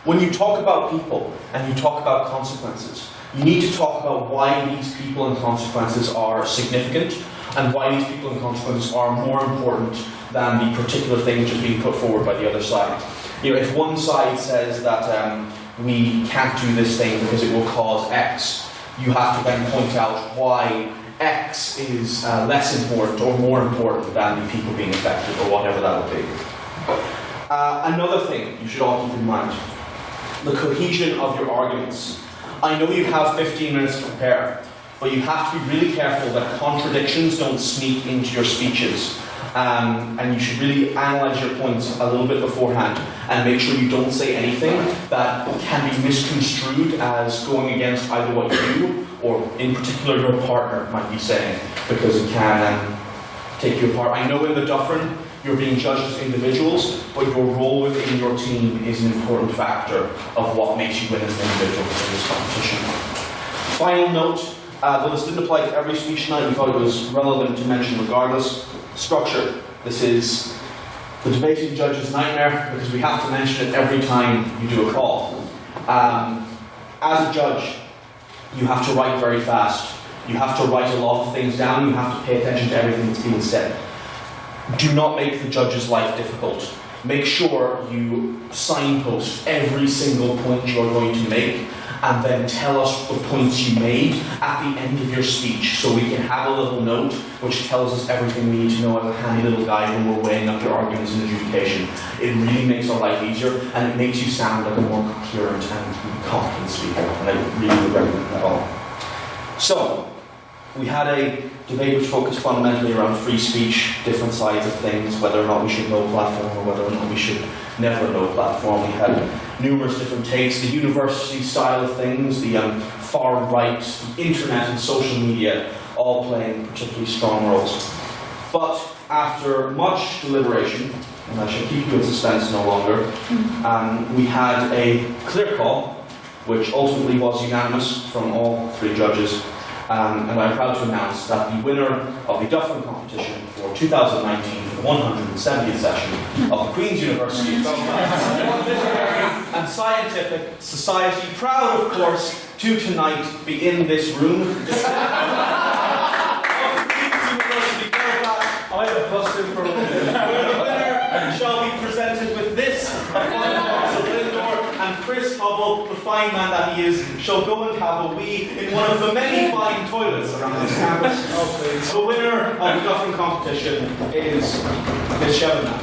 Speaker 3: when you talk about people and you talk about consequences, you need to talk about why these people and consequences are significant and why these people and consequences are more important than the particular thing which is being put forward by the other side. You know, if one side says that we can't do this thing because it will cause X, you have to then point out why X is less important or more important than the people being affected or whatever that would be. Another thing you should all keep in mind, the cohesion of your arguments. I know you have 15 minutes to prepare, but you have to be really careful that contradictions don't sneak into your speeches. And you should really analyse your points a little bit beforehand and make sure you don't say anything that can be misconstrued as going against either what you do or in particular your partner might be saying, because it can take you apart. I know in the Dufferin you're being judged as individuals, but your role within your team is an important factor of what makes you win as an individual in this competition. Final note, though this didn't apply to every speech tonight, we thought it was relevant to mention regardless. Structure. This is the debating judge's nightmare because we have to mention it every time you do a call. As a judge, you have to write very fast. You have to write a lot of things down. You have to pay attention to everything that's being said. Do not make the judge's life difficult. Make sure you signpost every single point you're going to make and then tell us the points you made at the end of your speech so we can have a little note which tells us everything we need to know as a handy little guide when we're weighing up your arguments in adjudication. It really makes our life easier and it makes you sound like a more coherent and competent speaker, and I really would recommend that all. So, we had a debate which focused fundamentally around free speech, different sides of things, whether or not we should know platform or whether or not we should never know platform. We had numerous different takes, the university style of things, the far right, the internet and social media, all playing particularly strong roles. But after much deliberation, and I shall keep you in suspense no longer, we had a clear call, which ultimately was unanimous from all three judges. And I'm proud to announce that the winner of the Dufferin Competition for 2019 for the 170th session of the Queen's University of Belfast Literary and Scientific Society, proud of course to tonight be in this room.
Speaker 15: I have busted for
Speaker 3: the winner shall be presented with this and Chris Hubble, the fine man that he is, shall go and have a wee in one of the many fine toilets around this campus. The winner of the Dufferin Competition is Miss Sheldon.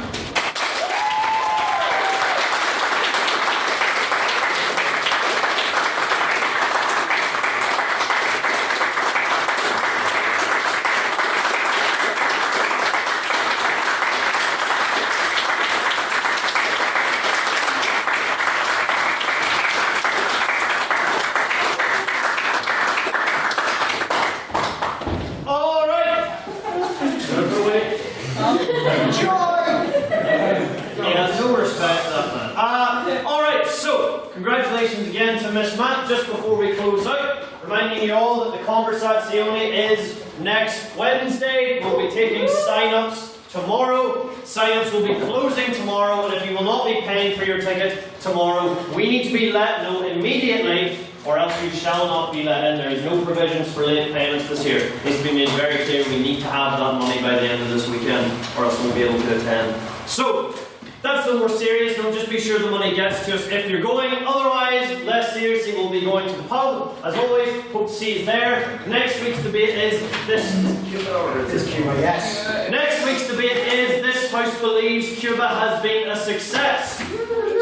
Speaker 2: Matt, just before we close out, reminding you all that the Conversazione is next Wednesday. We'll be taking sign-ups tomorrow. Sign-ups will be closing tomorrow, and if you will not be paying for your ticket tomorrow, we need to be let know immediately, or else you shall not be let in. There is no provisions for late payments this year. It needs to be made very clear we need to have that money by the end of this weekend, or else we won't be able to attend. So, that's the more serious note. Just be sure the money gets to us if you're going. Otherwise, less seriously, we'll be going to the pub. As always, hope to see you there. Next week's debate is this.
Speaker 1: Cuba, yes.
Speaker 2: Next week's debate is this House believes Cuba has been a success.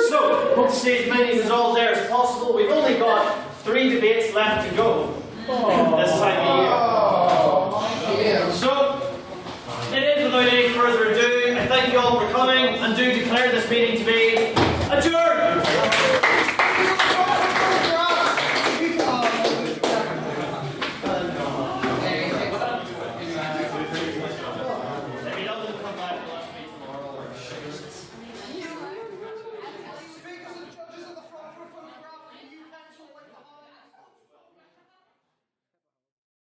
Speaker 2: So, hope to see as many of us all there as possible. We've only got 3 debates left to go this time of year. So, it is without any further ado. I thank you all for coming and do declare this meeting to be